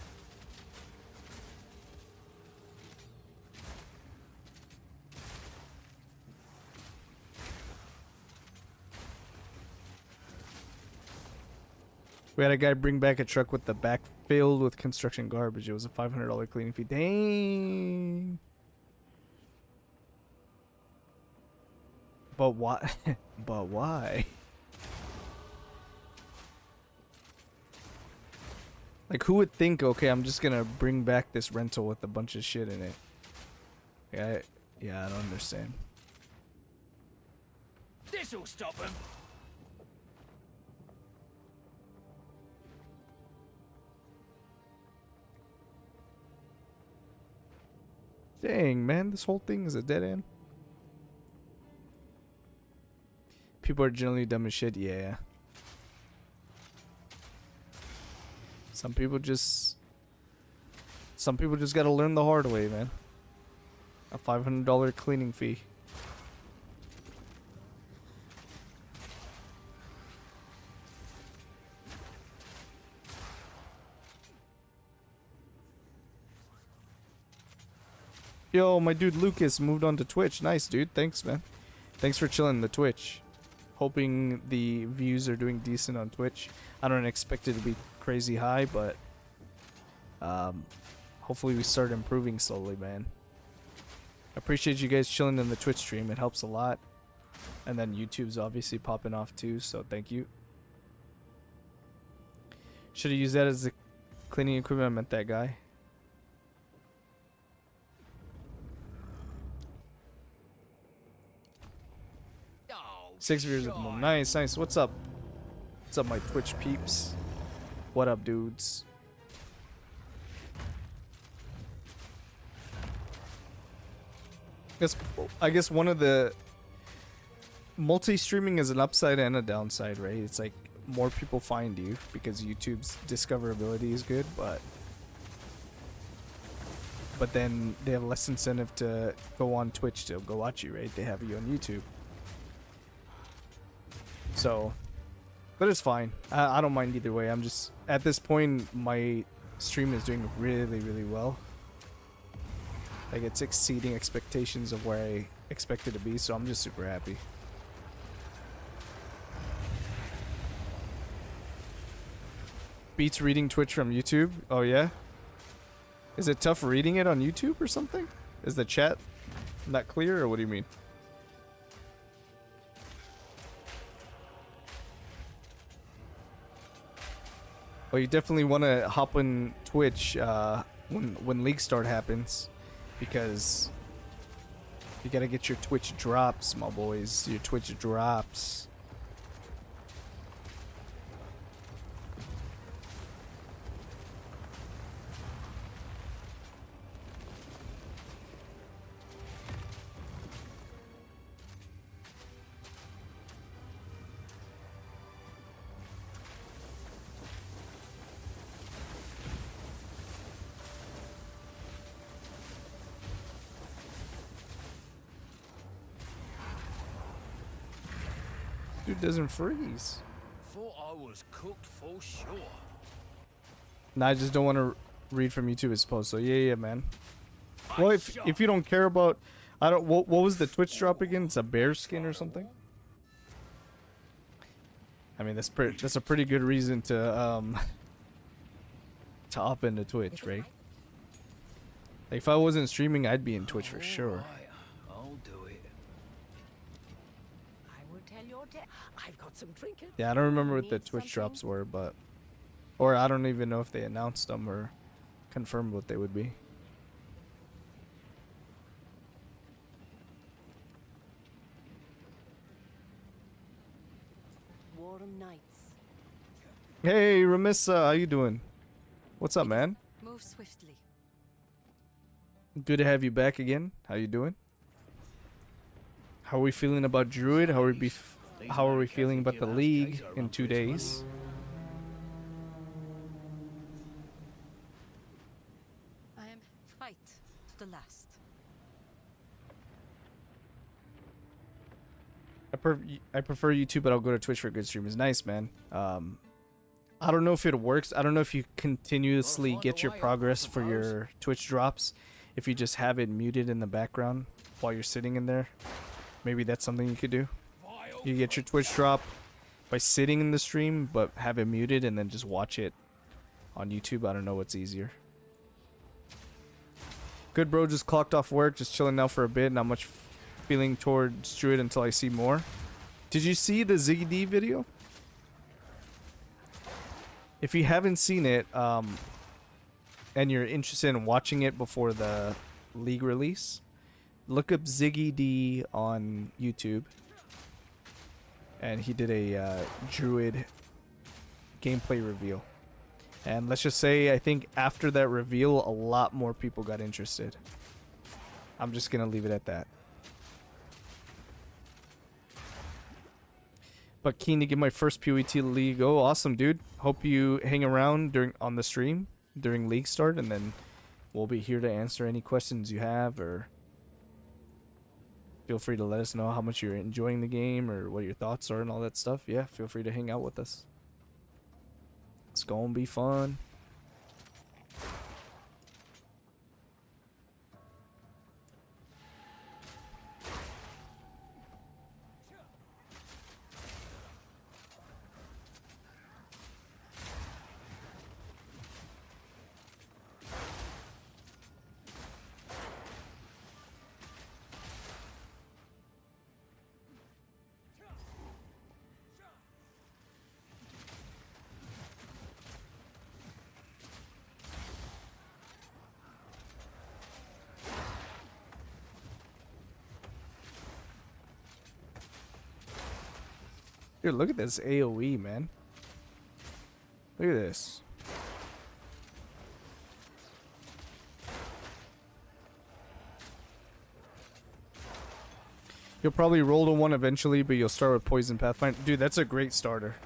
We had a guy bring back a truck with the back filled with construction garbage. It was a $500 cleaning fee. Dang. But why? But why? Like, who would think, okay, I'm just gonna bring back this rental with a bunch of shit in it? Yeah, I don't understand. This'll stop him. Dang, man, this whole thing is a dead end. People are generally dumb as shit, yeah. Some people just gotta learn the hard way, man. A $500 cleaning fee. Yo, my dude Lucas moved on to Twitch. Nice, dude. Thanks, man. Thanks for chilling the Twitch. Hoping the views are doing decent on Twitch. I don't expect it to be crazy high, but hopefully we start improving slowly, man. I appreciate you guys chilling in the Twitch stream. It helps a lot. And then YouTube's obviously popping off too, so thank you. Should have used that as the cleaning equipment. I meant that guy. Oh, 6 viewers at the moment. Nice, nice. What's up? What's up, my Twitch peeps? What up, dudes? I guess one of the multi-streaming is an upside and a downside, right? It's like more people find you because YouTube's discoverability is good, but then they have less incentive to go on Twitch to go watch you, right? They have you on YouTube. So, but it's fine. I don't mind either way. I'm just, at this point, my stream is doing really, really well. Like, it's exceeding expectations of where I expected to be, so I'm just super happy. Beats reading Twitch from YouTube? Oh, yeah? Is it tough reading it on YouTube or something? Is the chat not clear, or what do you mean? Well, you definitely want to hop on Twitch when League Start happens, because you gotta get your Twitch drops, my boys. Your Twitch drops. Dude doesn't freeze. Thought I was cooked for sure. Nah, I just don't want to read from YouTube, I suppose. So yeah, man. Well, if you don't care about, I don't. What was the Twitch drop again? It's a bear skin or something. I mean, that's a pretty good reason to hop into Twitch, right? Like, if I wasn't streaming, I'd be in Twitch for sure. I'll do it. I will tell your dad. I've got some trinkets. Yeah, I don't remember what the Twitch drops were, but, or I don't even know if they announced them or confirmed what they would be. Warm nights. Hey, Ramissa, how you doing? What's up, man? Move swiftly. Good to have you back again. How you doing? How are we feeling about Druid? How are we feeling about the League in 2 days? I am fight to the last. I prefer YouTube, but I'll go to Twitch for good streamers. Nice, man. I don't know if it works. I don't know if you continuously get your progress for your Twitch drops if you just have it muted in the background while you're sitting in there. Maybe that's something you could do. You get your Twitch drop, by sitting in the stream, but have it muted and then just watch it on YouTube. I don't know what's easier. Good, bro. Just clocked off work. Just chilling now for a bit. Not much feeling towards Druid until I see more. Did you see the Ziggy D video? If you haven't seen it, and you're interested in watching it before the League release, look up Ziggy D on YouTube. And he did a Druid gameplay reveal. And let's just say, I think after that reveal, a lot more people got interested. I'm just going to leave it at that. But keen to get my first PoE League. Oh, awesome, dude. Hope you hang around on the stream during League start, and then we'll be here to answer any questions you have, or feel free to let us know how much you're enjoying the game or what your thoughts are and all that stuff. Yeah, feel free to hang out with us. It's gonna be fun. Dude, look at this AoE, man. Look at this. You'll probably roll to one eventually, but you'll start with Poison Pathfinder. Dude, that's a great starter.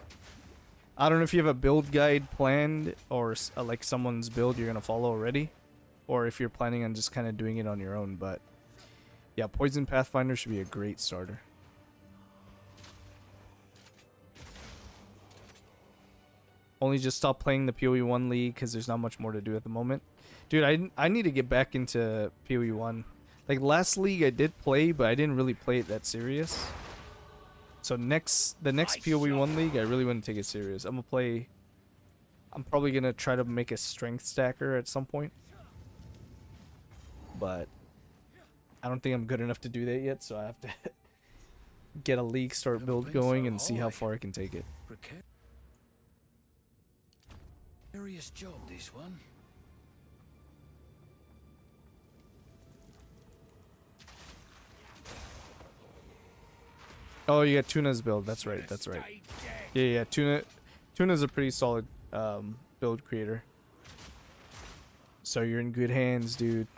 I don't know if you have a build guide planned, or like someone's build you're going to follow already, or if you're planning on just kind of doing it on your own, but yeah, Poison Pathfinder should be a great starter. Only just stopped playing the PoE 1 League because there's not much more to do at the moment. Dude, I need to get back into PoE 1. Like, last League I did play, but I didn't really play it that serious. So the next PoE 1 League, I really want to take it serious. I'm probably going to try to make a strength stacker at some point. But I don't think I'm good enough to do that yet, so I have to get a League start build going and see how far I can take it. Serious job, this one. Oh, you got Tuna's build. That's right. That's right. Yeah. Tuna's a pretty solid build creator. So you're in good hands, dude.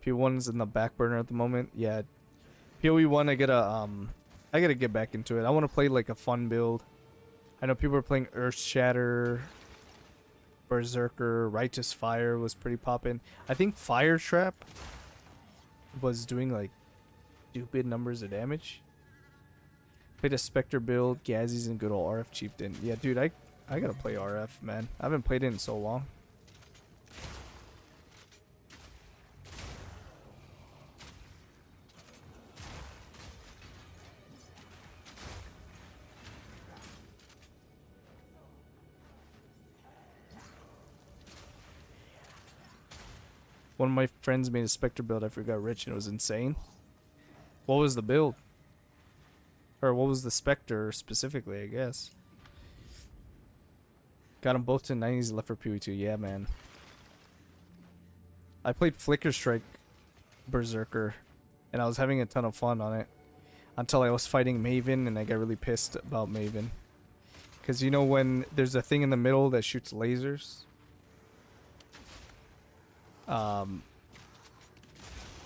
P1's in the back burner at the moment. Yeah. PoE 1, I gotta get back into it. I want to play like a fun build. I know people are playing Earth Shatter, Berserker, Righteous Fire was pretty poppin'. I think Fire Trap was doing like stupid numbers of damage. Played a Spectre build, Gazzy's and good old RF Chieftain. Yeah, dude, I gotta play RF, man. I haven't played it in so long. One of my friends made a Spectre build after he got rich and it was insane. What was the build? Or what was the Spectre specifically, I guess? Got them both to 90s left for PoE 2. Yeah, man. I played Flicker Strike Berserker and I was having a ton of fun on it. Until I was fighting Maven and I got really pissed about Maven. Because you know when there's a thing in the middle that shoots lasers?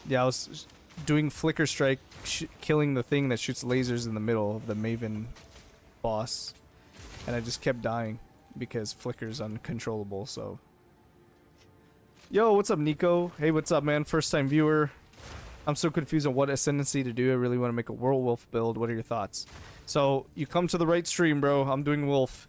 Yeah, I was doing Flicker Strike, killing the thing that shoots lasers in the middle of the Maven boss, and I just kept dying because Flicker's uncontrollable. So, yo, what's up, Nico? Hey, what's up, man? First time viewer. I'm so confused on what ascendancy to do. I really want to make a Werewolf build. What are your thoughts? So you come to the right stream, bro. I'm doing Wolf.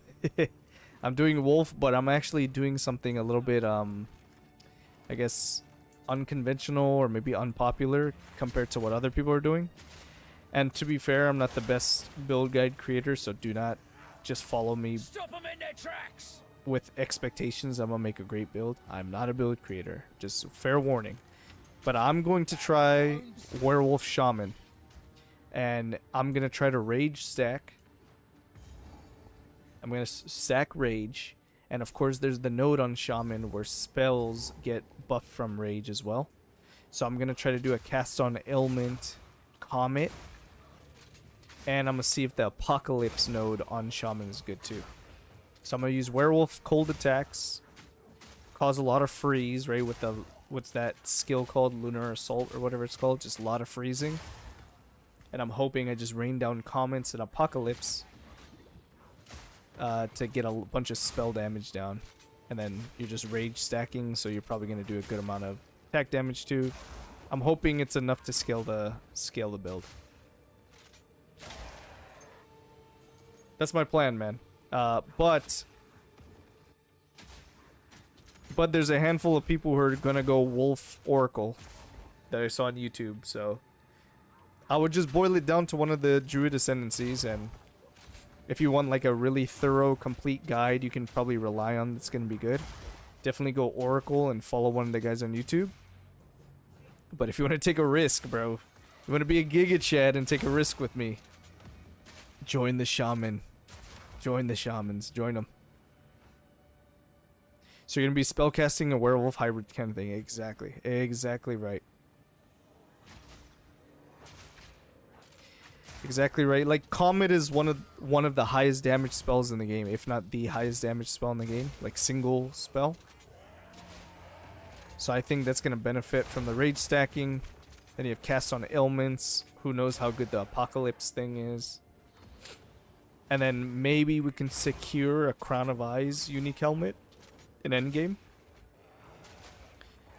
I'm doing Wolf, but I'm actually doing something a little bit I guess unconventional or maybe unpopular compared to what other people are doing. And to be fair, I'm not the best build guide creator, so do not just follow me Stop them in their tracks! with expectations I'm gonna make a great build. I'm not a build creator, just fair warning. But I'm going to try Werewolf Shaman, and I'm gonna try to rage stack. I'm gonna stack rage, and of course there's the node on Shaman where spells get buffed from rage as well. So I'm gonna try to do a cast on ailment comet, and I'm gonna see if the apocalypse node on Shaman is good too. So I'm gonna use werewolf cold attacks, cause a lot of freeze, right, with the what's that skill called, lunar assault or whatever it's called, just a lot of freezing. And I'm hoping I just rain down comments and apocalypse to get a bunch of spell damage down. And then you're just rage stacking, so you're probably gonna do a good amount of attack damage too. I'm hoping it's enough to scale the build. That's my plan, man. But there's a handful of people who are gonna go Wolf Oracle that I saw on YouTube, so I would just boil it down to one of the Druid Ascendancies, and if you want like a really thorough, complete guide you can probably rely on that's gonna be good, definitely go Oracle and follow one of the guys on YouTube. But if you want to take a risk, bro, you want to be a Giga Chad and take a risk with me, join the Shaman. Join the Shamans. Join them. So you're going to be spellcasting a werewolf hybrid kind of thing. Exactly. Exactly right. Exactly right. Like, Comet is one of the highest damage spells in the game, if not the highest damage spell in the game. Like, single spell. So I think that's going to benefit from the rage stacking. Then you have cast on ailments. Who knows how good the apocalypse thing is. And then maybe we can secure a Crown of Eyes unique helmet in endgame.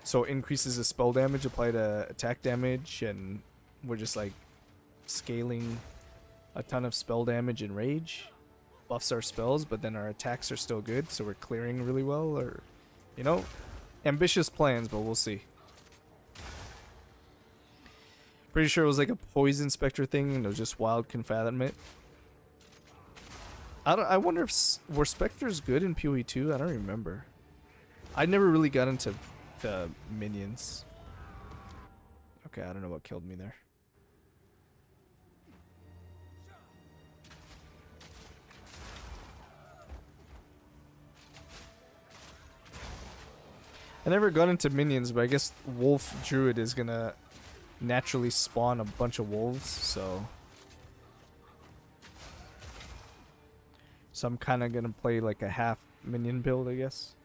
So it increases the spell damage applied to attack damage, and we're just like scaling a ton of spell damage and rage. Buffs our spells, but then our attacks are still good, so we're clearing really well, or, you know, ambitious plans, but we'll see. Pretty sure it was like a Poison Spectre thing, and it was just wild confathomment. I wonder if were Spectres good in PoE 2? I don't remember. I never really got into the minions. Okay, I don't know what killed me there. I never got into minions, but I guess Wolf Druid is gonna naturally spawn a bunch of wolves, so I'm kind of gonna play like a half minion build, I guess.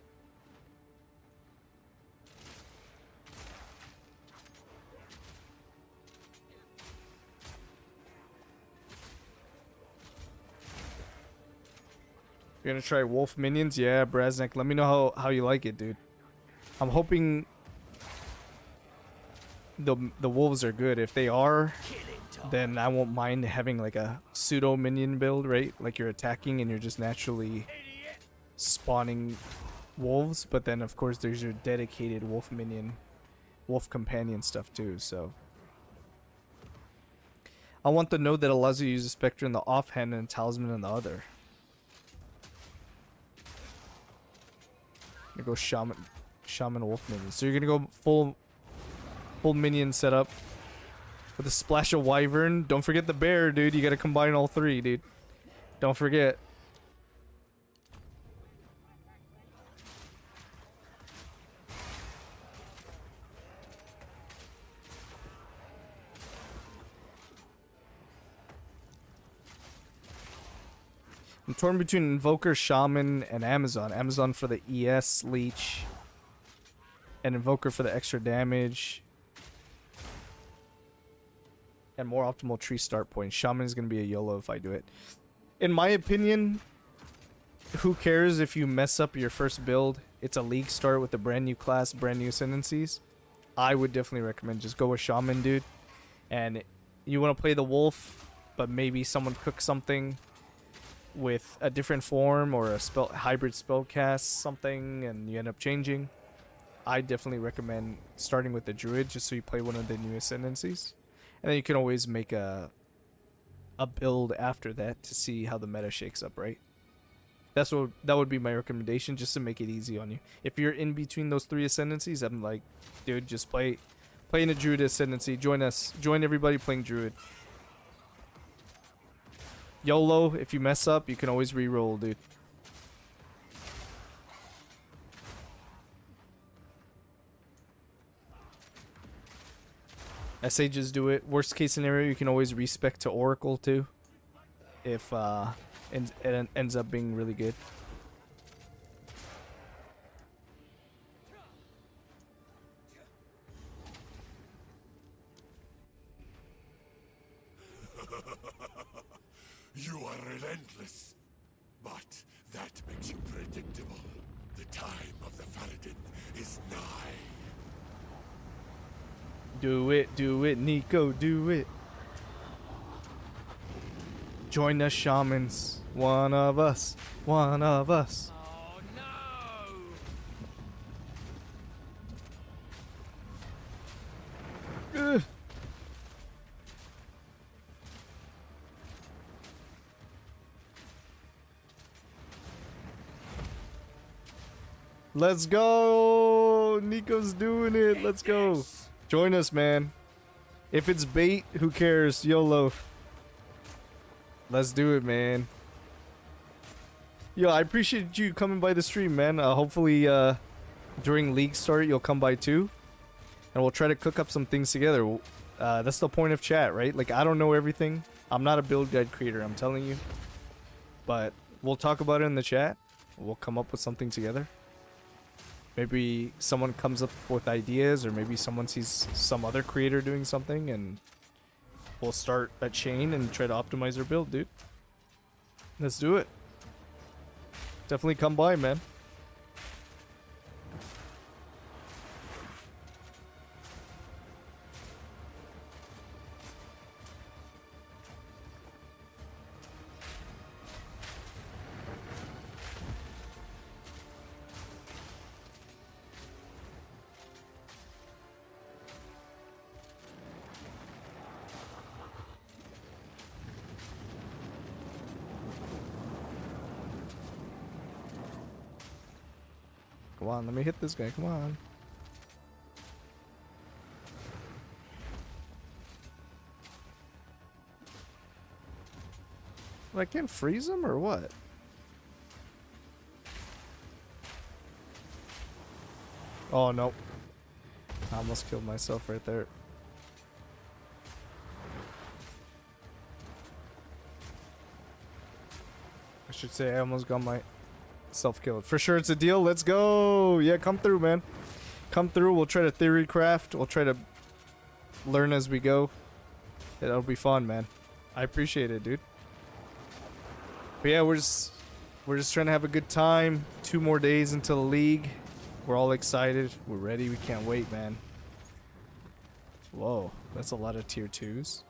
You're gonna try wolf minions? Yeah, Brasnik, let me know how you like it, dude. I'm hoping the wolves are good. If they are, then I won't mind having like a pseudo minion build, right? Like you're attacking and you're just naturally spawning wolves, but then of course there's your dedicated wolf minion, wolf companion stuff too, so I want the node that allows you to use a Spectre in the offhand and a Talisman in the other. I'm gonna go Shaman wolf minion. So you're gonna go full minion setup with a splash of Wyvern. Don't forget the bear, dude. You gotta combine all three, dude. Don't forget. I'm torn between Invoker, Shaman, and Amazon. Amazon for the ES leech, and Invoker for the extra damage and more optimal tree start points. Shaman is going to be a YOLO if I do it. In my opinion, who cares if you mess up your first build? It's a league start with a brand new class, brand new ascendancies. I would definitely recommend just go with Shaman, dude. And you want to play the wolf, but maybe someone cooks something with a different form or a hybrid spell cast something and you end up changing. I definitely recommend starting with the druid just so you play one of the new ascendancies, and then you can always make a build after that to see how the meta shakes up, right? That would be my recommendation, just to make it easy on you. If you're in between those 3 ascendancies, I'm like, dude, just play in a druid ascendancy. Join us. Join everybody playing druid. YOLO, if you mess up, you can always re-roll, dude. I say just do it. Worst case scenario, you can always respec to Oracle too, if it ends up being really good. You are relentless, but that makes you predictable. The time of the Faradin is nigh. Do it, Nico, do it. Join us, shamans. One of us, one of us. Oh no! Ugh. Let's go! Nico's doing it. Let's go. Join us, man. If it's bait, who cares? YOLO. Let's do it, man. Yo, I appreciate you coming by the stream, man. Hopefully, during league start, you'll come by too. And we'll try to cook up some things together. That's the point of chat, right? Like, I don't know everything. I'm not a build guide creator, I'm telling you. But we'll talk about it in the chat. We'll come up with something together. Maybe someone comes up with ideas, or maybe someone sees some other creator doing something, and we'll start a chain and try to optimize our build, dude. Let's do it. Definitely come by, man. Come on, let me hit this guy. Come on. I can't freeze him or what? Oh, no. I almost killed myself right there. I should say I almost got my self-killed. For sure it's a deal. Let's go. Yeah, come through, man. Come through. We'll try to theory craft. We'll try to learn as we go. It'll be fun, man. I appreciate it, dude. But yeah, we're just trying to have a good time. 2 more days until the league. We're all excited. We're ready. We can't wait, man. Whoa, that's a lot of tier 2s.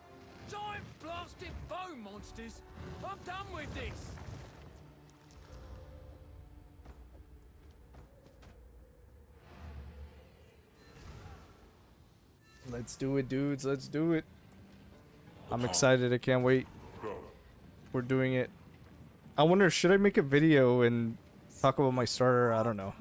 Giant blasted bone monsters! I'm done with this! Let's do it, dudes. Let's do it. I'm excited. I can't wait. We're doing it. I wonder, should I make a video and talk about my starter? I don't know.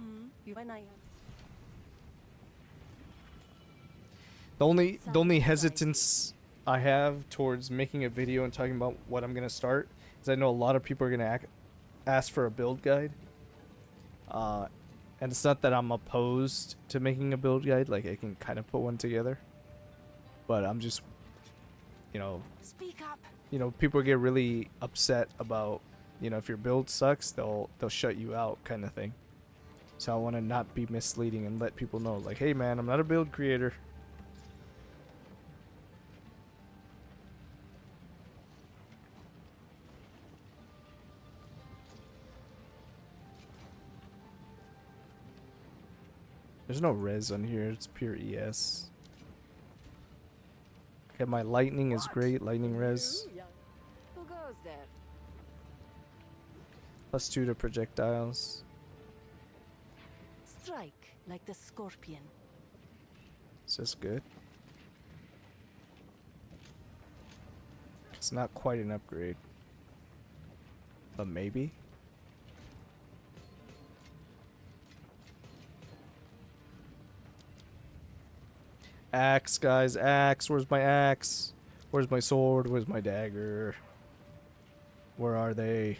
The only hesitance I have towards making a video and talking about what I'm gonna start is I know a lot of people are gonna ask for a build guide. And it's not that I'm opposed to making a build guide, like I can kind of put one together. But I'm just, you know, Speak up. you know, people get really upset about, you know, if your build sucks, they'll shut you out kind of thing. So I want to not be misleading and let people know, like, hey man, I'm not a build creator. There's no res on here, it's pure ES. Okay, my lightning is great, lightning res. Who goes there? +2 to projectiles. Strike. like the scorpion. Is this good? It's not quite an upgrade. But maybe? Axe, guys, axe. Where's my axe? Where's my sword? Where's my dagger? Where are they?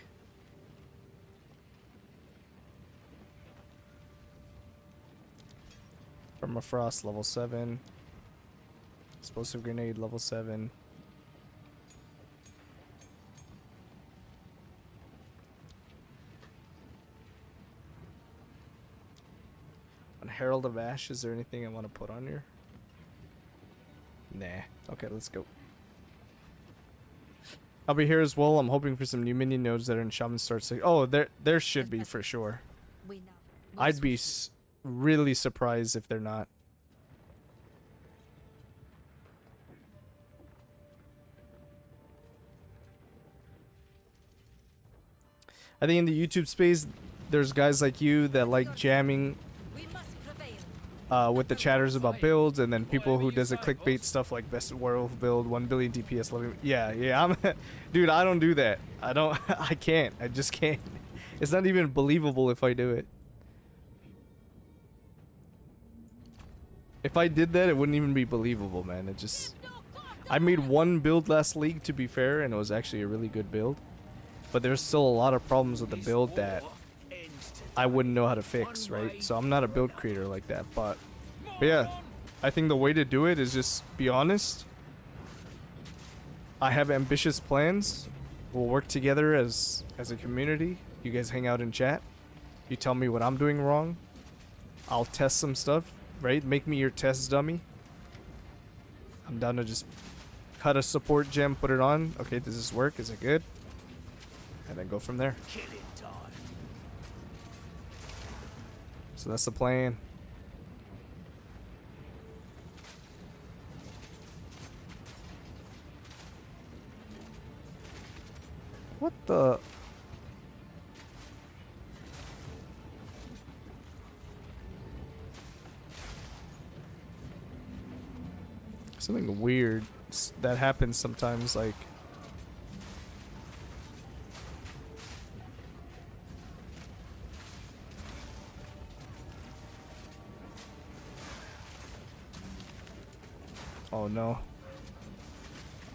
Permafrost level 7. Explosive grenade level 7. On Herald of Ash, is there anything I want to put on here? Nah. Okay, let's go. I'll be here as well. I'm hoping for some new minion nodes that are in Shaman Start 6. Oh, there should be for sure. I'd be really surprised if they're not. I think in the YouTube space, there's guys like you that like jamming with the chatters about builds, and then people who does the clickbait stuff like best werewolf build, 1 billion DPS, 11. Yeah, I'm dude, I don't do that. I can't. I just can't. It's not even believable if I do it. If I did that, it wouldn't even be believable, man. It just... I made one build last league, to be fair, and it was actually a really good build. But there's still a lot of problems with the build that I wouldn't know how to fix, right? So I'm not a build creator like that, but yeah, I think the way to do it is just be honest. I have ambitious plans. We'll work together as a community. You guys hang out and chat. You tell me what I'm doing wrong. I'll test some stuff, right? Make me your test dummy. I'm down to just cut a support gem, put it on. Okay, does this work? Is it good? And then go from there. So that's the plan. What the? Something weird that happens sometimes, like... Oh no.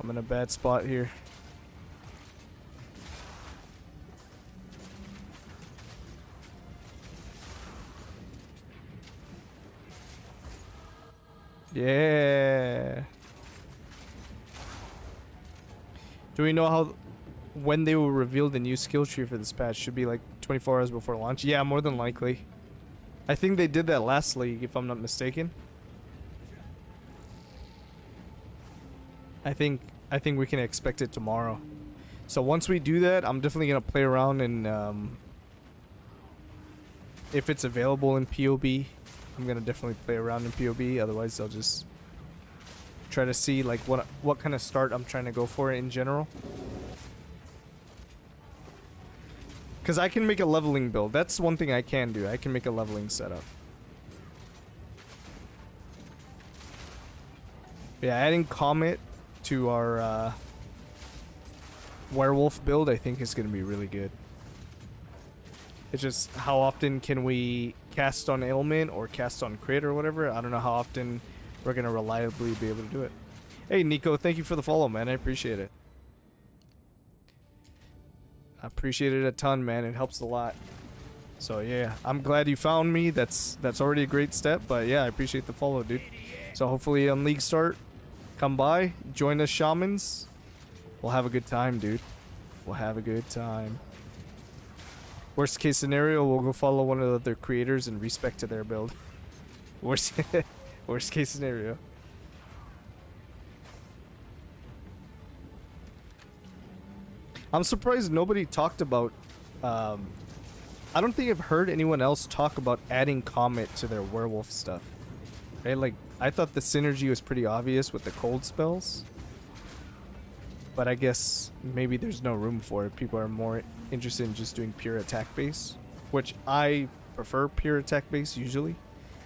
I'm in a bad spot here. Yeah. Do we know when they will reveal the new skill tree for this patch? Should be like 24 hours before launch? Yeah, more than likely. I think they did that last league, if I'm not mistaken. I think we can expect it tomorrow. So once we do that, I'm definitely gonna play around and if it's available in POB, I'm gonna definitely play around in POB. Otherwise, I'll just try to see like what kind of start I'm trying to go for in general. Cause I can make a leveling build. That's one thing I can do. I can make a leveling setup. Yeah, adding Comet to our werewolf build I think is going to be really good. It's just how often can we cast on ailment or cast on crit or whatever. I don't know how often we're going to reliably be able to do it. Hey Nico, thank you for the follow, man. I appreciate it. I appreciate it a ton, man. It helps a lot. So yeah, I'm glad you found me. That's already a great step, but yeah, I appreciate the follow, dude. So hopefully on League Start, come by, join us shamans. We'll have a good time, dude. We'll have a good time. Worst case scenario, we'll go follow one of their creators and respec to their build. Worst case scenario. I'm surprised nobody talked about... I don't think I've heard anyone else talk about adding Comet to their werewolf stuff. Right? Like, I thought the synergy was pretty obvious with the cold spells. But I guess maybe there's no room for it. People are more interested in just doing pure attack base. Which I prefer pure attack base usually.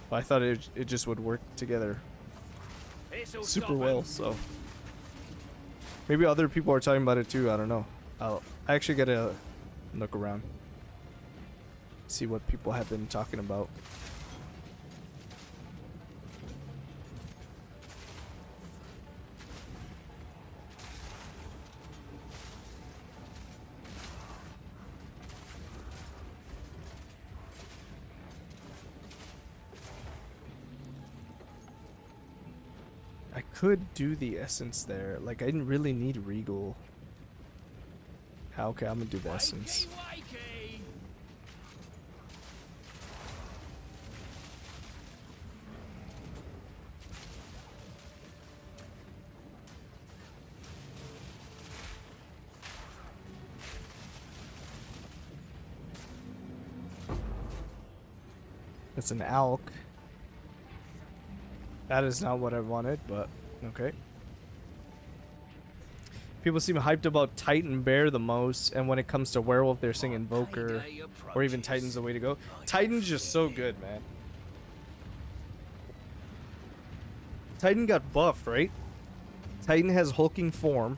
But I thought it just would work together super well, so maybe other people are talking about it too. I don't know. I actually gotta look around, see what people have been talking about. I could do the essence there. Like, I didn't really need Regal. Okay, I'm gonna do the essence. That's an Alk. That is not what I wanted, but okay. People seem hyped about Titan Bear the most, and when it comes to Werewolf, they're saying Invoker, or even Titan's the way to go. Titan's just so good, man. Titan got buffed, right? Titan has hulking form.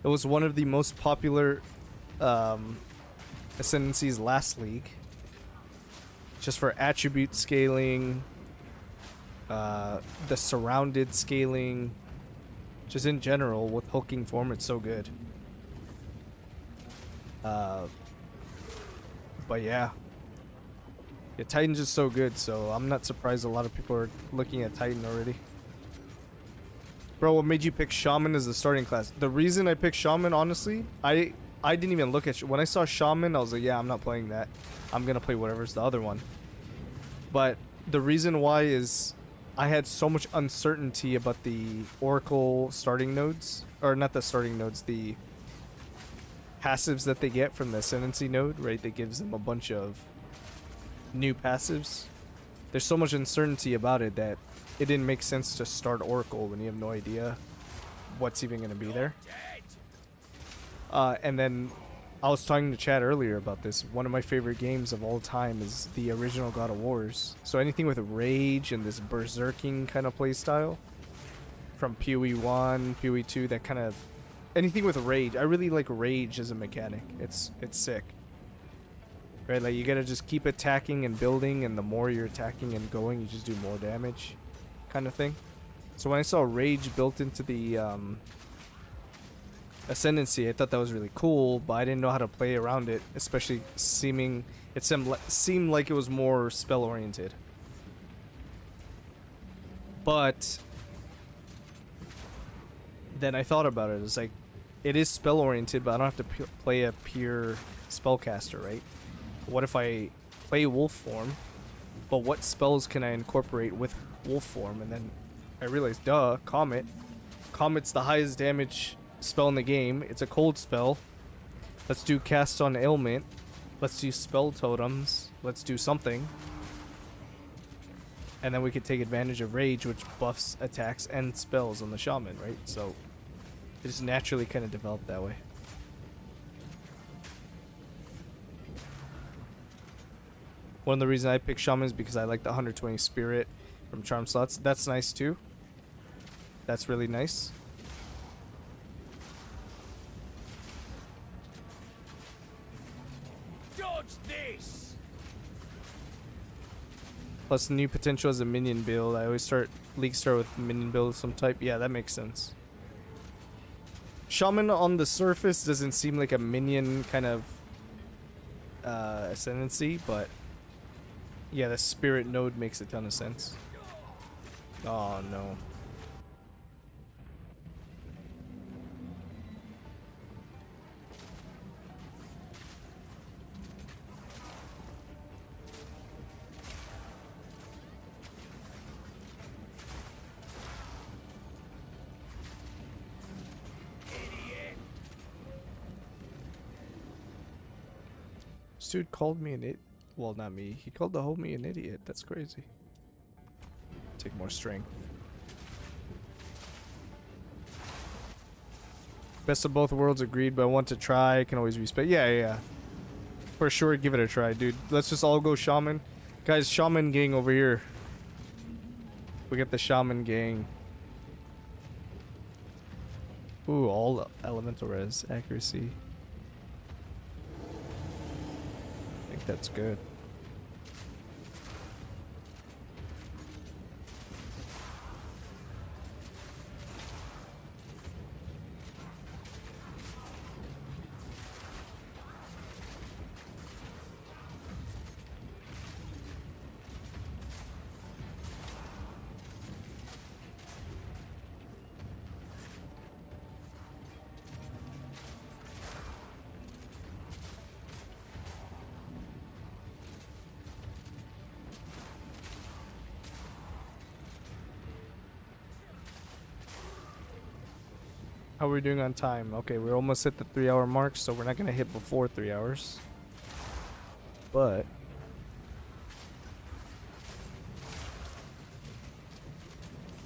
It was one of the most popular ascendancies last league. Just for attribute scaling, the surrounded scaling, just in general with hulking form, it's so good. But yeah, Titan's just so good, so I'm not surprised a lot of people are looking at Titan already. Bro, what made you pick Shaman as the starting class? The reason I picked Shaman, honestly, I didn't even look at when I saw Shaman, I was like, yeah, I'm not playing that. I'm gonna play whatever's the other one. But the reason why is I had so much uncertainty about the Oracle starting nodes, or not the starting nodes, the passives that they get from the Ascendancy node, right? That gives them a bunch of new passives. There's so much uncertainty about it that it didn't make sense to start Oracle when you have no idea what's even going to be there. And then I was talking to Chad earlier about this. One of my favorite games of all time is the original God of Wars. So anything with Rage and this berserking kind of playstyle, from PoE 1, PoE 2, that kind of anything with Rage. I really like Rage as a mechanic. It's sick. Right, like you gotta just keep attacking and building, and the more you're attacking and going, you just do more damage, kind of thing. So when I saw Rage built into the Ascendancy, I thought that was really cool, but I didn't know how to play around it, especially it seemed like it was more spell oriented. But then I thought about it. It's like, it is spell oriented, but I don't have to play a pure spellcaster, right? What if I play wolf form, but what spells can I incorporate with wolf form? And then I realized, duh, Comet. Comet's the highest damage spell in the game. It's a cold spell. Let's do cast on ailment. Let's do spell totems. Let's do something. And then we could take advantage of Rage, which buffs attacks and spells on the shaman, right? So it just naturally kind of developed that way. One of the reasons I picked Shaman is because I like the 120 spirit from charm slots. That's nice too. That's really nice. Dodge this. Plus new potential as a minion build. I always start League start with minion build of some type. Yeah, that makes sense. Shaman on the surface doesn't seem like a minion kind of ascendancy, but yeah, the spirit node makes a ton of sense. Oh no. This dude called me an idiot. Well, not me. He called the homie an idiot. That's crazy. Take more strength. Best of both worlds agreed, but I want to try. I can always respect. Yeah. For sure, give it a try, dude. Let's just all go Shaman. Guys, Shaman gang over here. We get the shaman gang. Ooh, all elemental res accuracy. I think that's good. How are we doing on time? Okay, we're almost at the 3-hour mark, so we're not gonna hit before 3 hours. But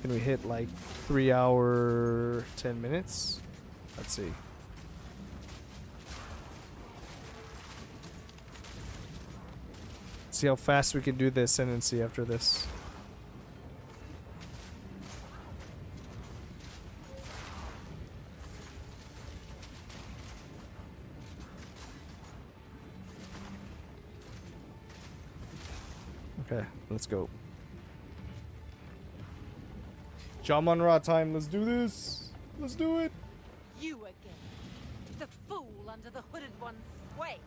can we hit like 3 hour 10 minutes? Let's see. See how fast we can do the ascendancy after this. Okay, let's go. Jaman Ra time, let's do this. Let's do it. You again. The fool under the hooded one's sway.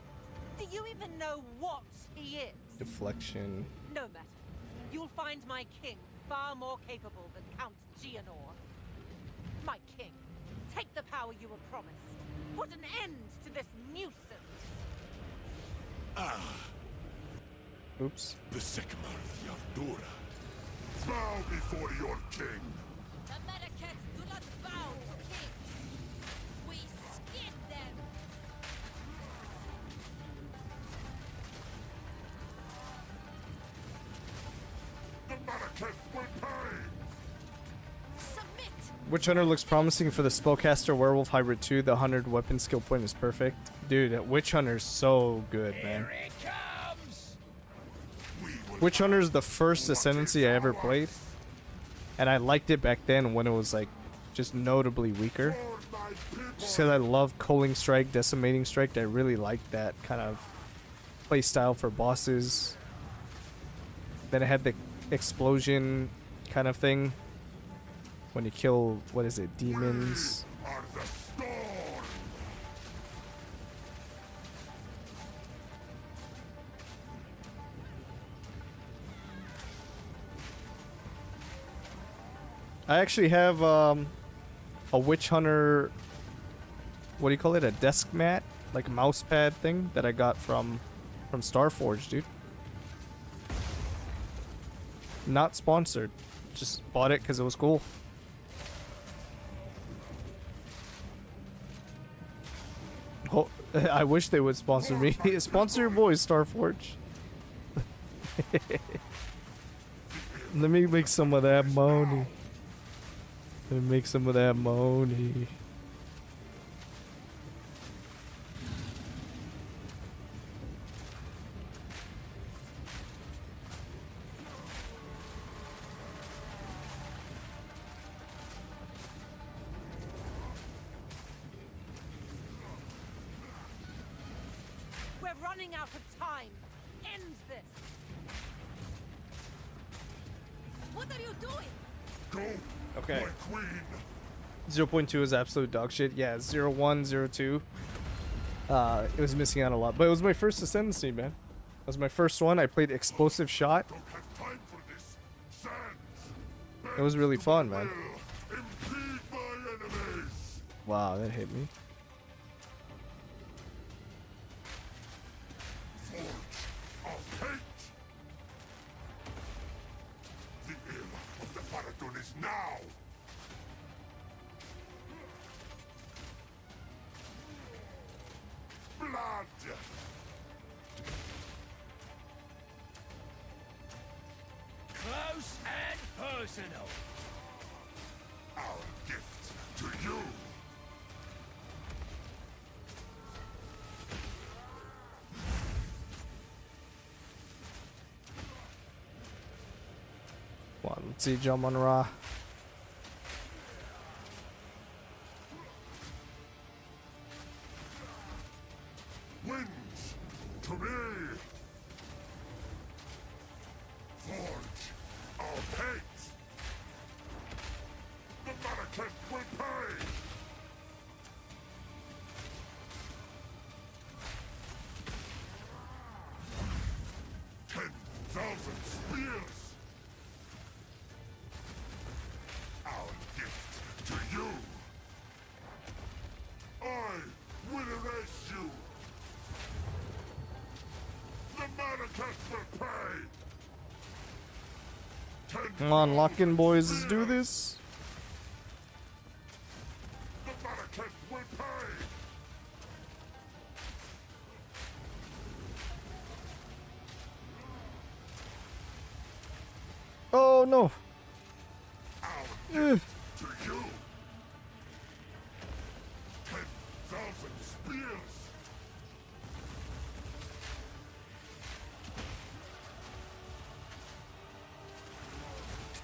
Do you even know what he is? Deflection. No matter. You'll find my king far more capable than Count Gianor. My king, take the power you were promised. Put an end to this nuisance. Oops. The Sycamore Yardura. Bow before your king. The Medicats do not bow to kings. We skin them. The Marrakech will pay. Submit. Witch Hunter looks promising for the Spellcaster Werewolf Hybrid 2. The 100 weapon skill point is perfect. Dude, Witch Hunter's so good, man. Here it comes. Witch Hunter is the first Ascendancy I ever played. And I liked it back then when it was like just notably weaker. Just because I love Culling Strike, Decimating Strike. I really liked that kind of play style for bosses. Then it had the explosion kind of thing. When you kill, what is it, demons. Are the storm. I actually have a Witch Hunter, what do you call it, a desk mat, like a mouse pad thing that I got from Starforge, dude. Not sponsored, just bought it because it was cool. Oh, I wish they would sponsor me. Sponsor your boys, Starforge. Let me make some of that money. Let me make some of that money. We're running out of time. End this. What are you doing? Go. Okay. My queen. 0.2 is absolute dog shit. Yeah, 0.1, 0.2. It was missing out a lot. But it was my first Ascendancy, man. It was my first one. I played Explosive Shot. Don't have time for this. Sands. It was really fun, man. Impede my enemies. Wow, that hit me. Forge of hate. The era of the Faradun is now. Blood. Close and personal. Our gift to you. Come on, Let's see, jump on Ra. Winds to me. Forge our fate. The Malekith will pay. 10,000 spears. Our gift to you. I will erase you. The Malekith will pay. Come on, lock in, boys. Let's do this. The Malekith will pay. Oh no. Our gift to you. 10,000 spears.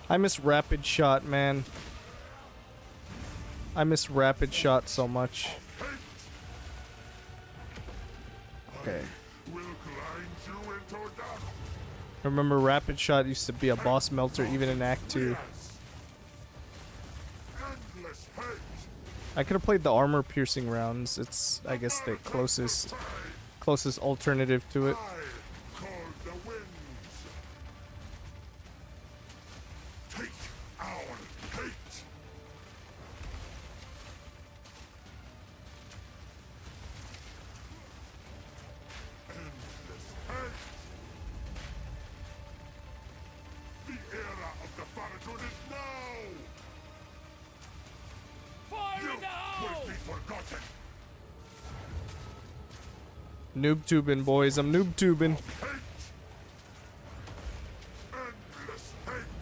I miss rapid shot, man. I miss rapid shot so much. Okay. Will grind you into dust. Remember, rapid shot used to be a boss melter even in Act 2. Endless hate. I could have played the armor piercing rounds. It's, I guess, the closest alternative to it. I call the winds. Take our hate. Endless hate. The era of the Faradun is now. You will be forgotten. Noob tubing, boys. I'm noob tubing. Hate. Endless hate.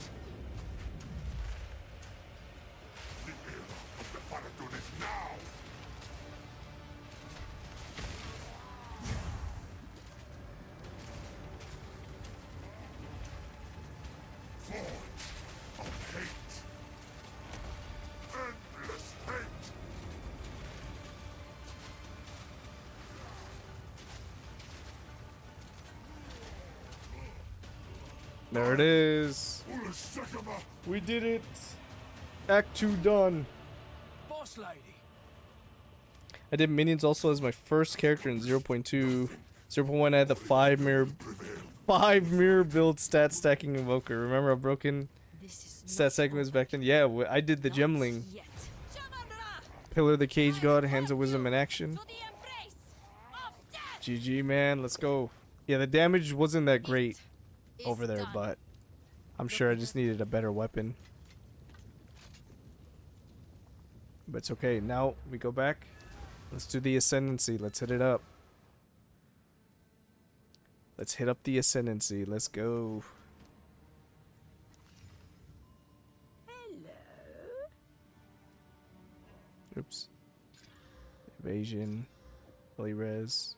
The era of the Faradun is now. Forge of hate. Endless hate. There it is. Ulasakama. We did it. Act 2 done. Boss lady. I did minions also as my first character in 0.2. 0.1 I had the 5 mirror build stat stacking invoker. Remember how broken stat stacking was back then? Yeah, I did the gemling. Pillar of the Cage God, Hands of Wisdom in action. GG, man, let's go. Yeah, the damage wasn't that great over there, but I'm sure I just needed a better weapon. But it's okay. Now we go back. Let's do the Ascendancy. Let's hit it up. Let's hit up the Ascendancy. Let's go. Oops. Evasion. Fully res.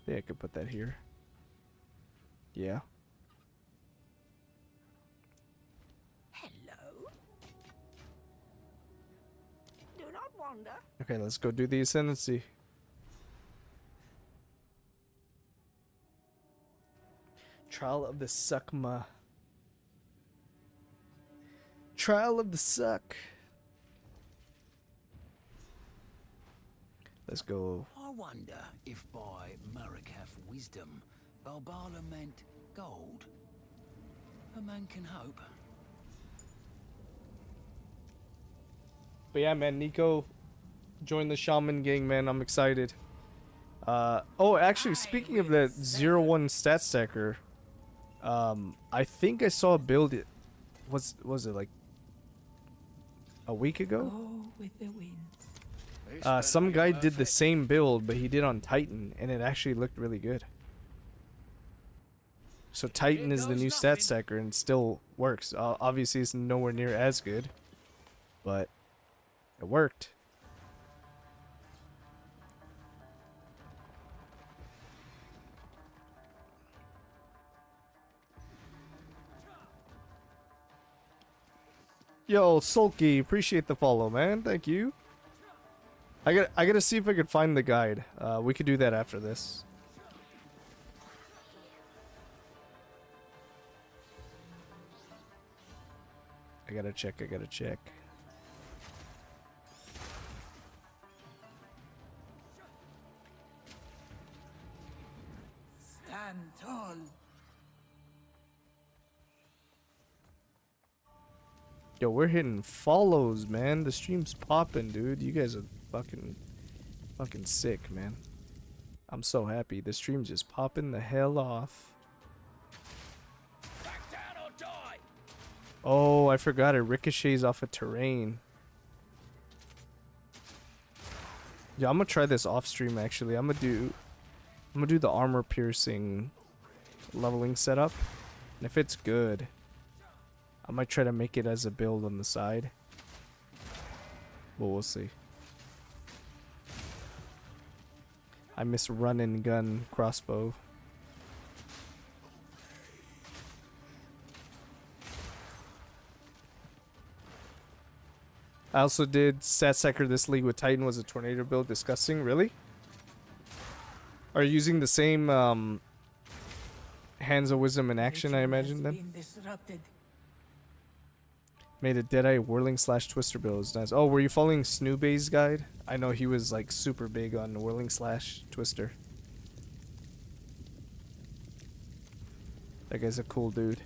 Yeah, I could put that here. Yeah. Hello. Do not wander. Okay, let's go do the Ascendancy. Trial of the Suckma. Trial of the Suck. Let's go. I wonder if by Marikaf wisdom, Balbala meant gold. A man can hope. But yeah, man, Nico joined the Shaman gang, man. I'm excited. Oh, actually, speaking of that 0-1 stat stacker, I think I saw a build. Was it like a week ago? Go with the wind. Some guy did the same build, but he did on Titan, and it actually looked really good. So Titan is the new stat stacker and still works. Obviously, it's nowhere near as good, but it worked. Yo, Sulky, appreciate the follow, man. Thank you. I gotta see if I could find the guide. We could do that after this. I gotta check. Stand tall. Yo, we're hitting follows, man. The stream's popping, dude. You guys are fucking sick, man. I'm so happy. The stream's just popping the hell off. Back down or die. Oh, I forgot it ricochets off of terrain. Yeah, I'm gonna try this off stream actually. I'm gonna do the armor piercing leveling setup. And if it's good, I might try to make it as a build on the side. But we'll see. I miss run and gun crossbow. I also did Statsecker this league with Titan was a tornado build. Disgusting. Really? Are you using the same Hands of Wisdom in action, I imagine, then? Made a Deadeye Whirling / Twister build. It's nice. Oh, were you following Snoobay's guide? I know he was like super big on Whirling / Twister. That guy's a cool dude.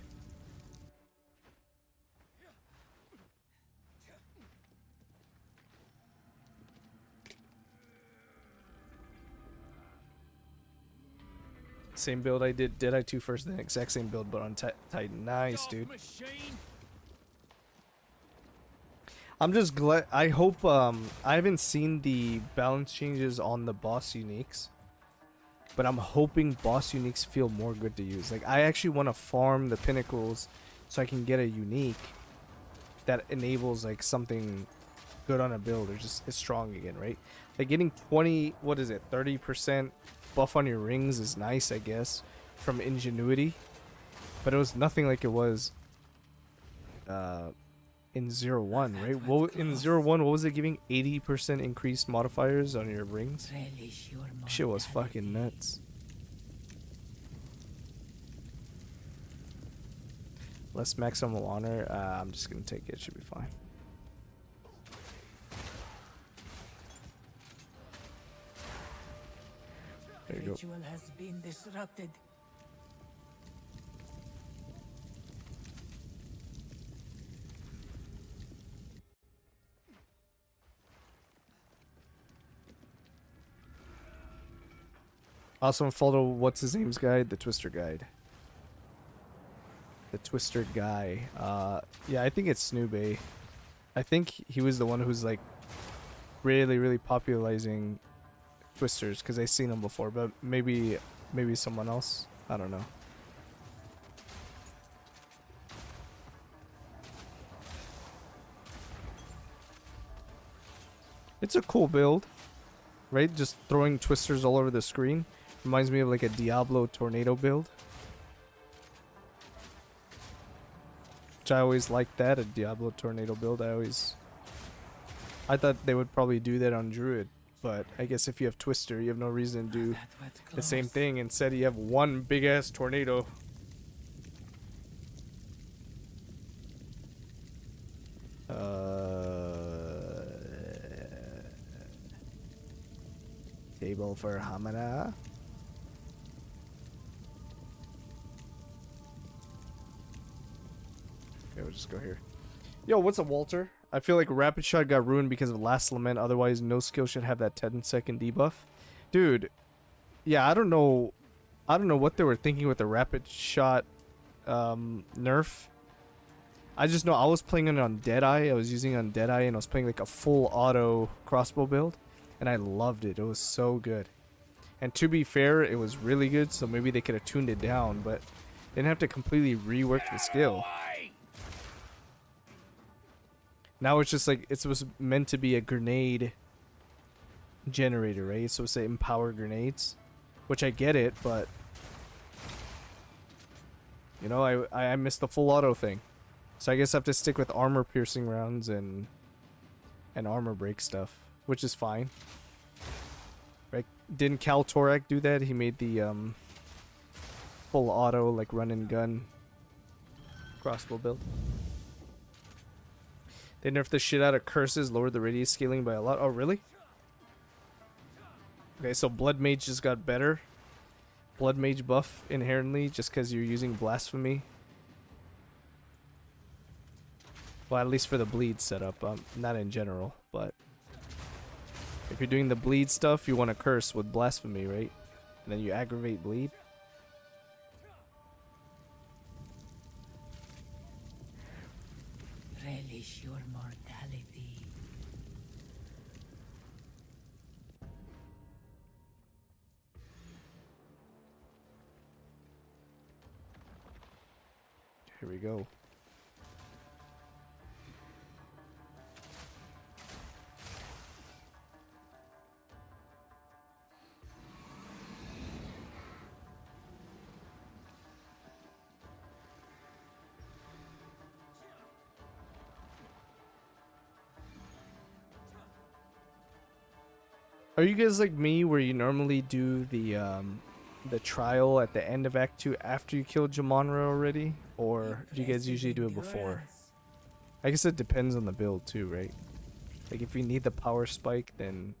Same build I did Deadeye 2 first, then exact same build but on Titan. Nice, dude. I'm just glad. I hope I haven't seen the balance changes on the boss uniques, but I'm hoping boss uniques feel more good to use. Like, I actually want to farm the pinnacles so I can get a unique that enables like something good on a build or just is strong again, right? Like getting 20, what is it, 30% buff on your rings is nice, I guess, from Ingenuity, but it was nothing like it was in 0-1, right? Well, in 0-1, what was it giving? 80% increased modifiers on your rings? Shit was fucking nuts. Less maximum honor. I'm just gonna take it. Should be fine. There you go. Ritual has been disrupted. Also follow what's his name's guide, the Twister guide. The Twister guy. Yeah, I think it's Snoobay. I think he was the one who's like really popularizing Twisters because I've seen him before, but maybe someone else. I don't know. It's a cool build, right? Just throwing Twisters all over the screen. Reminds me of like a Diablo tornado build. Which I always liked that, a Diablo tornado build. I thought they would probably do that on Druid, but I guess if you have Twister, you have no reason to do the same thing. Instead, you have one big ass tornado. Table for Hamana. Okay, we'll just go here. Yo, what's up, Walter? I feel like Rapid Shot got ruined because of Last Lament. Otherwise, no skill should have that 10-second debuff. Dude, yeah, I don't know what they were thinking with the Rapid Shot nerf. I just know I was playing it on Deadeye. I was using it on Deadeye, and I was playing like a full auto crossbow build, and I loved it. It was so good. And to be fair, it was really good, so maybe they could have tuned it down, but they didn't have to completely rework the skill. Now it's just like, it was meant to be a grenade generator, right? It's supposed to empower grenades, which I get it, but you know, I missed the full auto thing. So I guess I have to stick with armor piercing rounds and armor break stuff, which is fine. Right? Didn't Cal Torak do that? He made the full auto, like run and gun crossbow build. They nerfed the shit out of curses, lowered the radius scaling by a lot. Oh, really? Okay, so Blood Mage just got better. Blood Mage buff inherently just because you're using Blasphemy. Well, at least for the bleed setup, not in general, but if you're doing the bleed stuff, you want to curse with Blasphemy, right? And then you aggravate bleed. Relish your mortality. Here we go. Are you guys like me where you normally do the trial at the end of Act 2 after you kill Jamonra already? Or do you guys usually do it before? I guess it depends on the build too, right? Like if you need the power spike, then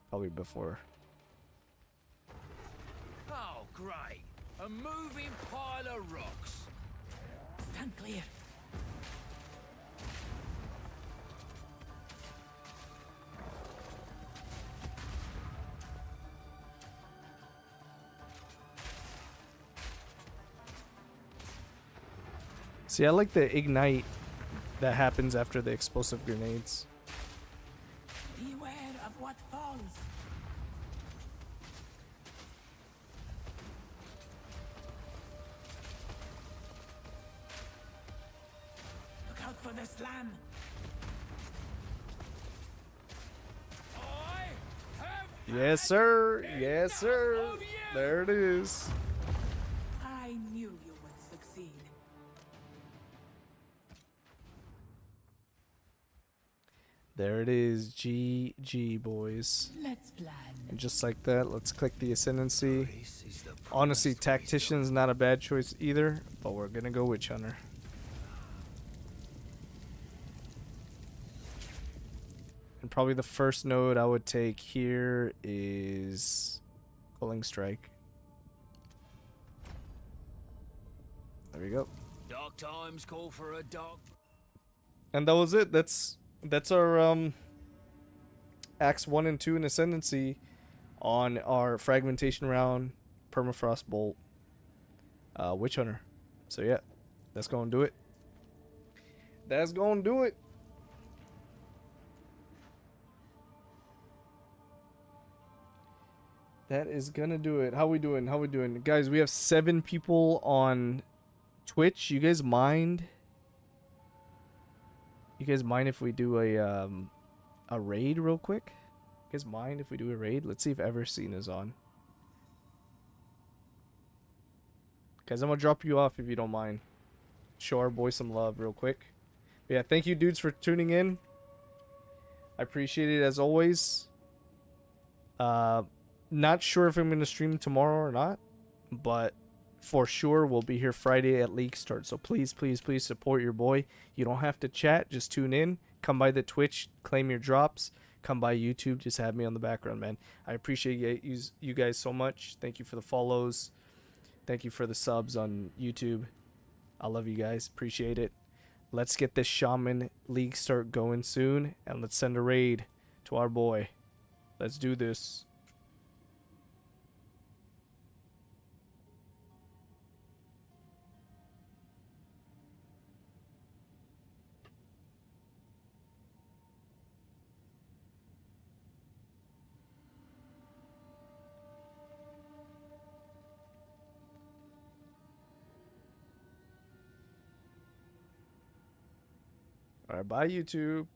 probably before. Oh, great. A moving pile of rocks. Stand clear. See, I like the ignite that happens after the explosive grenades. Beware of what falls. Look out for the slam. Yes, sir. Yes, sir. There it is. I knew you would succeed. There it is. GG, boys. Let's plan. And just like that, let's click the Ascendancy. Honestly, Tactician's not a bad choice either, but we're gonna go Witch Hunter. And probably the first node I would take here is Culling Strike. There we go. Dark times call for a dark. And that was it. That's our Acts 1 and 2 in Ascendancy on our Fragmentation round, Permafrost Bolt, Witch Hunter. So yeah, that's gonna do it. That's gonna do it. That is gonna do it. How we doing? How we doing? Guys, we have 7 people on Twitch. You guys mind? You guys mind if we do a raid real quick? You guys mind if we do a raid? Let's see if Everseen is on. Guys, I'm gonna drop you off if you don't mind. Show our boy some love real quick. But yeah, thank you dudes for tuning in. I appreciate it as always. Not sure if I'm gonna stream tomorrow or not, but for sure we'll be here Friday at League Start. So please, please, please support your boy. You don't have to chat, just tune in. Come by the Twitch, claim your drops. Come by YouTube, just have me on the background, man. I appreciate you guys so much. Thank you for the follows. Thank you for the subs on YouTube. I love you guys. Appreciate it. Let's get this Shaman League Start going soon, and let's send a raid to our boy. Let's do this. All right, bye YouTube.